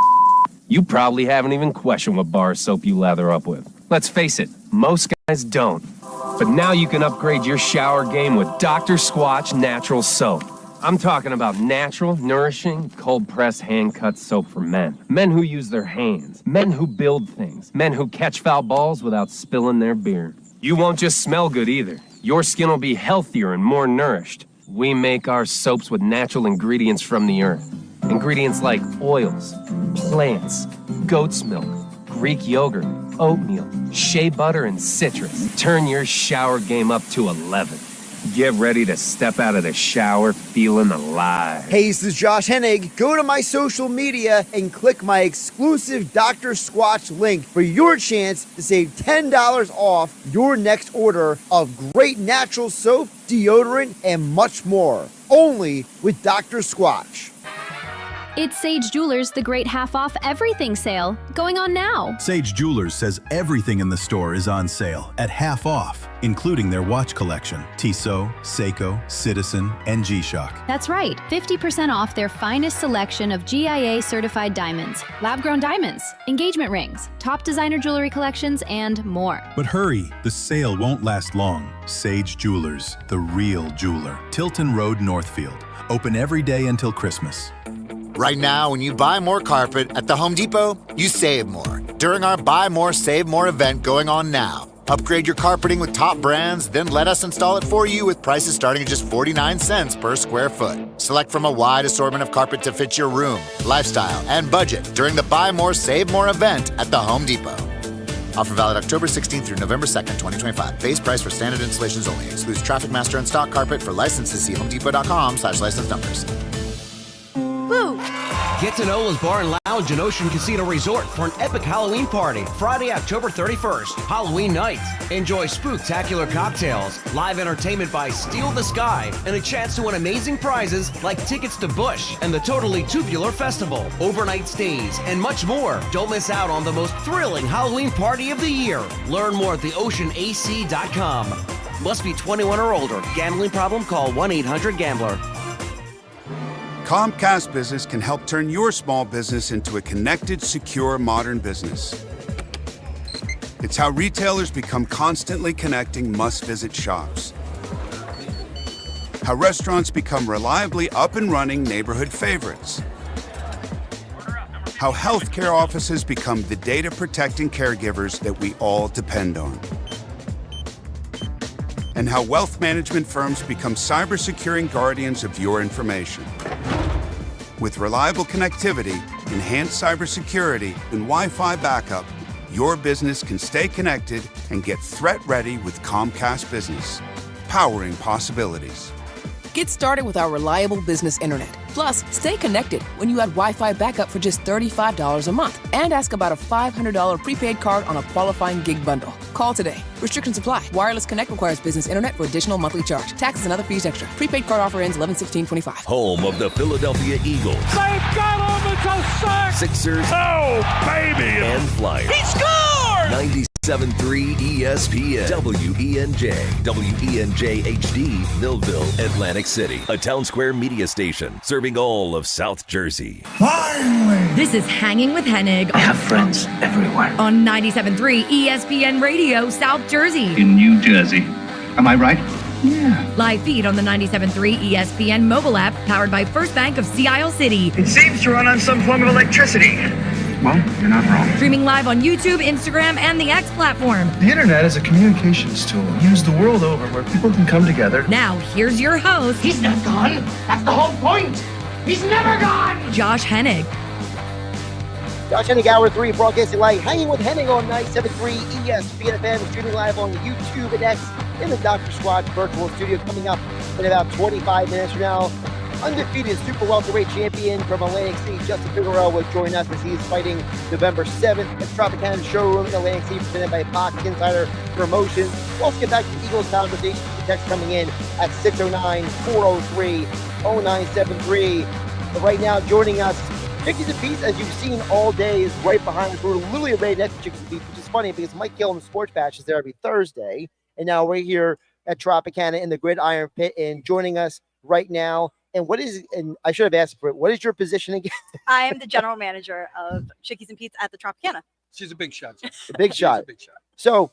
you probably haven't even questioned what bar of soap you lather up with. Let's face it, most guys don't. But now you can upgrade your shower game with Dr. Squatch Natural Soap. I'm talking about natural, nourishing, cold-pressed, hand-cut soap for men. Men who use their hands. Men who build things. Men who catch foul balls without spilling their beer. You won't just smell good either. Your skin will be healthier and more nourished. We make our soaps with natural ingredients from the earth. Ingredients like oils, plants, goat's milk, Greek yogurt, oatmeal, shea butter, and citrus. Turn your shower game up to 11. Get ready to step out of the shower feeling alive. Hey, this is Josh Hennig. Go to my social media and click my exclusive Dr. Squatch link for your chance to save $10 off your next order of great natural soap, deodorant, and much more. Only with Dr. Squatch. It's Sage Jewelers, the great half-off everything sale, going on now. Sage Jewelers says everything in the store is on sale at half off, including their watch collection, Tissot, Seiko, Citizen, and G-Shock. That's right, 50% off their finest selection of GIA-certified diamonds, lab-grown diamonds, engagement rings, top designer jewelry collections, and more. But hurry, the sale won't last long. Sage Jewelers, the real jeweler. Tilton Road, Northfield. Open every day until Christmas. Right now, when you buy more carpet at the Home Depot, you save more. During our Buy More, Save More event going on now. Upgrade your carpeting with top brands, then let us install it for you with prices starting at just 49 cents per square foot. Select from a wide assortment of carpet to fit your room, lifestyle, and budget during the Buy More, Save More event at the Home Depot. Offer valid October 16th through November 2nd, 2025. Base price for standard installations only. Excludes Traffic Master and stock carpet. For licenses, see homedepot.com/license numbers. Boo! Get to Nola's Bar and Lounge and Ocean Casino Resort for an epic Halloween party, Friday, October 31st, Halloween night. Enjoy spooktacular cocktails, live entertainment by Steele the Sky, and a chance to win amazing prizes like tickets to Bush and the Totally Tubular Festival, overnight stays, and much more. Don't miss out on the most thrilling Halloween party of the year. Learn more at theoceanac.com. Must be 21 or older. Gambling problem? Call 1-800-GAMBLER. Comcast Business can help turn your small business into a connected, secure, modern business. It's how retailers become constantly connecting must-visit shops. How restaurants become reliably up and running neighborhood favorites. How healthcare offices become the data-protecting caregivers that we all depend on. And how wealth management firms become cyber-securing guardians of your information. With reliable connectivity, enhanced cybersecurity, and Wi-Fi backup, your business can stay connected and get threat-ready with Comcast Business, powering possibilities. Get started with our reliable business internet. Plus, stay connected when you add Wi-Fi backup for just $35 a month. And ask about a $500 prepaid card on a qualifying gig bundle. Call today. Restrictions apply. Wireless Connect requires business internet for additional monthly charge. Taxes and other fees extra. Prepaid card offer ends 11/16/25. Home of the Philadelphia Eagles. They've got him! It's a sack! Sixers. Oh, baby! And Flyers. He scored! 97.3 ESPN. WENJ. WENJ HD. Millville, Atlantic City. A Town Square media station serving all of South Jersey. Finally! This is Hanging with Hennig. I have friends everywhere. On 97.3 ESPN Radio, South Jersey. In New Jersey. Am I right? Yeah. Live feed on the 97.3 ESPN mobile app, powered by First Bank of Sea Isle City. It seems to run on some form of electricity. Well, you're not wrong. Streaming live on YouTube, Instagram, and the X platform. The internet is a communications tool used the world over where people can come together. Now, here's your host. He's not gone. That's the whole point. He's never gone. Josh Hennig. Josh Hennig, Hour 3, broadcasting live, Hanging with Hennig on 97.3 ESPN FM, streaming live on YouTube and X in the Dr. Squatch virtual studio. Coming up in about 25 minutes from now, Undefeated super welterweight champion from Atlantic City, Justin Figueroa, will join us as he's fighting November 7th at Tropicana Showroom in Atlantic City, presented by Fox Insider Promotions. We'll also get back to the Eagles conversation. The text coming in at 609-403-0973. But right now, joining us, Chickies and Pete's, as you've seen all day, is right behind us. We're literally right next to Chickies and Pete's, which is funny because Mike Gill and the Sports Patch is there every Thursday. And now we're here at Tropicana in the Gridiron Pit, and joining us right now. And and I should have asked for it, what is your position again? I am the general manager of Chickies and Pete's at the Tropicana. She's a big shot. A big shot. So,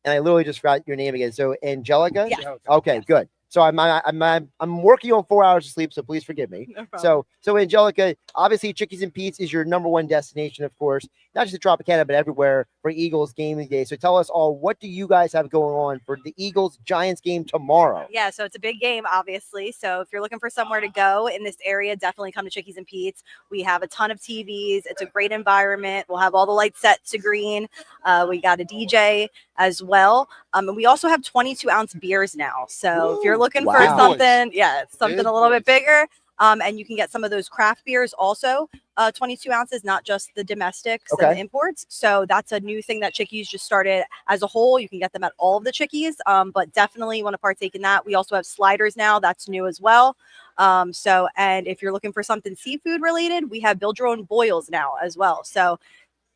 and I literally just forgot your name again. So Angelica? Yes. Okay, good. So I'm working on 4 hours of sleep, so please forgive me. No problem. So Angelica, obviously Chickies and Pete's is your number one destination, of course, not just at Tropicana, but everywhere for Eagles game day. So tell us all, what do you guys have going on for the Eagles Giants game tomorrow? Yeah, so it's a big game, obviously. So if you're looking for somewhere to go in this area, definitely come to Chickies and Pete's. We have a ton of TVs. It's a great environment. We'll have all the lights set to green. We got a DJ as well. And we also have 22-ounce beers now. So if you're looking for something, something a little bit bigger, and you can get some of those craft beers also, 22 ounces, not just the domestics and the imports. So that's a new thing that Chickies just started as a whole. You can get them at all of the Chickies, but definitely want to partake in that. We also have sliders now. That's new as well. And if you're looking for something seafood related, we have build your own boils now as well. So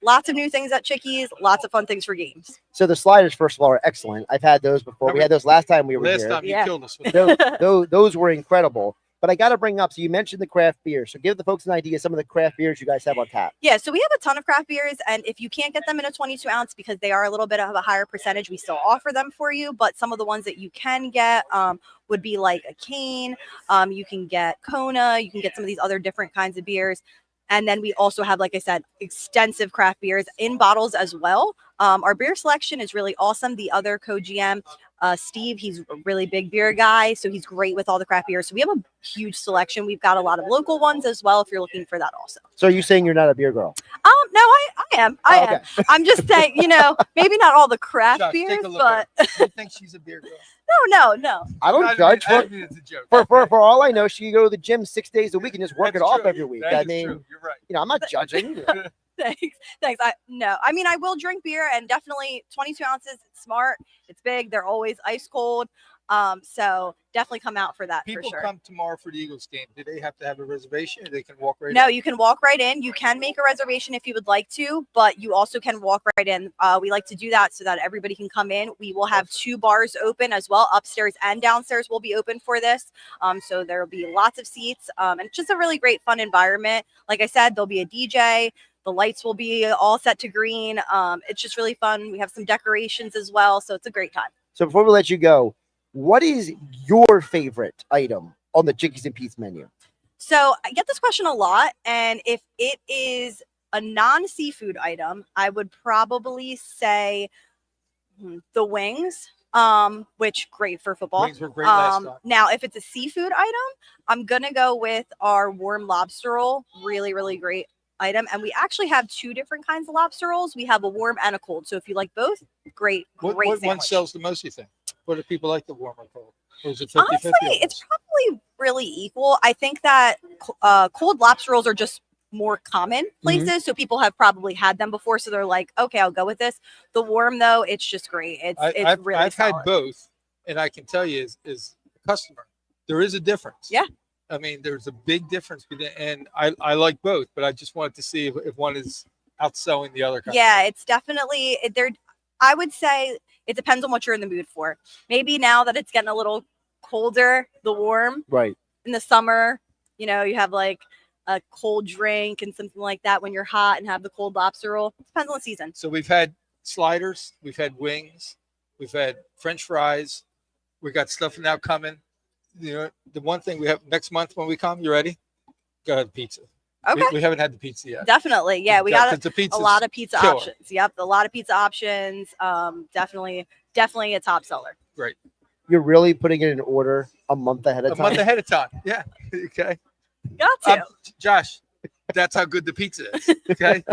lots of new things at Chickies, lots of fun things for games. So the sliders, first of all, are excellent. I've had those before. We had those last time we were here. Last time you killed us with those were incredible. But I got to bring up, so you mentioned the craft beer. So give the folks an idea of some of the craft beers you guys have on tap. Yeah, so we have a ton of craft beers, and if you can't get them in a 22-ounce because they are a little bit of a higher percentage, we still offer them for you. But some of the ones that you can get would be like a Cayden. You can get Kona. You can get some of these other different kinds of beers. And then we also have, like I said, extensive craft beers in bottles as well. Our beer selection is really awesome. The other co-GM, Steve, he's a really big beer guy, so he's great with all the craft beers. So we have a huge selection. We've got a lot of local ones as well if you're looking for that also. So are you saying you're not a beer girl? No, I am. I am. I'm just saying, maybe not all the craft beers, but you think she's a beer girl? No. I don't judge. For all I know, she go to the gym 6 days a week and just work it off every week. I mean, true. You're right. I'm not judging. Thanks. I will drink beer, and definitely 22 ounces. It's smart. It's big. They're always ice cold. So definitely come out for that. People for sure. come tomorrow for the Eagles game. Do they have to have a reservation, or they can walk right in? No, you can walk right in. You can make a reservation if you would like to, but you also can walk right in. We like to do that so that everybody can come in. We will have 2 bars open as well. Upstairs and downstairs will be open for this. So there will be lots of seats. And it's just a really great, fun environment. Like I said, there'll be a DJ. The lights will be all set to green. It's just really fun. We have some decorations as well. So it's a great time. So before we let you go, what is your favorite item on the Chickies and Pete's menu? So I get this question a lot. And if it is a non-seafood item, I would probably say the wings, which great for football. Wings were great last time. Now, if it's a seafood item, I'm going to go with our warm lobster roll. Really, really great item. And we actually have 2 different kinds of lobster rolls. We have a warm and a cold. So if you like both, great What sandwich. one sells the most, you think? What do people like, the warm or cold? Or is it 50-50? Honestly, it's probably really equal. I think that cold lobster rolls are just more common places. So people have probably had them before. So they're like, okay, I'll go with this. The warm, though, it's just great. It's really I've solid. had both. And I can tell you, as a customer, there is a difference. Yeah. I mean, there's a big difference between, and I like both, but I just wanted to see if one is outselling the other. Yeah, it's definitely there. I would say it depends on what you're in the mood for. Maybe now that it's getting a little colder, the warm. Right. In the summer, you have like a cold drink and something like that when you're hot and have the cold lobster roll. Depends on the season. So we've had sliders, we've had wings, we've had French fries. We got stuff now coming. The one thing we have next month when we come, you ready? Go ahead, pizza. Okay. We haven't had the pizza yet. Definitely. Yeah, we got a lot of pizza killer. options. Yep, a lot of pizza options. Definitely a top seller. Great. You're really putting it in order a month ahead of time? A month ahead of time. Yeah. Okay. Got to. Josh, that's how good the pizza is. Okay.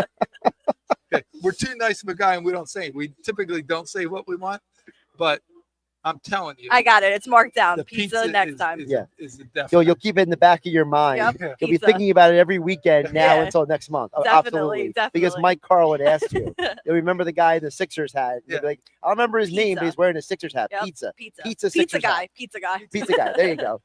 Okay. We're too nice of a guy and we don't say. We typically don't say what we want, but I'm telling you. I got it. It's marked down. The Pizza next time. Is the definite. You'll keep it in the back of your mind. Yep. You'll be Pizza. thinking about it every weekend now until next month. Definitely. Because Mike Carl had asked you. You'll remember the guy in the Sixers hat. You'll be like, I don't remember his name, but he's wearing a Sixers hat. Yep. Pizza Pizza Sixers guy. hat. Pizza guy. Pizza guy. There you go.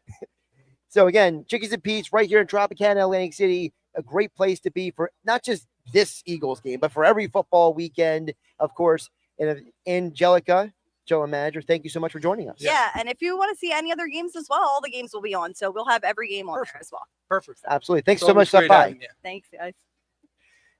So again, Chickies and Pete's right here in Tropicana Atlantic City. A great place to be for not just this Eagles game, but for every football weekend, of course. And Angelica, Joe and Manager, thank you so much for joining us. Yeah, and if you want to see any other games as well, all the games will be on. So we'll have every game on there as well. Perfect. Absolutely. Thanks so much for stopping by. Thanks, guys.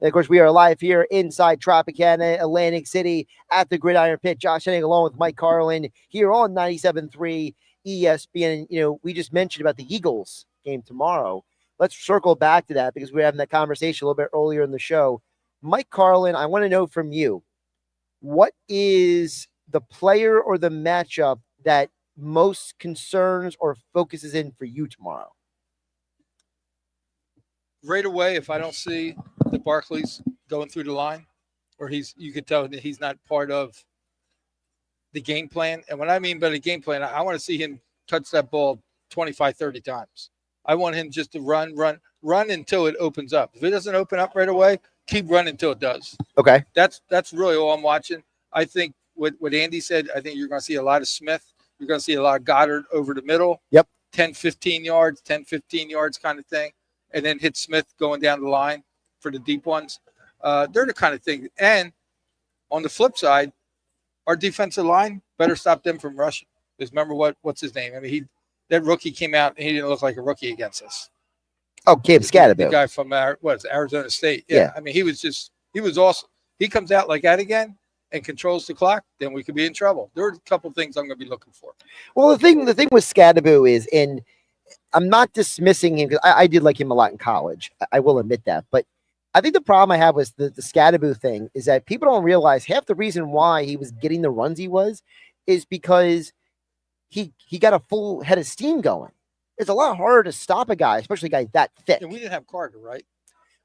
And of course, we are live here inside Tropicana Atlantic City at the Gridiron Pit. Josh Hennig along with Mike Carlin here on 97.3 ESPN. You know, we just mentioned about the Eagles game tomorrow. Let's circle back to that because we were having that conversation a little bit earlier in the show. Mike Carlin, I want to know from you, what is the player or the matchup that most concerns or focuses in for you tomorrow? Right away, if I don't see that Barkley's going through the line, or you could tell that he's not part of the game plan. And what I mean by the game plan, I want to see him touch that ball 25, 30 times. I want him just to run until it opens up. If it doesn't open up right away, keep running until it does. Okay. That's really all I'm watching. I think what Andy said, I think you're going to see a lot of Smith. You're going to see a lot of Goddard over the middle. Yep. 10, 15 yards kind of thing. And then hit Smith going down the line for the deep ones. They're the kind of thing. And on the flip side, our defensive line better stop them from rushing. Because remember what's his name? I mean, that rookie came out and he didn't look like a rookie against us. Oh, Cam Scatterbill. The guy from Arizona State. Yeah. I mean, he was awesome. He comes out like that again and controls the clock, then we could be in trouble. There are a couple things I'm going to be looking for. Well, the thing with Scatterbill is, and I'm not dismissing him because I did like him a lot in college. I will admit that. But I think the problem I have with the Scatterbill thing is that people don't realize half the reason why he was getting the runs he was is because he got a full head of steam going. It's a lot harder to stop a guy, especially a guy that thick. And we didn't have Carter, right?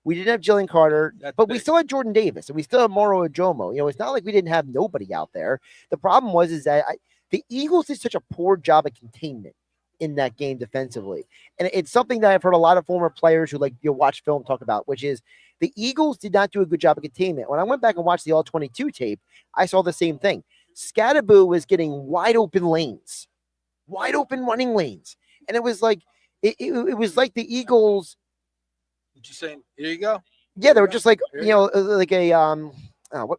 We didn't have Jillian Carter, but big. We still had Jordan Davis, and we still have Moro Ajomo. You know, it's not like we didn't have nobody out there. The problem is that the Eagles did such a poor job of containment in that game defensively. And it's something that I've heard a lot of former players who watch film talk about, which is the Eagles did not do a good job of containment. When I went back and watched the All-22 tape, I saw the same thing. Scatterbill was getting wide open lanes, wide open running lanes. And it was like, it was like the Eagles. Just saying, here you go. Yeah, they were just like, you know, like a,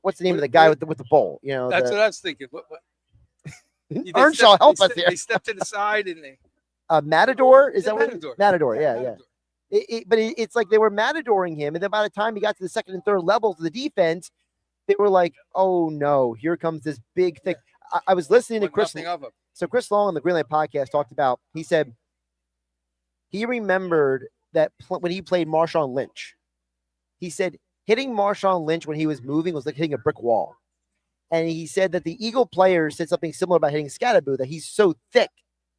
what's the name of the guy with the bowl? You know, that's what I was thinking. What? Earnshaw, help us here. They stepped to the side and they. Matador? Is that Matador. what? Matador, yeah. But it's like they were matadoring him. And then by the time he got to the second and third levels of the defense, they were like, oh no, here comes this big thing. I was listening to Chris. So Chris Long on the Greenlight podcast talked about, he said he remembered that when he played Marshawn Lynch, he said hitting Marshawn Lynch when he was moving was like hitting a brick wall. And he said that the Eagle players said something similar about hitting Scatterbill, that he's so thick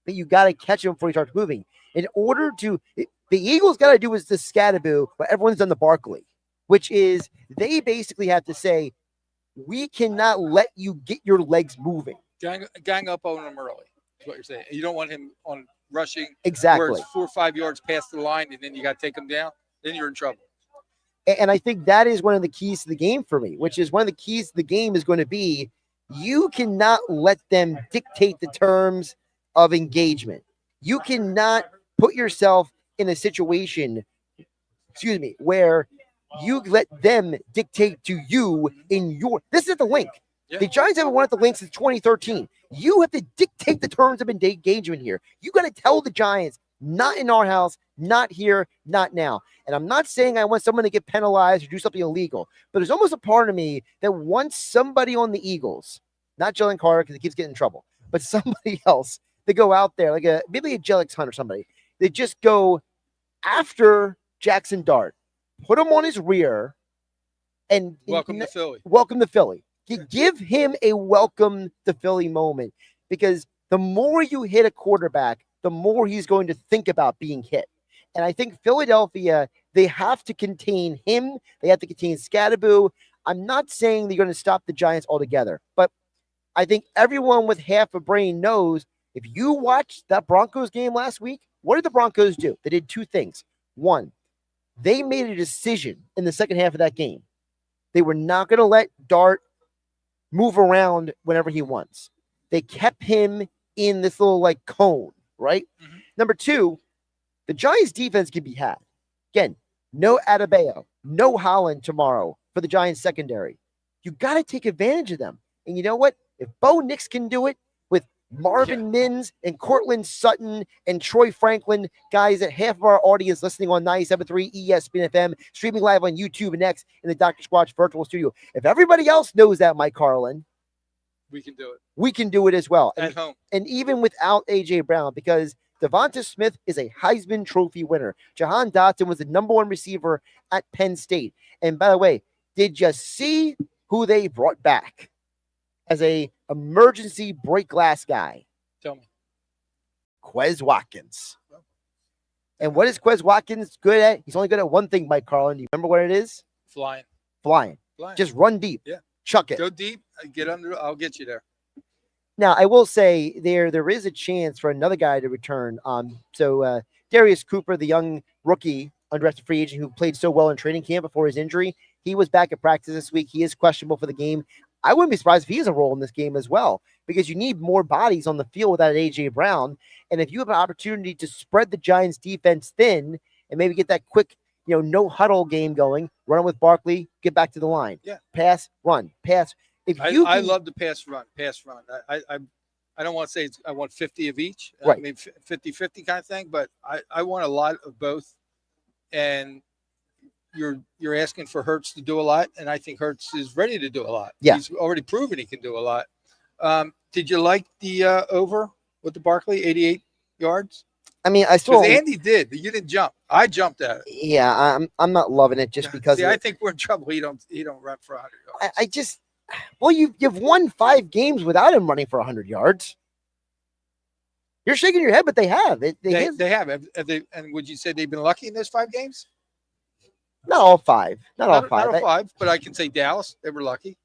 that you got to catch him before he starts moving. In order to, the Eagles got to do is the Scatterbill, but everyone's done the Barkley, which is they basically have to say, we cannot let you get your legs moving. Gang up on him early, is what you're saying. You don't want him on rushing. Exactly. Where it's 4 or 5 yards past the line, and then you got to take him down. Then you're in trouble. And I think that is one of the keys to the game for me, which is one of the keys to the game is going to be you cannot let them dictate the terms of engagement. You cannot put yourself in a situation, where you let them dictate to you in your. This is the link. Yeah. The Giants haven't won at the link since 2013. You have to dictate the terms of engagement here. You got to tell the Giants, not in our house, not here, not now. And I'm not saying I want someone to get penalized or do something illegal, but there's almost a part of me that wants somebody on the Eagles, not Jalen Carter because he keeps getting in trouble, but somebody else to go out there, like maybe a Jelix Hunt or somebody. They just go after Jackson Dart, put him on his rear, and welcome to Philly. Welcome to Philly. Give him a welcome to Philly moment, because the more you hit a quarterback, the more he's going to think about being hit. And I think Philadelphia, they have to contain him. They have to contain Scatterbill. I'm not saying they're going to stop the Giants altogether, but I think everyone with half a brain knows if you watched that Broncos game last week, what did the Broncos do? They did two things. One, they made a decision in the second half of that game. They were not going to let Dart move around whenever he wants. They kept him in this little cone, right? Mm-hmm. Number two, the Giants defense can be had. Again, no Adebayo, no Holland tomorrow for the Giants secondary. You got to take advantage of them. And you know what? If Bo Nix can do it with Marvin Mins and Cortland Sutton and Troy Franklin, guys that half of our audience listening on 97.3 ESPN FM, streaming live on YouTube and X in the Dr. Squatch virtual studio. If everybody else knows that, Mike Carlin, we can do it. We can do it as well. At home. And even without A.J. Brown, because Devonta Smith is a Heisman Trophy winner. Jahan Dotson was the #1 receiver at Penn State. And by the way, did you see who they brought back as a emergency break glass guy? Tell me. Quez Watkins. And what is Quez Watkins good at? He's only good at one thing, Mike Carlin. Do you remember what it is? Flying. Just run deep. Yeah. Chuck it. Go deep. Get under. I'll get you there. Now, I will say there is a chance for another guy to return. So Darius Cooper, the young rookie undrafted free agent who played so well in training camp before his injury, he was back at practice this week. He is questionable for the game. I wouldn't be surprised if he has a role in this game as well, because you need more bodies on the field without A.J. Brown. And if you have an opportunity to spread the Giants defense thin and maybe get that quick, no huddle game going, run with Barkley, get back to the line. Yeah. Pass, run, pass. I love the pass run. I don't want to say I want 50 of each. Right. I mean, 50-50 kind of thing, but I want a lot of both. And you're asking for Hurts to do a lot, and I think Hurts is ready to do a lot. Yeah. He's already proven he can do a lot. Did you like the over with the Barkley, 88 yards? I mean, I still. Andy did. You didn't jump. I jumped at it. Yeah, I'm not loving it just because. See, I think we're in trouble. He don't run for 100 yards. Well, you've won 5 games without him running for 100 yards. You're shaking your head, but they have. They have. Have they, and would you say they've been lucky in those 5 games? Not all 5. Not all 5. Not all 5, but I can say Dallas. They were lucky.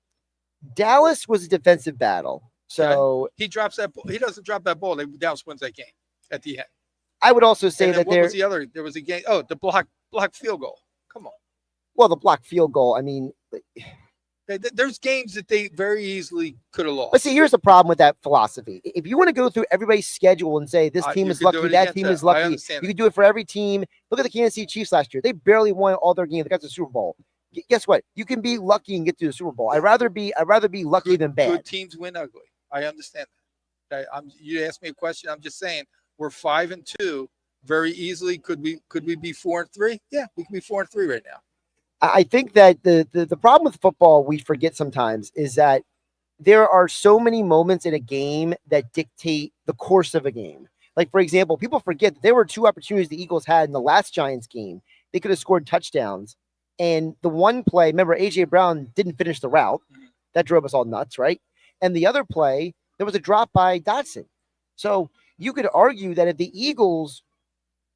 Dallas was a defensive battle. So he drops that ball. He doesn't drop that ball. Dallas wins that game at the end. I would also say that what was the other? There was a game. Oh, the block field goal. Come on. Well, the block field goal. I mean, there's games that they very easily could have lost. But see, here's the problem with that philosophy. If you want to go through everybody's schedule and say this team is lucky, that team is lucky, you can do it for every team. Look at the Kansas City Chiefs last year. They barely won all their games. They got to the Super Bowl. Guess what? You can be lucky and get to the Super Bowl. I'd rather be lucky than bad. Good teams win ugly. I understand that. You asked me a question. I'm just saying we're 5-2 very easily. Could we be 4-3? Yeah, we can be 4-3 right now. I think that the problem with football we forget sometimes is that there are so many moments in a game that dictate the course of a game. Like, for example, people forget that there were 2 opportunities the Eagles had in the last Giants game. They could have scored touchdowns. And the one play, remember, A.J. Brown didn't finish the route. That drove us all nuts, right? And the other play, there was a drop by Dotson. So you could argue that if the Eagles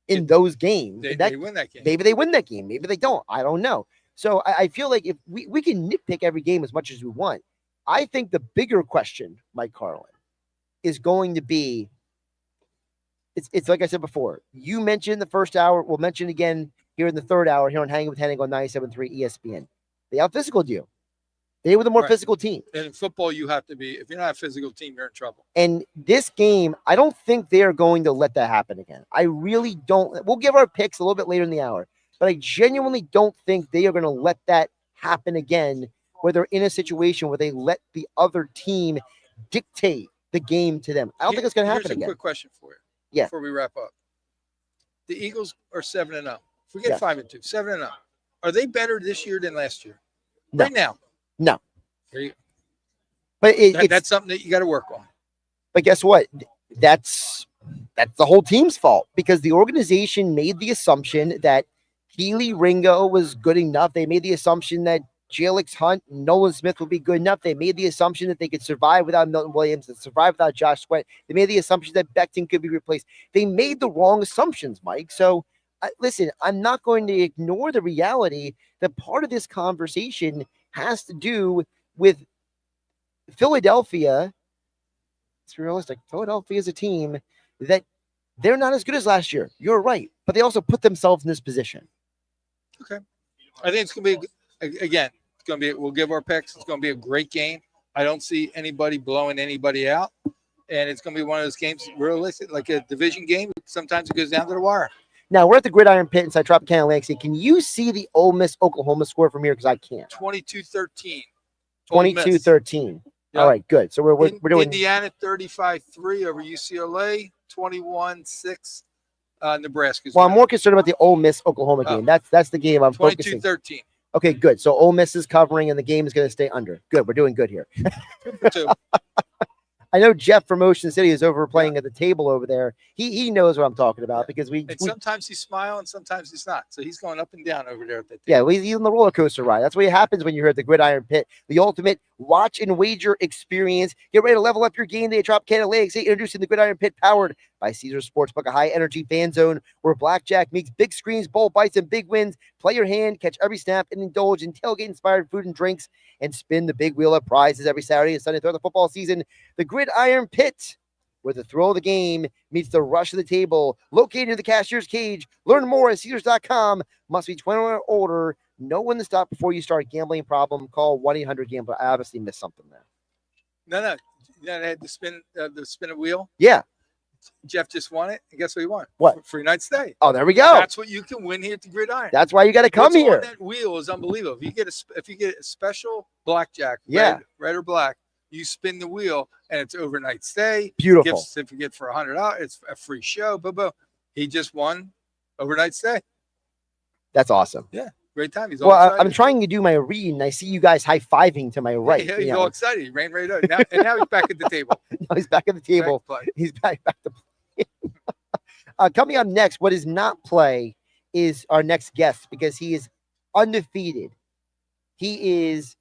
in those games, they win that game. Maybe they win that game. Maybe they don't. I don't know. So I feel like if we can nitpick every game as much as we want. I think the bigger question, Mike Carlin, is going to be, it's like I said before, you mentioned the first hour, we'll mention again here in the third hour here on Hanging with Hennig on 97.3 ESPN. They out-physicaled you. They were the more physical team. And in football, you have to be, if you're not a physical team, you're in trouble. And this game, I don't think they're going to let that happen again. I really don't. We'll give our picks a little bit later in the hour, but I genuinely don't think they are going to let that happen again, where they're in a situation where they let the other team dictate the game to them. I don't think it's going to happen again. Here's a quick question for you. Yeah. Before we wrap up. The Eagles are 7-0. Forget 5-2. 7-0. Are they better this year than last year? No. Right now? No. There you go. But that's something that you got to work on. But guess what? That's the whole team's fault, because the organization made the assumption that Keely Ringo was good enough. They made the assumption that Jalix Hunt and Nolan Smith would be good enough. They made the assumption that they could survive without Milton Williams and survive without Josh Sweat. They made the assumption that Becton could be replaced. They made the wrong assumptions, Mike. So, listen, I'm not going to ignore the reality that part of this conversation has to do with Philadelphia. It's realistic. Philadelphia is a team that they're not as good as last year. You're right. But they also put themselves in this position. Okay. I think it's going to be, again, it's going to be, we'll give our picks. It's going to be a great game. I don't see anybody blowing anybody out. And it's going to be one of those games, realistic, like a division game. Sometimes it goes down to the wire. Now, we're at the Gridiron Pit inside Tropicana Atlantic City. Can you see the Ole Miss Oklahoma score from here? Because I can't. 22-13. 22-13. All right, good. So we're doing Indiana 35-3 over UCLA, 21-6 Nebraska. Well, I'm more concerned about the Ole Miss Oklahoma game. That's the game I'm focusing. 22-13. Okay, good. So Ole Miss is covering, and the game is going to stay under. Good. We're doing good here. Good for two. I know Jeff from Ocean City is over playing at the table over there. He knows what I'm talking about because sometimes he's smiling, sometimes he's not. So he's going up and down over there at that table. Yeah, he's on the roller coaster ride. That's what happens when you're at the Gridiron Pit, the ultimate watch and wager experience. Get ready to level up your game day at Tropicana Atlantic City, introducing the Gridiron Pit, powered by Caesars Sportsbook, a high-energy fan zone where blackjack meets big screens, bold bites, and big wins. Play your hand, catch every snap, and indulge in tailgate-inspired food and drinks, and spin the big wheel of prizes every Saturday and Sunday throughout the football season. The Gridiron Pit, where the thrill of the game meets the rush of the table, located in the cashier's cage. Learn more at Caesars.com. Must be 21 or older. Know when to stop before you start gambling problem. Call 1-800-GAMBLER. I obviously missed something there. No. They had to spin a wheel. Yeah. Jeff just won it. And guess what he won? What? Free night stay. Oh, there we go. That's what you can win here at the Gridiron. That's why you got to come What's here. On that wheel is unbelievable. If you get a special blackjack, Yeah. red or black, you spin the wheel and it's overnight stay. Beautiful. Gift certificate for $100. It's a free show. Boom. He just won overnight stay. That's awesome. Yeah. Great time. He's all Well, excited. I'm trying to do my read, and I see you guys high-fiving to my right. Yeah, you he's know. all excited. He ran right out. Now he's back at the table. No, he's back at the table. Back to play. He's back to play. Coming up next, what is not play is our next guest, because he is undefeated. He is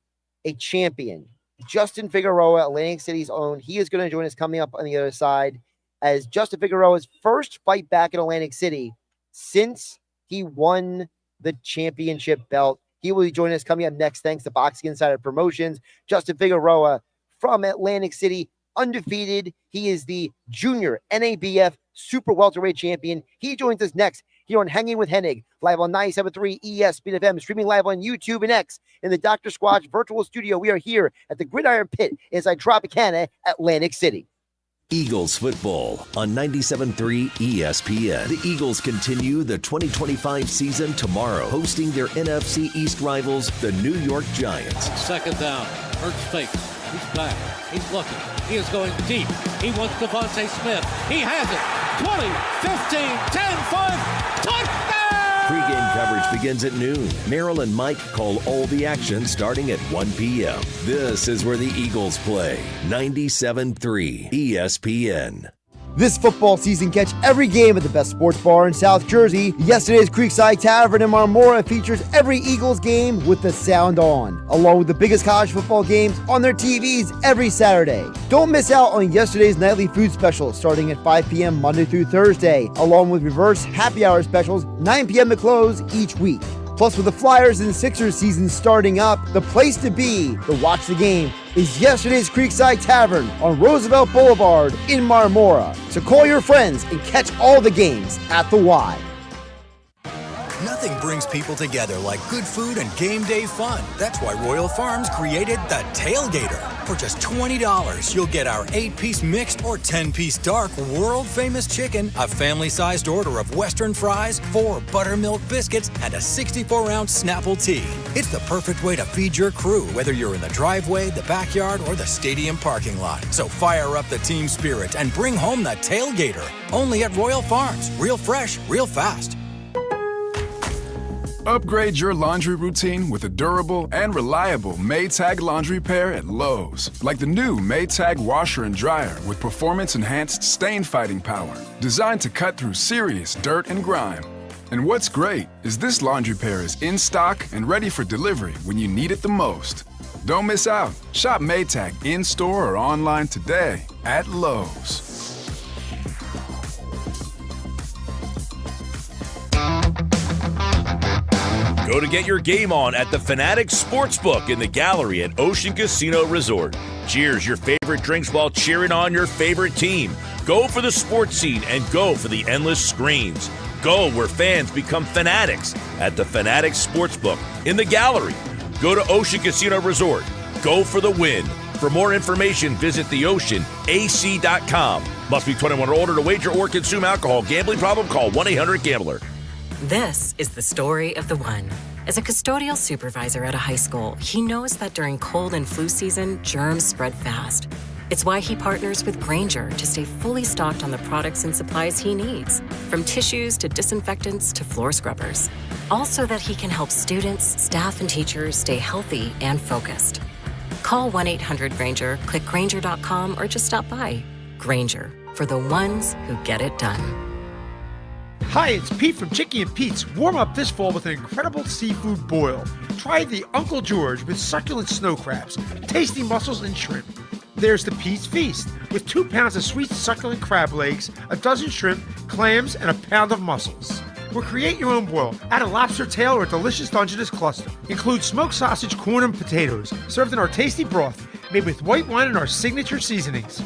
a champion. Justin Figueroa, Atlantic City's own. He is going to join us coming up on the other side as Justin Figueroa's first fight back in Atlantic City since he won the championship belt. He will be joining us coming up next, thanks to Boxing Insider Promotions. Justin Figueroa from Atlantic City, undefeated. He is the junior NABF super welterweight champion. He joins us next here on Hanging with Hennig, live on 97.3 ESPN FM, streaming live on YouTube and X in the Dr. Squatch virtual studio. We are here at the Gridiron Pit inside Tropicana, Atlantic City. Eagles football on 97.3 ESPN. The Eagles continue the 2025 season tomorrow, hosting their NFC East rivals, the New York Giants. Second down. Hurts fakes. He's back. He's looking. He is going deep. He wants Devontae Smith. He has it. 20, 15, 10, 5. Touchdown! Pre-game coverage begins at noon. Merrill and Mike call all the action starting at 1 p.m. This is where the Eagles play. 97.3 ESPN. This football season, catch every game at the best sports bar in South Jersey. Yesterday's Creekside Tavern in Marmora features every Eagles game with the sound on, along with the biggest college football games on their TVs every Saturday. Don't miss out on yesterday's nightly food specials starting at 5 p.m. Monday through Thursday, along with reverse happy hour specials 9 p.m. to close each week. Plus, with the Flyers and Sixers season starting up, the place to be to watch the game is yesterday's Creekside Tavern on Roosevelt Boulevard in Marmora. So call your friends and catch all the games at the Y. Nothing brings people together like good food and game day fun. That's why Royal Farms created the Tailgater. For just $20, you'll get our 8-piece mixed or 10-piece dark world-famous chicken, a family-sized order of Western fries, 4 buttermilk biscuits, and a 64-ounce Snapple tea. It's the perfect way to feed your crew, whether you're in the driveway, the backyard, or the stadium parking lot. So fire up the team spirit and bring home the Tailgater. Only at Royal Farms. Real fresh, real fast. Upgrade your laundry routine with a durable and reliable Maytag laundry pair at Lowe's. Like the new Maytag washer and dryer with performance-enhanced stain-fighting power, designed to cut through serious dirt and grime. And what's great is this laundry pair is in stock and ready for delivery when you need it the most. Don't miss out. Shop Maytag in-store or online today at Lowe's. Go to get your game on at the Fanatic Sportsbook in the Gallery at Ocean Casino Resort. Cheers your favorite drinks while cheering on your favorite team. Go for the sports scene and go for the endless screens. Go where fans become fanatics at the Fanatic Sportsbook in the Gallery. Go to Ocean Casino Resort. Go for the win. For more information, visit theoceanac.com. Must be 21 or older to wager or consume alcohol. Gambling problem? Call 1-800-GAMBLER. This is the story of the one. As a custodial supervisor at a high school, he knows that during cold and flu season, germs spread fast. It's why he partners with Grainger to stay fully stocked on the products and supplies he needs, from tissues to disinfectants to floor scrubbers. All so that he can help students, staff, and teachers stay healthy and focused. Call 1-800-GRAINGER, click Grainger.com, or just stop by. Grainger, for the ones who get it done. Hi, it's Pete from Chicky and Pete's. Warm up this fall with an incredible seafood boil. Try the Uncle George with succulent snow crabs, tasty mussels, and shrimp. There's the Pete's Feast with 2 pounds of sweet succulent crab legs, a dozen shrimp, clams, and a pound of mussels. Or create your own boil. Add a lobster tail or a delicious Dungeness cluster. Include smoked sausage, corn, and potatoes, served in our tasty broth, made with white wine and our signature seasonings.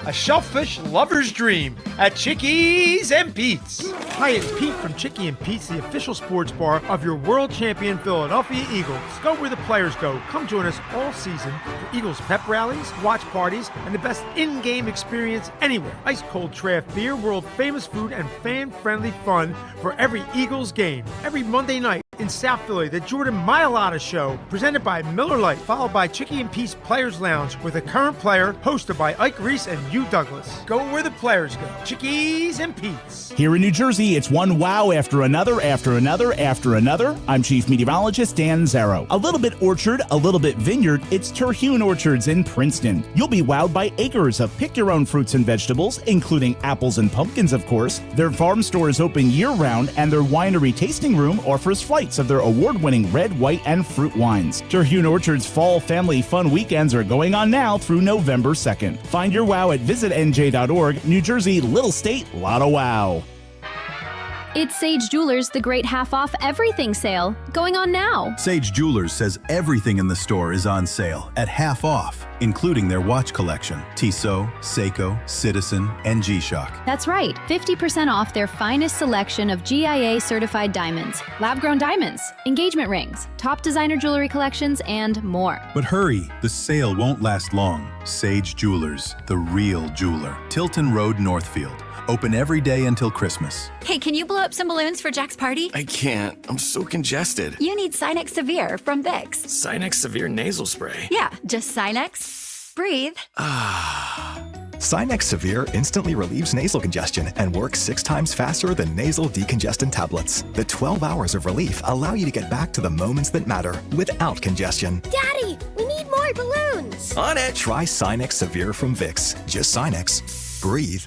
A shellfish lover's dream at Chickies and Pete's. Hi, it's Pete from Chicky and Pete's, the official sports bar of your world champion Philadelphia Eagles. Go where the players go. Come join us all season for Eagles pep rallies, watch parties, and the best in-game experience anywhere. Ice cold draft beer, world famous food, and fan-friendly fun for every Eagles game. Every Monday night in South Philly, the Jordan Mailata Show, presented by Miller Lite, followed by Chicky and Pete's Players Lounge with a current player, hosted by Ike Reese and Hugh Douglas. Go where the players go. Chickies and Pete's. Here in New Jersey, it's one wow after another, after another, after another. I'm Chief Meteorologist Dan Zarrow. A little bit orchard, a little bit vineyard, it's Terhune Orchards in Princeton. You'll be wowed by acres of pick-your-own fruits and vegetables, including apples and pumpkins, of course. Their farm store is open year-round, and their winery tasting room offers flights of their award-winning red, white, and fruit wines. Terhune Orchard's Fall Family Fun Weekends are going on now through November 2nd. Find your wow at visitnj.org. New Jersey, little state, lot of wow. It's Sage Jewelers, the great half-off everything sale, going on now. Sage Jewelers says everything in the store is on sale at half off, including their watch collection, Tissot, Seiko, Citizen, and G-Shock. That's right, 50% off their finest selection of GIA-certified diamonds, lab-grown diamonds, engagement rings, top designer jewelry collections, and more. But hurry, the sale won't last long. Sage Jewelers, the real jeweler. Tilton Road, Northfield. Open every day until Christmas. Hey, can you blow up some balloons for Jack's party? I can't. I'm so congested. You need Sinex Severe from Vicks. Sinex Severe nasal spray. Yeah, just Sinex. Breathe. Sinex Severe instantly relieves nasal congestion and works 6 times faster than nasal decongestant tablets. The 12 hours of relief allow you to get back to the moments that matter without congestion. Daddy, we need more balloons. On it! Try Sinex Severe from Vicks. Just Sinex. Breathe.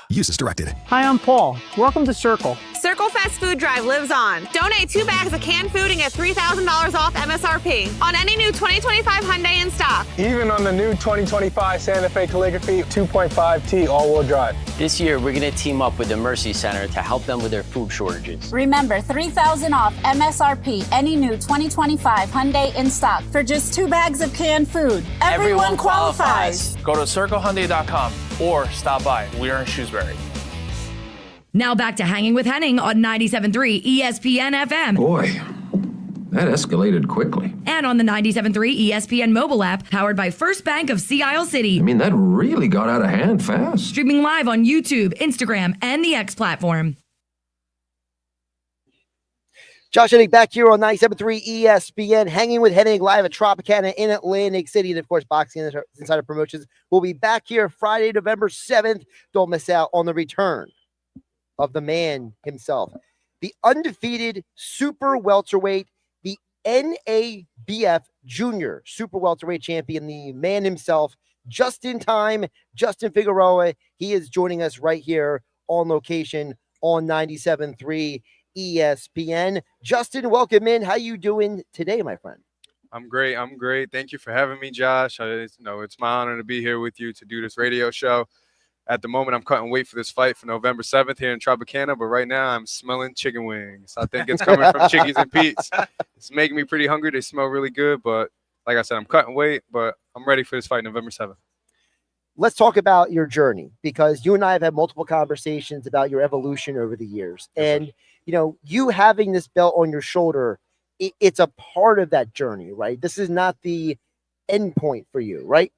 Use as directed. Hi, I'm Paul. Welcome to Circle. Circle Fest Food Drive lives on. Donate 2 bags of canned food and get $3,000 off MSRP on any new 2025 Hyundai in stock. Even on the new 2025 Santa Fe Calligraphy 2.5T all-wheel drive. This year, we're going to team up with the Mercy Center to help them with their food shortages. Remember, $3,000 off MSRP, any new 2025 Hyundai in stock for just 2 bags of canned food. Everyone qualifies. Go to CircleHyundai.com or stop by. We are in Shrewsbury. Now back to Hanging with Hennig on 97.3 ESPN FM. Boy, that escalated quickly. And on the 97.3 ESPN mobile app, powered by First Bank of Sea Isle City. I mean, that really got out of hand fast. Streaming live on YouTube, Instagram, and the X platform. Josh Hennig back here on 97.3 ESPN, hanging with Hennig live at Tropicana in Atlantic City. And, of course, Boxing Insider Promotions will be back here Friday, November 7th. Don't miss out on the return of the man himself, the undefeated super welterweight, the NABF junior super welterweight champion, the man himself, Justin Figueroa. He is joining us right here on location on 97.3 ESPN. Justin, welcome in. How you doing today, my friend? I'm great. Thank you for having me, Josh. It's my honor to be here with you to do this radio show. At the moment, I'm cutting weight for this fight for November 7th here in Tropicana, but right now I'm smelling chicken wings. I think it's coming from Chickies and Pete's. It's making me pretty hungry. They smell really good, but like I said, I'm cutting weight, but I'm ready for this fight November 7th. Let's talk about your journey, because you and I have had multiple conversations about your evolution over the years. And, you having this belt on your shoulder, it's a part of that journey, right? This is not the end point for you, right?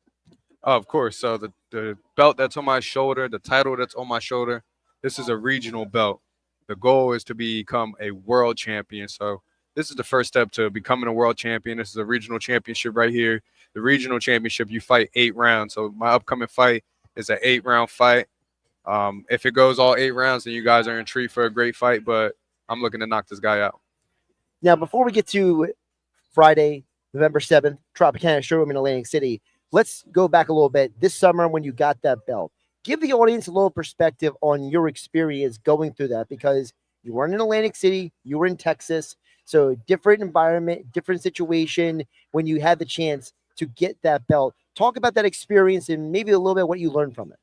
Oh, of course. So the belt that's on my shoulder, the title that's on my shoulder, this is a regional belt. The goal is to become a world champion. So this is the first step to becoming a world champion. This is a regional championship right here. The regional championship, you fight 8 rounds. So my upcoming fight is an 8-round fight. If it goes all 8 rounds, then you guys are in treat for a great fight. But I'm looking to knock this guy out. Now, before we get to Friday, November 7th, Tropicana Showroom in Atlantic City, let's go back a little bit. This summer when you got that belt, give the audience a little perspective on your experience going through that, because you weren't in Atlantic City, you were in Texas. So different environment, different situation when you had the chance to get that belt. Talk about that experience and maybe a little bit what you learned from it.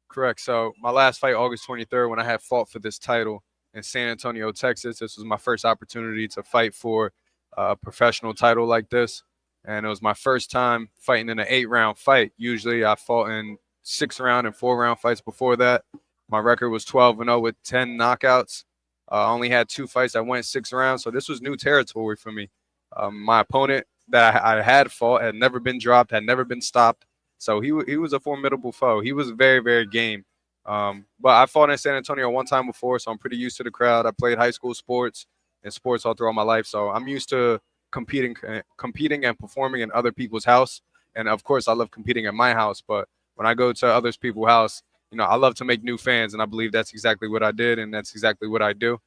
Correct. So my last fight, August 23rd, when I had fought for this title in San Antonio, Texas, this was my first opportunity to fight for a professional title like this. And it was my first time fighting in an 8-round fight. Usually I fought in 6-round and 4-round fights before that. My record was 12-0 with 10 knockouts. I only had 2 fights that went 6 rounds, so this was new territory for me. My opponent that I had fought had never been dropped, had never been stopped, so he was a formidable foe. He was very, very game. But I fought in San Antonio one time before, so I'm pretty used to the crowd. I played high school sports and sports all throughout my life, so I'm used to competing and performing in other people's house. And, of course, I love competing in my house, but when I go to other people's house, you know, I love to make new fans, and I believe that's exactly what I did, and that's exactly what I do.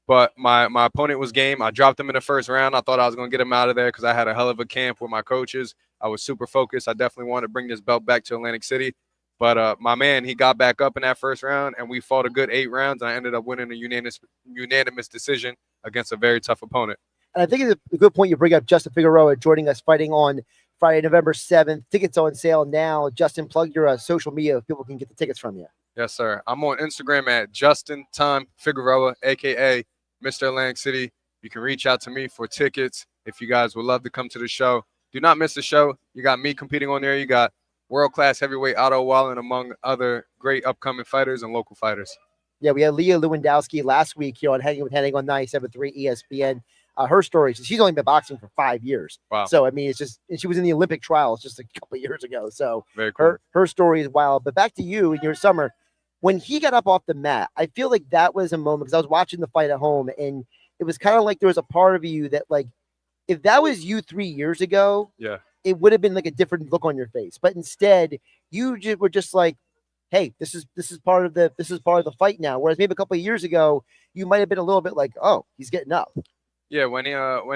But my opponent was game. I dropped him in the first round. I thought I was going to get him out of there because I had a hell of a camp with my coaches. I was super focused. I definitely wanted to bring this belt back to Atlantic City. But my man, he got back up in that first round, and we fought a good 8 rounds, and I ended up winning a unanimous decision against a very tough opponent. And I think it's a good point you bring up Justin Figueroa joining us fighting on Friday, November 7th. Tickets on sale now. Justin, plug your social media if people can get the tickets from you. Yes, sir. I'm on Instagram at Justin Time Figueroa, a.k.a. Mr. Atlantic City. You can reach out to me for tickets if you guys would love to come to the show. Do not miss the show. You got me competing on there. You got world-class heavyweight Otto Wallen, among other great upcoming fighters and local fighters. Yeah, we had Leah Lewandowski last week here on Hanging with Hennig on 97.3 ESPN. Her story, she's only been boxing for 5 years. Wow. So, I mean, it's just, and she was in the Olympic trials just a couple of years ago. So very cool. Her story is wild. But back to you in your summer, when he got up off the mat, I feel like that was a moment because I was watching the fight at home, and it was kind of like there was a part of you that, like, if that was you 3 years ago, yeah, it would have been like a different look on your face. But instead, you were just like, hey, this is part of the fight now. Whereas maybe a couple of years ago, you might have been a little bit like, oh, he's getting up. Yeah, when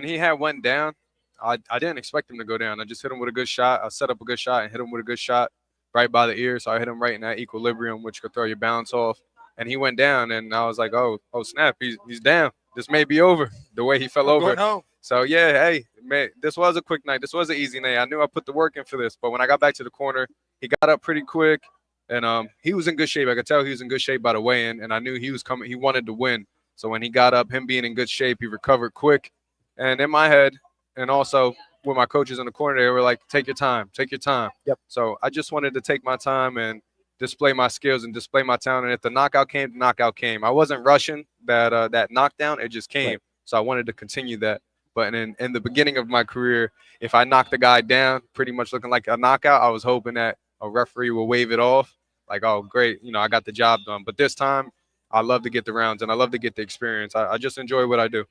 he had went down, I didn't expect him to go down. I just hit him with a good shot. I set up a good shot and hit him with a good shot right by the ear. So I hit him right in that equilibrium, which could throw your balance off. And he went down, and I was like, oh snap, he's down. This may be over. The way he fell over. Going home. So yeah, hey man, this was a quick night. This was an easy night. I knew I put the work in for this, but when I got back to the corner, he got up pretty quick, and he was in good shape. I could tell he was in good shape by the weigh-in, and I knew he was coming. He wanted to win. So when he got up, him being in good shape, he recovered quick. And in my head, and also with my coaches in the corner, they were like, take your time, take your time. Yep. So I just wanted to take my time and display my skills and display my talent. And if the knockout came, the knockout came. I wasn't rushing that knockdown. It just came. Right. So I wanted to continue that. But in the beginning of my career, if I knocked the guy down, pretty much looking like a knockout, I was hoping that a referee will wave it off. Like, oh, great, I got the job done. But this time, I love to get the rounds, and I love to get the experience. I just enjoy what I do.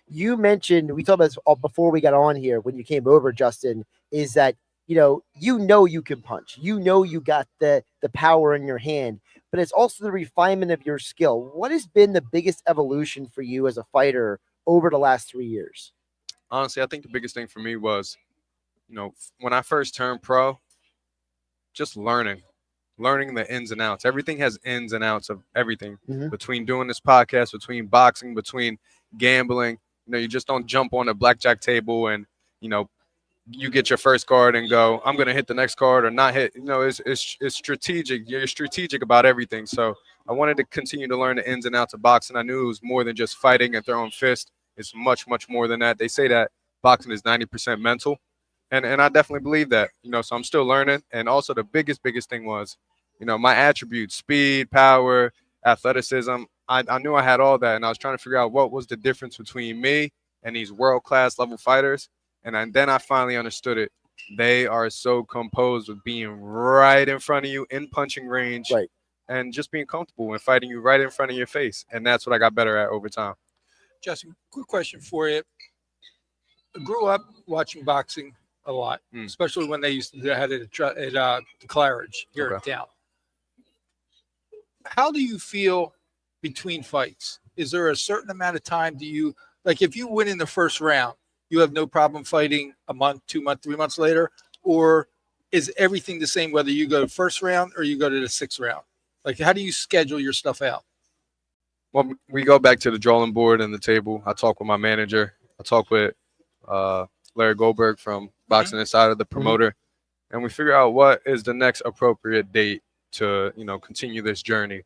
You mentioned, we talked about this before we got on here when you came over, Justin, is that, you can punch. You got the power in your hand, but it's also the refinement of your skill. What has been the biggest evolution for you as a fighter over the last 3 years? Honestly, I think the biggest thing for me was, when I first turned pro, just learning the ins and outs. Everything has ins and outs of everything. Mm-hmm. Between doing this podcast, between boxing, between gambling. You just don't jump on a blackjack table and, you get your first card and go, I'm going to hit the next card or not hit. It's strategic. You're strategic about everything. So I wanted to continue to learn the ins and outs of boxing. I knew it was more than just fighting and throwing fists. It's much, much more than that. They say that boxing is 90% mental. And I definitely believe that, so I'm still learning. And also the biggest thing was, my attributes, speed, power, athleticism. I knew I had all that, and I was trying to figure out what was the difference between me and these world-class level fighters. And then I finally understood it. They are so composed with being right in front of you in punching range, right, and just being comfortable and fighting you right in front of your face. And that's what I got better at over time. Justin, quick question for you. grew up watching boxing a lot, especially when they used to have it at the Claridge here in town. How do you feel between fights? Is there a certain amount of time like if you win in the first round, you have no problem fighting a month, 2 months, 3 months later? Or is everything the same whether you go first round or you go to the 6th round? Like, how do you schedule your stuff out? Well, we go back to the drawing board and the table. I talk with my manager. I talk with Larry Goldberg from Boxing Insider, the promoter, and we figure out what is the next appropriate date to, continue this journey.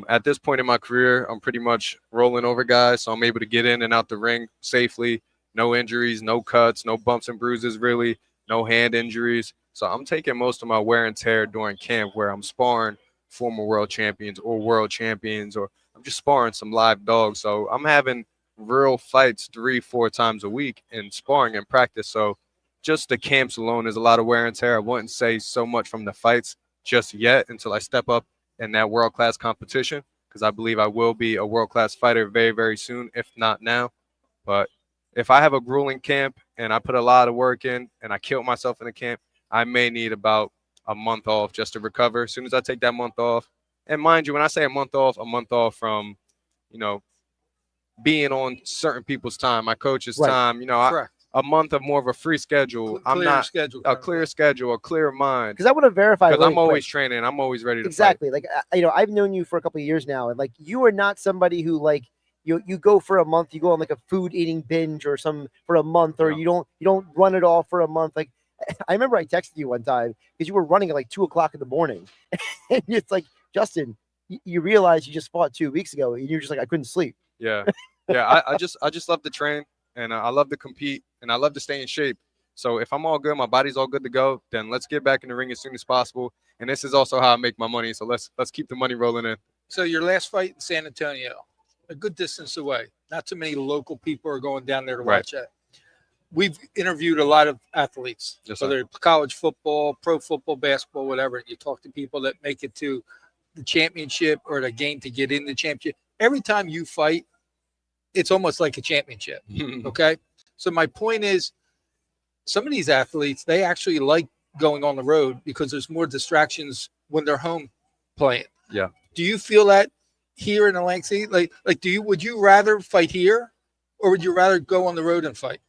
At this point in my career, I'm pretty much rolling over guys, so I'm able to get in and out the ring safely. No injuries, no cuts, no bumps and bruises, really, no hand injuries. So I'm taking most of my wear and tear during camp where I'm sparring former world champions, or I'm just sparring some live dogs. So I'm having real fights 3-4 times a week in sparring and practice. So just the camps alone is a lot of wear and tear. I wouldn't say so much from the fights just yet until I step up in that world-class competition, because I believe I will be a world-class fighter very, very soon, if not now. But if I have a grueling camp and I put a lot of work in and I kill myself in the camp, I may need about a month off just to recover. As soon as I take that month off, and mind you, when I say a month off from, being on certain people's time, my coach's time, a month of more of a free schedule. A clear schedule, a clear mind. Because I want to verify. Because really I'm always quick. training. I'm always ready to Exactly. fight. Like, I've known you for a couple of years now, and like, you are not somebody who like you go for a month, you go on like a food eating binge or for a month, or you don't run it all for a month. Like, I remember I texted you one time because you were running at like 2:00 in the morning, and it's like, Justin, you realize you just fought 2 weeks ago, and you're just like, I couldn't sleep. Yeah. I just love to train, and I love to compete, and I love to stay in shape. So if I'm all good, my body's all good to go, then let's get back in the ring as soon as possible. And this is also how I make my money. So let's keep the money rolling in. So your last fight in San Antonio, a good distance away. Not too many local people are going down there to watch that. We've interviewed a lot of athletes, whether it's college football, pro football, basketball, whatever. And you talk to people that make it to the championship or the game to get in the championship. Every time you fight, it's almost like a championship. Okay. So my point is, some of these athletes, they actually like going on the road because there's more distractions when they're home playing. Yeah. Do you feel that here in Atlantic City? Would you rather fight here, or would you rather go on the road and fight?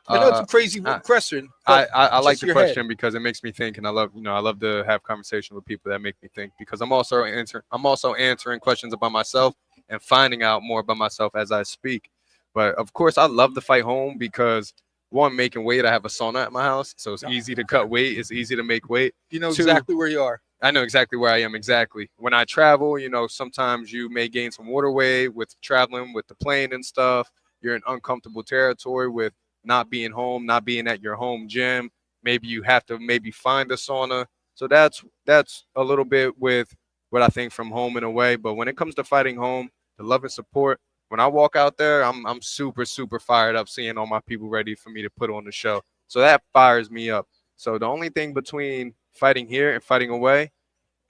I know it's a crazy question. I like the question because it makes me think, and I love to have conversation with people that make me think, because I'm also answering questions about myself and finding out more about myself as I speak. But of course, I love to fight home because, one, making weight, I have a sauna at my house, so it's easy to cut weight. It's easy to make weight. You know 2, exactly where you are. I know exactly where I am. Exactly. When I travel, sometimes you may gain some water weight with traveling with the plane and stuff. You're in uncomfortable territory with not being home, not being at your home gym. Maybe you have to find a sauna. So that's a little bit with what I think from home and away. But when it comes to fighting home, the love and support, when I walk out there, I'm super, super fired up seeing all my people ready for me to put on the show. So that fires me up. So the only thing between fighting here and fighting away,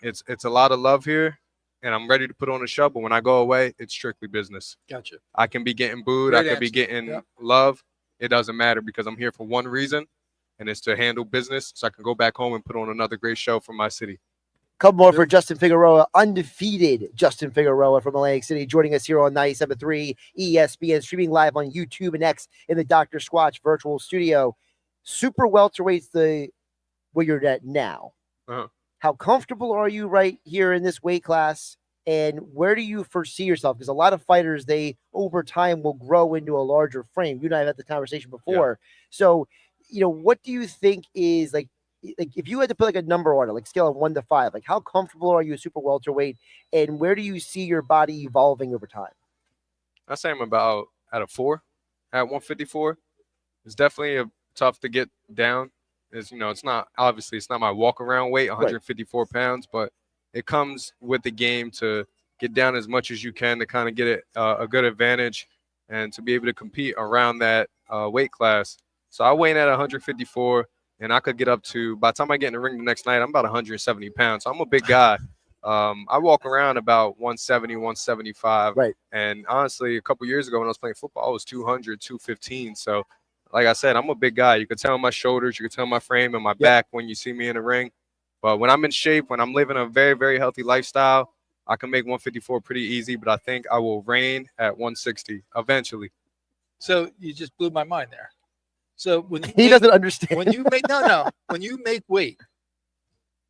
it's a lot of love here, and I'm ready to put on a show. But when I go away, it's strictly business. Gotcha. I can be getting booed. Great I could be getting love. It doesn't matter, because I'm here for one reason, and it's to handle business so I can go back home and put on another great show for my city. Couple more for Justin Figueroa, undefeated Justin Figueroa from Atlantic City, joining us here on 97.3 ESPN, streaming live on YouTube and X in the Dr. Squatch virtual studio. Super welterweight's where you're at now. How comfortable are you right here in this weight class, and where do you foresee yourself? Because a lot of fighters, they over time will grow into a larger frame. You and I have had the conversation before. So, what do you think is like if you had to put like a number on it, like scale of 1 to 5, like how comfortable are you at super welterweight, and where do you see your body evolving over time? I say I'm about at a 4 at 154. It's definitely tough to get down. It's not my walk around weight, 154 pounds, but it comes with the game to get down as much as you can to kind of get a good advantage and to be able to compete around that weight class. So I weigh in at 154. And I could get up to, by the time I get in the ring the next night, I'm about 170 pounds. So I'm a big guy. I walk around about 170, 175. Right. And honestly, a couple years ago when I was playing football, I was 200, 215. So like I said, I'm a big guy. You can tell my shoulders, you can tell my frame and my back when you see me in the ring. But when I'm in shape, when I'm living a very, very healthy lifestyle, I can make 154 pretty easy, but I think I will reign at 160 eventually. So you just blew my mind there. So when he doesn't understand. When you make when you make weight,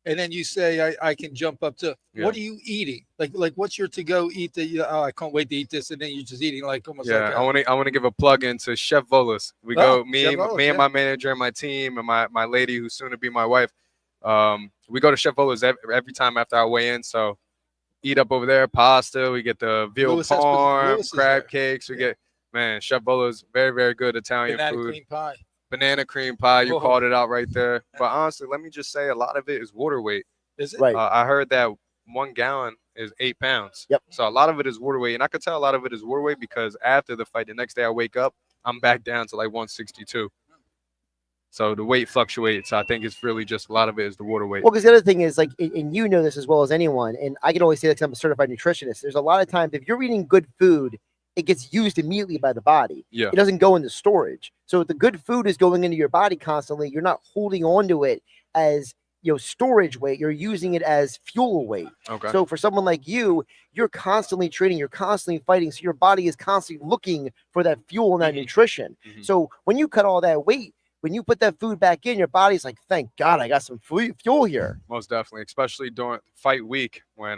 and then you say I can jump up to, what are you eating? Like what's your to go eat that I can't wait to eat this, and then you're just eating like almost like I want to give a plug into Chef Volas. We go me and my manager and my team and my lady who's soon to be my wife. We go to Chef Volas every time after I weigh in. So eat up over there, pasta. We get the veal parm, crab cakes. We get Chef Volas, very, very good Italian food. Banana cream pie. You called it out right there. But honestly, let me just say a lot of it is water weight. Is it? Right. I heard that 1 gallon is 8 pounds. Yep. So a lot of it is water weight. And I could tell a lot of it is water weight because after the fight, the next day I wake up, I'm back down to like 162. So the weight fluctuates. I think it's really just a lot of it is the water weight. Well, because the other thing is, like, and you know this as well as anyone, and I can always say that 'cause I'm a certified nutritionist. There's a lot of times if you're eating good food, it gets used immediately by the body. Yeah. It doesn't go into storage. So if the good food is going into your body constantly, you're not holding on to it as storage weight. You're using it as fuel weight. Okay. So for someone like you, you're constantly training, you're constantly fighting. So your body is constantly looking for that fuel and that nutrition. So when you cut all that weight, when you put that food back in, your body's like, thank God I got some fuel here. Most definitely, especially during fight week when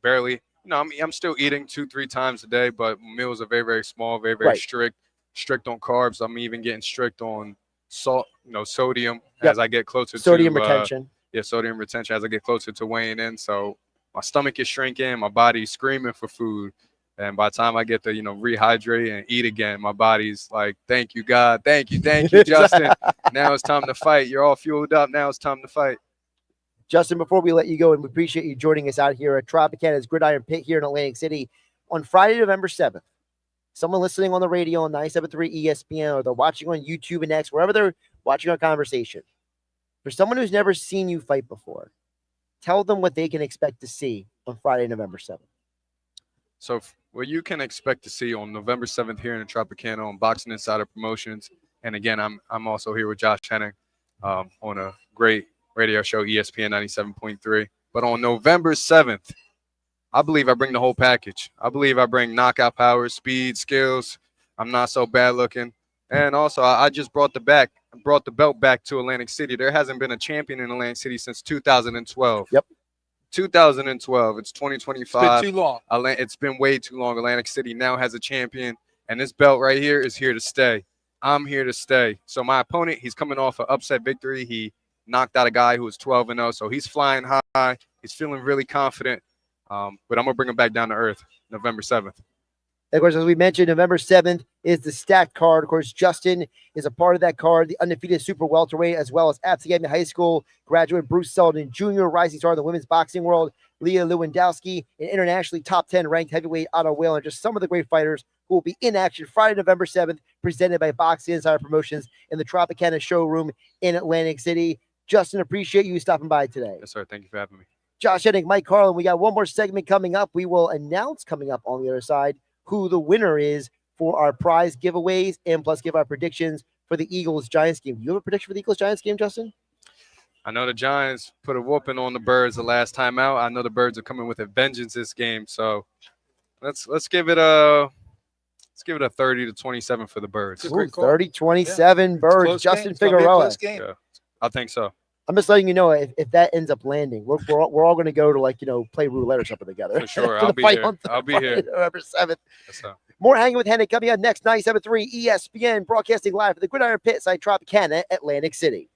barely, I'm still eating 2-3 times a day, but meals are very, very small, very, very strict on carbs. I'm even getting strict on salt, sodium as I get closer to sodium retention. Sodium retention as I get closer to weighing in. So my stomach is shrinking, my body's screaming for food. And by the time I get to, rehydrate and eat again, my body's like, thank you, God. Thank you, Justin. Now it's time to fight. You're all fueled up. Now it's time to fight. Justin, before we let you go, and we appreciate you joining us out here at Tropicana's Gridiron Pit here in Atlantic City on Friday, November 7th. Someone listening on the radio on 97.3 ESPN, or they're watching on YouTube and X, wherever they're watching our conversation. For someone who's never seen you fight before, tell them what they can expect to see on Friday, November 7th. So what you can expect to see on November 7th here in Tropicana on Boxing Insider Promotions. And again, I'm also here with Josh Hennig on a great radio show, ESPN 97.3. But on November 7th, I believe I bring the whole package. I believe I bring knockout power, speed, skills. I'm not so bad looking. And also, I just brought the belt back to Atlantic City. There hasn't been a champion in Atlantic City since 2012. Yep. 2012. It's 2025. It's been too long. It's been way too long. Atlantic City now has a champion, and this belt right here is here to stay. I'm here to stay. So my opponent, he's coming off an upset victory. He knocked out a guy who was 12-0, so he's flying high. He's feeling really confident. But I'm going to bring him back down to earth November 7th. Of course, as we mentioned, November 7th is the stacked card. Of course, Justin is a part of that card, the undefeated super welterweight, as well as Academy High School graduate Bruce Sullivan Jr., rising star in the women's boxing world, Leah Lewandowski, an internationally top 10 ranked heavyweight Otto Whale, and just some of the great fighters who will be in action Friday, November 7th, presented by Boxing Insider Promotions in the Tropicana showroom in Atlantic City. Justin, appreciate you stopping by today. Yes, sir. Thank you for having me. Josh Hennig, Mike Carlin, we got one more segment coming up. We will announce coming up on the other side who the winner is for our prize giveaways and plus give our predictions for the Eagles-Giants game. Do you have a prediction for the Eagles-Giants game, Justin? I know the Giants put a whooping on the Birds the last time out. I know the Birds are coming with a vengeance this game. So let's give it a 30-27 for the Birds. 30-27 Birds. Justin Figueroa. Yeah, I think so. I'm just letting you know if that ends up landing, we're all going to go to play roulette or something together. For sure, I'll be here. I'll be here. November 7th. Yes, sir. More Hanging with Hennig coming up next. 97.3 ESPN, broadcasting live from the Gridiron Pit site, Tropicana, Atlantic City.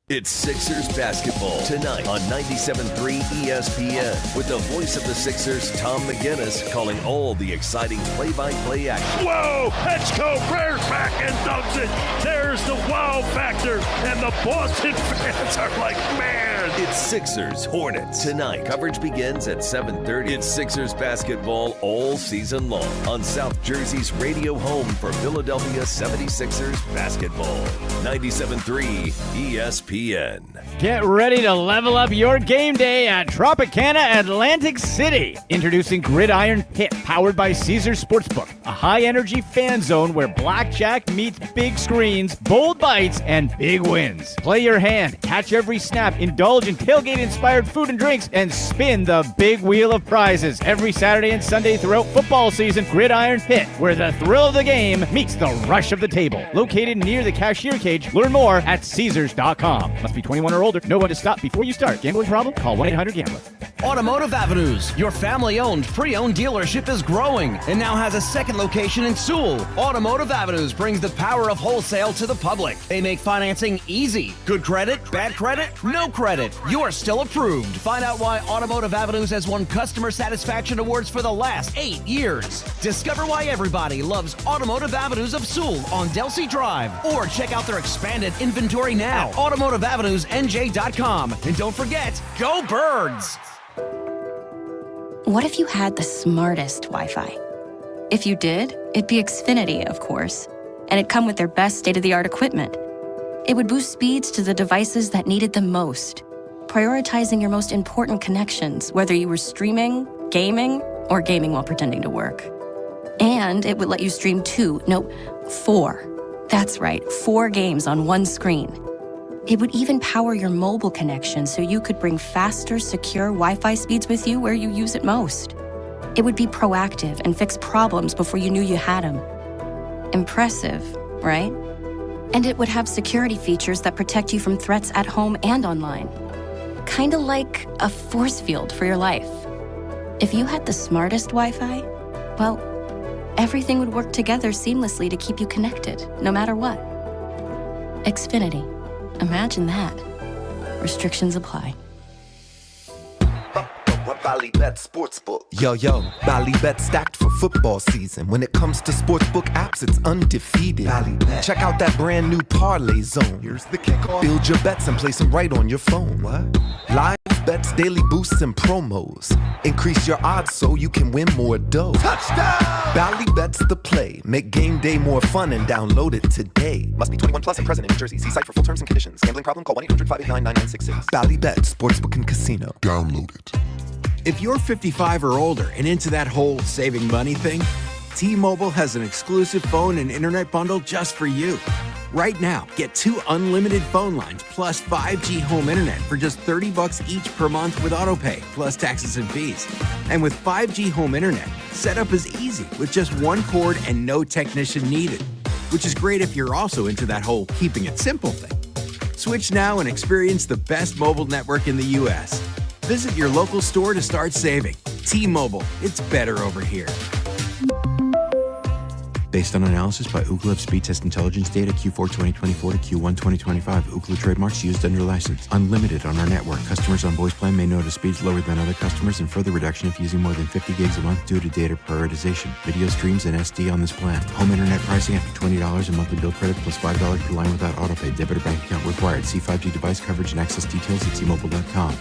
It's Sixers basketball tonight on 97.3 ESPN with the voice of the Sixers, Tom McGinnis, calling all the exciting play-by-play action. Whoa! Petchko rears back and dunks it. There's the wow factor, and the Boston fans are like, man, It's Sixers Hornets tonight. Coverage begins at 7:30. It's Sixers basketball all season long on South Jersey's radio home for Philadelphia 76ers basketball. 97.3 ESPN. Get ready to level up your game day at Tropicana Atlantic City. Introducing Gridiron Pit, powered by Caesars Sportsbook, a high-energy fan zone where blackjack meets big screens, bold bites, and big wins. Play your hand, catch every snap, indulge in tailgate-inspired food and drinks, and spin the big wheel of prizes every Saturday and Sunday throughout football season. Gridiron Pit, where the thrill of the game meets the rush of the table. Located near the cashier cage. Learn more at Caesars.com. Must be 21 or older. Know when to stop before you start. Gambling problem? Call 1-800-GAMBLER. Automotive Avenues, your family-owned, pre-owned dealership is growing and now has a second location in Sewell. Automotive Avenues brings the power of wholesale to the public. They make financing easy. Good credit, bad credit, no credit. You are still approved. Find out why Automotive Avenues has won customer satisfaction awards for the last 8 years. Discover why everybody loves Automotive Avenues of Sewell on Delsey Drive. Or check out their expanded inventory now at automotiveavenusnj.com. And don't forget, go Birds! What if you had the smartest Wi-Fi? If you did, it'd be Xfinity, of course, and it'd come with their best state-of-the-art equipment. It would boost speeds to the devices that needed them most, prioritizing your most important connections, whether you were streaming, gaming, or gaming while pretending to work. And it would let you stream 4. That's right, 4 games on one screen. It would even power your mobile connection so you could bring faster, secure Wi-Fi speeds with you where you use it most. It would be proactive and fix problems before you knew you had them. Impressive, right? And it would have security features that protect you from threats at home and online. Kinda like a force field for your life. If you had the smartest Wi-Fi, well, everything would work together seamlessly to keep you connected, no matter what. Xfinity. Imagine that. Restrictions apply. Ballybet Sportsbook. Yo, Ballybet stacked for football season. When it comes to sportsbook apps, it's undefeated. Ballybet. Check out that brand new parlay zone. Here's the kickoff. Build your bets and place them right on your phone. What? Live bets, daily boosts, and promos. Increase your odds so you can win more dough. Touchdown! Ballybet's the play. Make game day more fun and download it today. Must be 21 plus and present in New Jersey. See site for full terms and conditions. Gambling problem? Call 1-800-589-9966. Ballybet Sportsbook and Casino. Download it. If you're 55 or older and into that whole saving money thing, T-Mobile has an exclusive phone and internet bundle just for you. Right now, get 2 unlimited phone lines plus 5G home internet for just $30 each per month with autopay, plus taxes and fees. And with 5G home internet, setup is easy with just 1 cord and no technician needed, which is great if you're also into that whole keeping it simple thing. Switch now and experience the best mobile network in the U.S. Visit your local store to start saving. T-Mobile, it's better over here. Based on analysis by Ookla Speed Test Intelligence data Q4 2024 to Q1 2025. Ookla trademarks used under license. Unlimited on our network. Customers on voice plan may notice speeds lower than other customers and further reduction if using more than 50 gigs a month due to data prioritization. Video streams and SD on this plan. Home internet pricing after $20 a monthly bill credit plus $5 per line without autopay. Debit or bank account required. See 5G device coverage and access details at tmobile.com.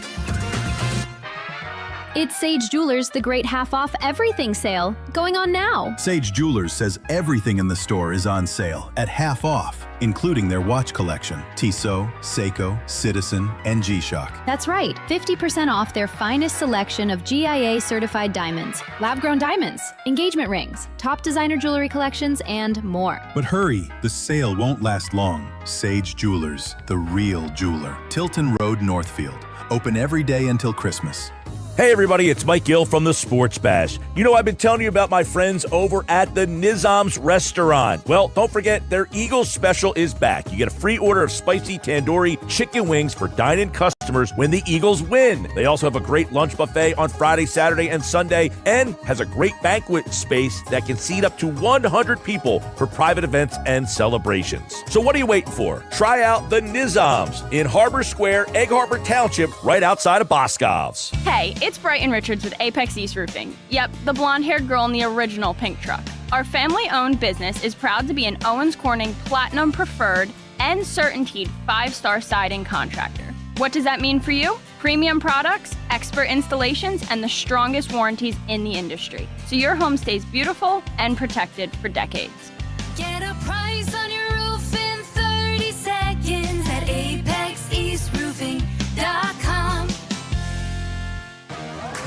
It's Sage Jewelers, the great half-off everything sale, going on now. Sage Jewelers says everything in the store is on sale at half off, including their watch collection, Tissot, Seiko, Citizen, and G-Shock. That's right, 50% off their finest selection of GIA-certified diamonds, lab-grown diamonds, engagement rings, top designer jewelry collections, and more. But hurry, the sale won't last long. Sage Jewelers, the real jeweler. Tilton Road, Northfield. Open every day until Christmas. Hey everybody, it's Mike Gill from the Sports Bash. You know, I've been telling you about my friends over at the Nizam's Restaurant. Well, don't forget, their Eagles special is back. You get a free order of spicy tandoori chicken wings for dine-in customers when the Eagles win. They also have a great lunch buffet on Friday, Saturday, and Sunday, and has a great banquet space that can seat up to 100 people for private events and celebrations. So what are you waiting for? Try out the Nizam's in Harbor Square, Egg Harbor Township, right outside of Boscov's. Hey, it's Brighton Richards with Apex East Roofing. Yep, the blonde-haired girl in the original pink truck. Our family-owned business is proud to be an Owens Corning Platinum Preferred and Certainteed 5-star siding contractor. What does that mean for you? Premium products, expert installations, and the strongest warranties in the industry, so your home stays beautiful and protected for decades. Get a price on your roof in 30 seconds at ApexEastRoofing.com.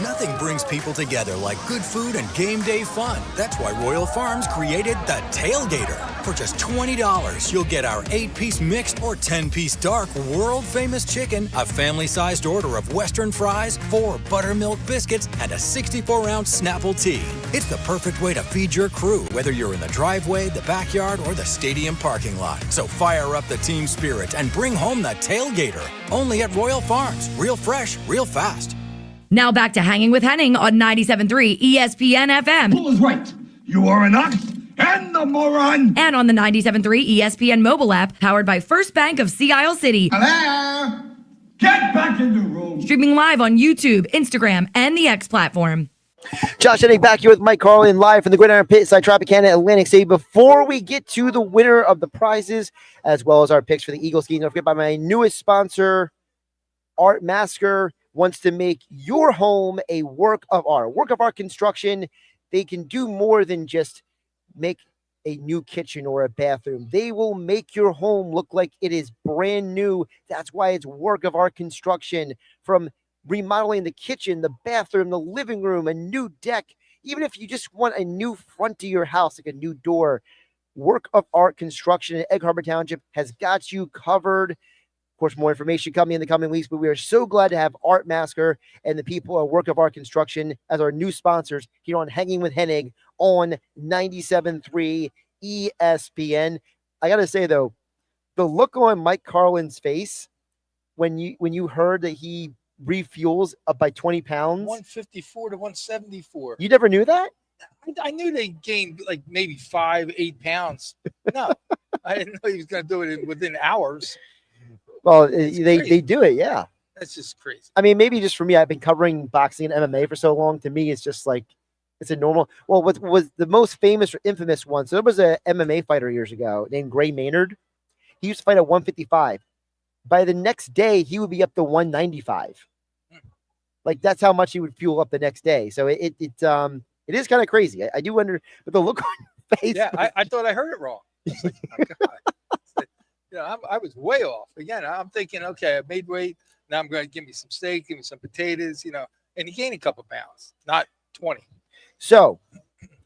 Nothing brings people together like good food and game day fun. That's why Royal Farms created the Tailgater. For just $20, you'll get our 8-piece mixed or 10-piece dark world-famous chicken, a family-sized order of Western fries, 4 buttermilk biscuits, and a 64-ounce Snapple tea. It's the perfect way to feed your crew, whether you're in the driveway, the backyard, or the stadium parking lot. So fire up the team spirit and bring home the Tailgater. Only at Royal Farms. Real fresh, real fast. Now back to Hanging with Hennig on 97.3 ESPN FM. Who is right? You are an ox and a moron. And on the 97.3 ESPN mobile app, powered by First Bank of Sea Isle City. Hello? Get back in the room. Streaming live on YouTube, Instagram, and the X platform. Josh Hennig back here with Mike Carlin live from the Gridiron Pit inside Tropicana Atlantic City. Before we get to the winner of the prizes, as well as our picks for the Eagles game, don't forget about my newest sponsor, Art Masker. Wants to make your home a work of art construction. They can do more than just make a new kitchen or a bathroom. They will make your home look like it is brand new. That's why it's work of art construction. From remodeling the kitchen, the bathroom, the living room, a new deck, even if you just want a new front to your house, like a new door, work of art construction in Egg Harbor Township has got you covered. Of course, more information coming in the coming weeks, but we are so glad to have Art Masker and the people at Work of Art Construction as our new sponsors here on Hanging with Hennig on 97.3 ESPN. I got to say, though, the look on Mike Carlin's face when you heard that he refuels up by 20 pounds. 154 to 174. You never knew that? I knew they gained like maybe 5-8 pounds. No, I didn't know he was going to do it within hours. Well, they do it, yeah. That's just crazy. I mean, maybe just for me, I've been covering boxing and MMA for so long. To me, it's just like, it's a normal. Well, what was the most famous or infamous one? So there was a MMA fighter years ago named Gray Maynard. He used to fight at 155. By the next day, he would be up to 195. Like, that's how much he would fuel up the next day. So it is kind of crazy. I do wonder, but the look on your face. Yeah, I thought I heard it wrong. I was like, oh, God. I was way off. Again, I'm thinking, okay, I made weight. Now I'm going to give me some steak, give me some potatoes, and he gained a couple pounds, not 20. So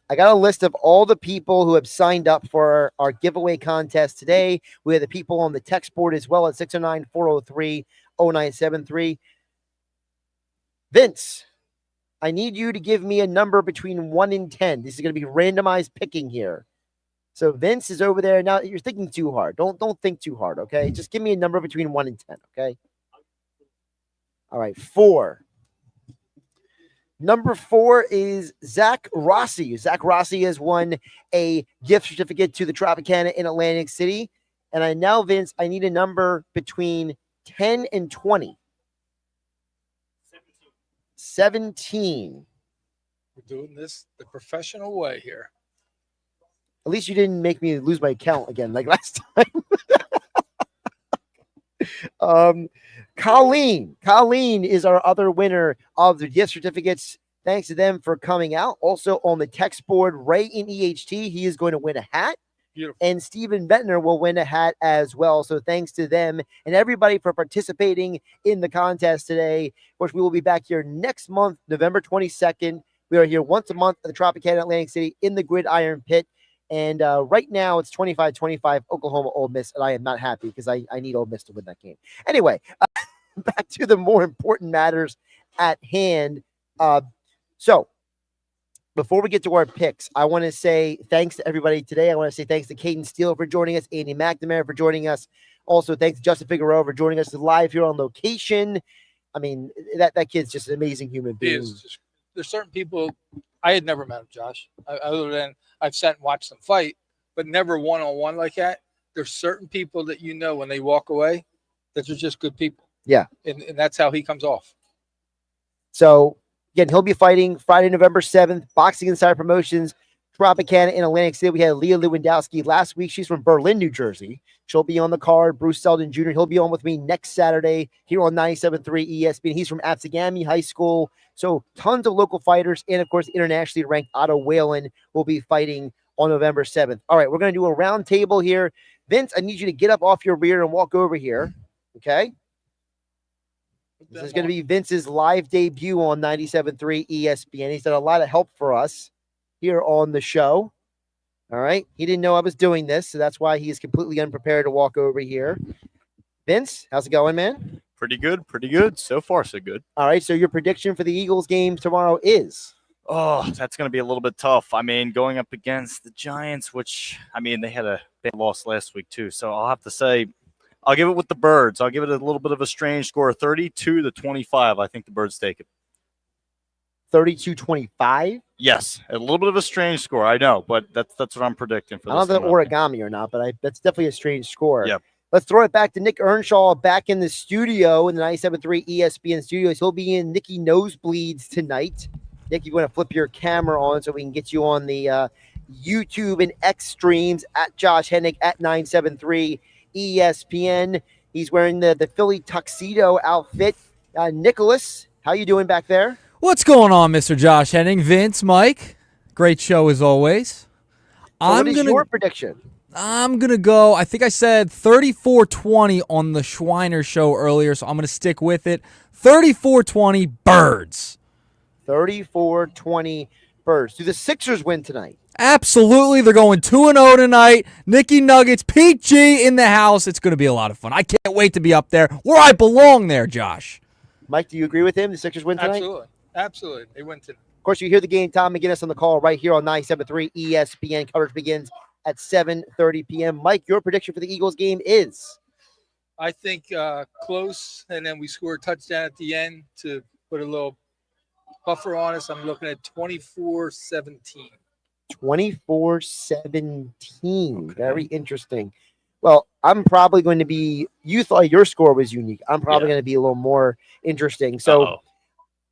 I got a list of all the people who have signed up for our giveaway contest today. We have the people on the text board as well at 609-403-0973. Vince, I need you to give me a number between 1 and 10. This is going to be randomized picking here. So Vince is over there. Now you're thinking too hard. Don't think too hard, okay? Just give me a number between 1 and 10, okay? All right, 4. Number 4 is Zach Rossi. Zach Rossi has won a gift certificate to the Tropicana in Atlantic City. And Vince, I need a number between 10 and 20. 17. We're doing this the professional way here. At least you didn't make me lose my account again like last time. Colleen is our other winner of the gift certificates. Thanks to them for coming out. Also on the text board, Ray in EHT, he is going to win a hat. Beautiful. And Stephen Bentner will win a hat as well. So thanks to them and everybody for participating in the contest today. Of course, we will be back here next month, November 22nd. We are here once a month at the Tropicana Atlantic City in the Gridiron Pit. And right now it's 25-25 Oklahoma Ole Miss, and I am not happy because I need Ole Miss to win that game. Anyway, back to the more important matters at hand. So before we get to our picks, I want to say thanks to everybody today. I want to say thanks to Cayden Steele for joining us, Andy McNamara for joining us. Also, thanks to Justin Figueroa for joining us live here on location. I mean, that kid's just an amazing human being. There's certain people I had never met him, Josh, other than I've sat and watched them fight, but never one-on-one like that. There's certain people that when they walk away, that they're just good people. Yeah. And that's how he comes off. So, again, he'll be fighting Friday, November 7th, Boxing Insider Promotions, Tropicana in Atlantic City. We had Leah Lewandowski last week. She's from Berlin, New Jersey. She'll be on the card. Bruce Selden Jr., he'll be on with me next Saturday here on 97.3 ESPN. He's from Absegami High School. So tons of local fighters. And, of course, internationally ranked Otto Whalen will be fighting on November 7th. All right, we're going to do a round table here. Vince, I need you to get up off your rear and walk over here. Okay? This is going to be Vince's live debut on 97.3 ESPN. He's done a lot of help for us here on the show. All right. He didn't know I was doing this, so that's why he is completely unprepared to walk over here. Vince, how's it going, man? Pretty good. Pretty good. So far, so good. All right. So your prediction for the Eagles game tomorrow is? Oh, that's going to be a little bit tough. I mean, going up against the Giants, which, I mean, they had a bad loss last week, too. So I'll have to say, I'll give it with the Birds. I'll give it a little bit of a strange score, 32-25. I think the Birds take it. 32-25? Yes, a little bit of a strange score. I know, but that's what I'm predicting for this. I don't know if that's origami or not, but that's definitely a strange score. Yep. Let's throw it back to Nick Earnshaw back in the studio in the 97.3 ESPN studios. He'll be in Nicky Nosebleeds tonight. Nick, you're going to flip your camera on so we can get you on the YouTube and X streams at Josh Hennig at 973 ESPN. He's wearing the Philly tuxedo outfit. Nicholas, how you doing back there? What's going on, Mr. Josh Hennig? Vince, Mike, great show as always. What is your prediction? I'm going to go, I think I said 34-20 on the Schweiner show earlier, so I'm going to stick with it. 34-20 Birds. 34-20 Birds. Do the Sixers win tonight? Absolutely. They're going 2-0 tonight. Nicky Nuggets, Pete G in the house. It's going to be a lot of fun. I can't wait to be up there where I belong there, Josh. Mike, do you agree with him? The Sixers win tonight? Absolutely. They win tonight. Of course, you hear the game. Tom McGinnis on the call right here on 97.3 ESPN. Coverage begins at 7:30 p.m. Mike, your prediction for the Eagles game is? I think close, and then we score a touchdown at the end to put a little buffer on us. I'm looking at 24-17. 24-17. Very interesting. Well, I'm probably going to be, you thought your score was unique. I'm probably going to be a little more interesting. So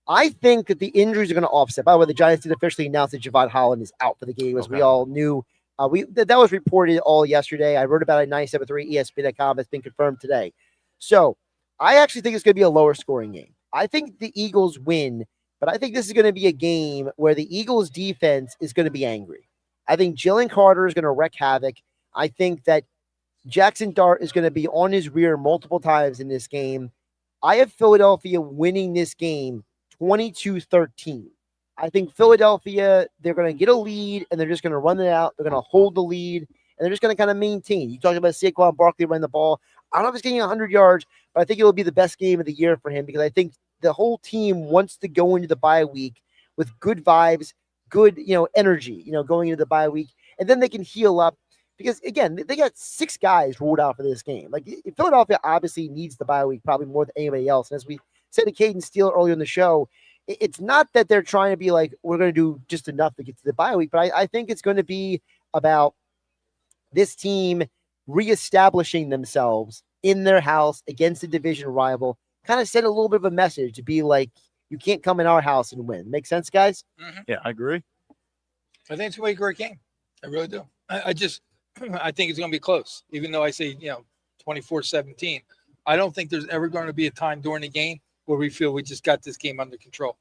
I think that the injuries are going to offset. By the way, the Giants did officially announce that Javon Holland is out for the game, as we all knew. That was reported all yesterday. I wrote about it at 97.3 ESPN.com. It's been confirmed today. So I actually think it's going to be a lower scoring game. I think the Eagles win, but I think this is going to be a game where the Eagles defense is going to be angry. I think Jalen Carter is going to wreak havoc. I think that Jackson Dart is going to be on his rear multiple times in this game. I have Philadelphia winning this game 22-13. I think Philadelphia, they're going to get a lead, and they're just going to run it out. They're going to hold the lead, and they're just going to kind of maintain. You talked about Saquon Barkley running the ball. I don't know if he's getting 100 yards, but I think it will be the best game of the year for him because I think the whole team wants to go into the bye week with good vibes, good, energy, going into the bye week, and then they can heal up because, again, they got 6 guys ruled out for this game. Like, Philadelphia obviously needs the bye week probably more than anybody else. And as we said to Cayden Steele earlier in the show, it's not that they're trying to be like, we're going to do just enough to get to the bye week, but I think it's going to be about this team reestablishing themselves in their house against a division rival, kind of send a little bit of a message to be like, you can't come in our house and win. Make sense, guys? Mm-hmm. Yeah, I agree. I think it's going to be a great game. I really do. I think it's going to be close, even though I say, 24-17. I don't think there's ever going to be a time during the game where we feel we just got this game under control.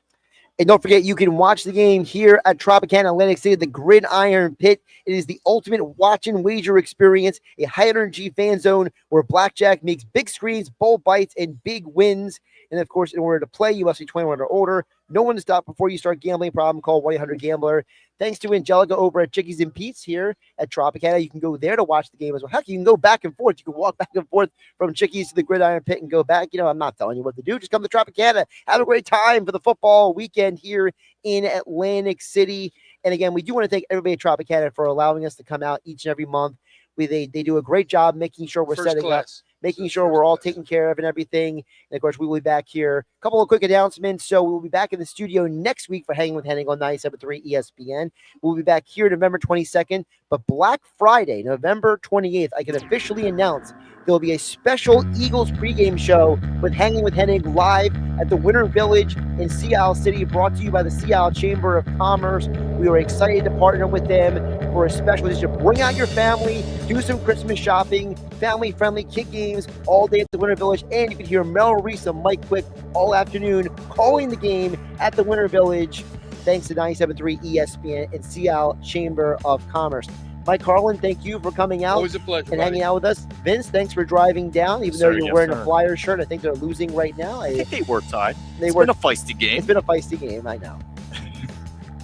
And don't forget, you can watch the game here at Tropicana Atlantic City, the Gridiron Pit. It is the ultimate watch and wager experience, a high-energy fan zone where blackjack makes big screens, bold bites, and big wins. And, of course, in order to play, you must be 21 or older. No one to stop before you start gambling. Problem, call 1-800-GAMBLER. Thanks to Angelica over at Chickies and Pete's here at Tropicana. You can go there to watch the game as well. Heck, you can go back and forth. You can walk back and forth from Chickies to the Gridiron Pit and go back. I'm not telling you what to do. Just come to Tropicana. Have a great time for the football weekend here in Atlantic City. And, again, we do want to thank everybody at Tropicana for allowing us to come out each and every month. They do a great job making sure we're setting up making sure we're all taken care of and everything. And of course, we will be back here. A couple of quick announcements. So we will be back in the studio next week for Hanging with Hennig on 97.3 ESPN. We'll be back here November 22nd. But Black Friday, November 28th, I can officially announce there will be a special Eagles pregame show with Hanging with Hennig live at the Winter Village in Sea Isle City, brought to you by the Sea Isle Chamber of Commerce. We are excited to partner with them for a special edition. Bring out your family, do some Christmas shopping, family-friendly kid games all day at the Winter Village, and you can hear Mel Reese and Mike Quick all afternoon calling the game at the Winter Village, thanks to 97.3 ESPN and Sea Isle Chamber of Commerce. Mike Carlin, thank you for coming out. Always a pleasure, and hanging out with us. Vince, thanks for driving down, even though you're wearing a Flyers shirt. I think they're losing right now. I think they were tied. It's been a feisty game. It's been a feisty game, I know.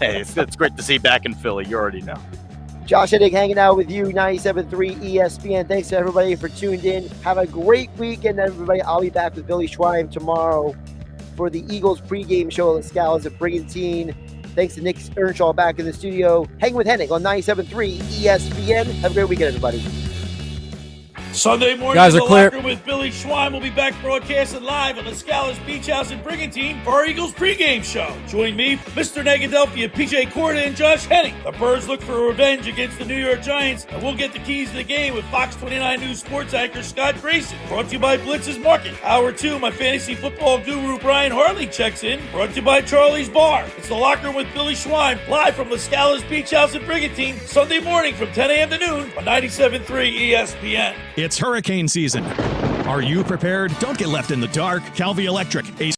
Hey, it's great to see you back in Philly. You already know. Josh Hennig hanging out with you, 97.3 ESPN. Thanks to everybody for tuned in. Have a great weekend, everybody. I'll be back with Billy Schweim tomorrow for the Eagles pregame show at the Scouts at Brigantine. Thanks to Nick Earnshaw back in the studio. Hang with Hennig on 97.3 ESPN. Have a great weekend, everybody. Sunday morning, Guys are the clear. Locker with Billy Schweim will be back broadcasting live at the Scholars Beach House in Brigantine for our Eagles pregame show. Join me, Mr. Negadelphia, PJ Corda, and Josh Hennig. The Birds look for revenge against the New York Giants, and we'll get the keys to the game with Fox 29 News sports anchor Scott Grayson. Brought to you by Blitz's Market. Hour 2, my fantasy football guru Brian Hartley checks in. Brought to you by Charlie's Bar. It's the Locker Room with Billy Schweim, live from the Scholars Beach House in Brigantine, Sunday morning from 10 a.m. to noon on 97.3 ESPN. It's hurricane season. Are you prepared? Don't get left in the dark. Calvi Electric, a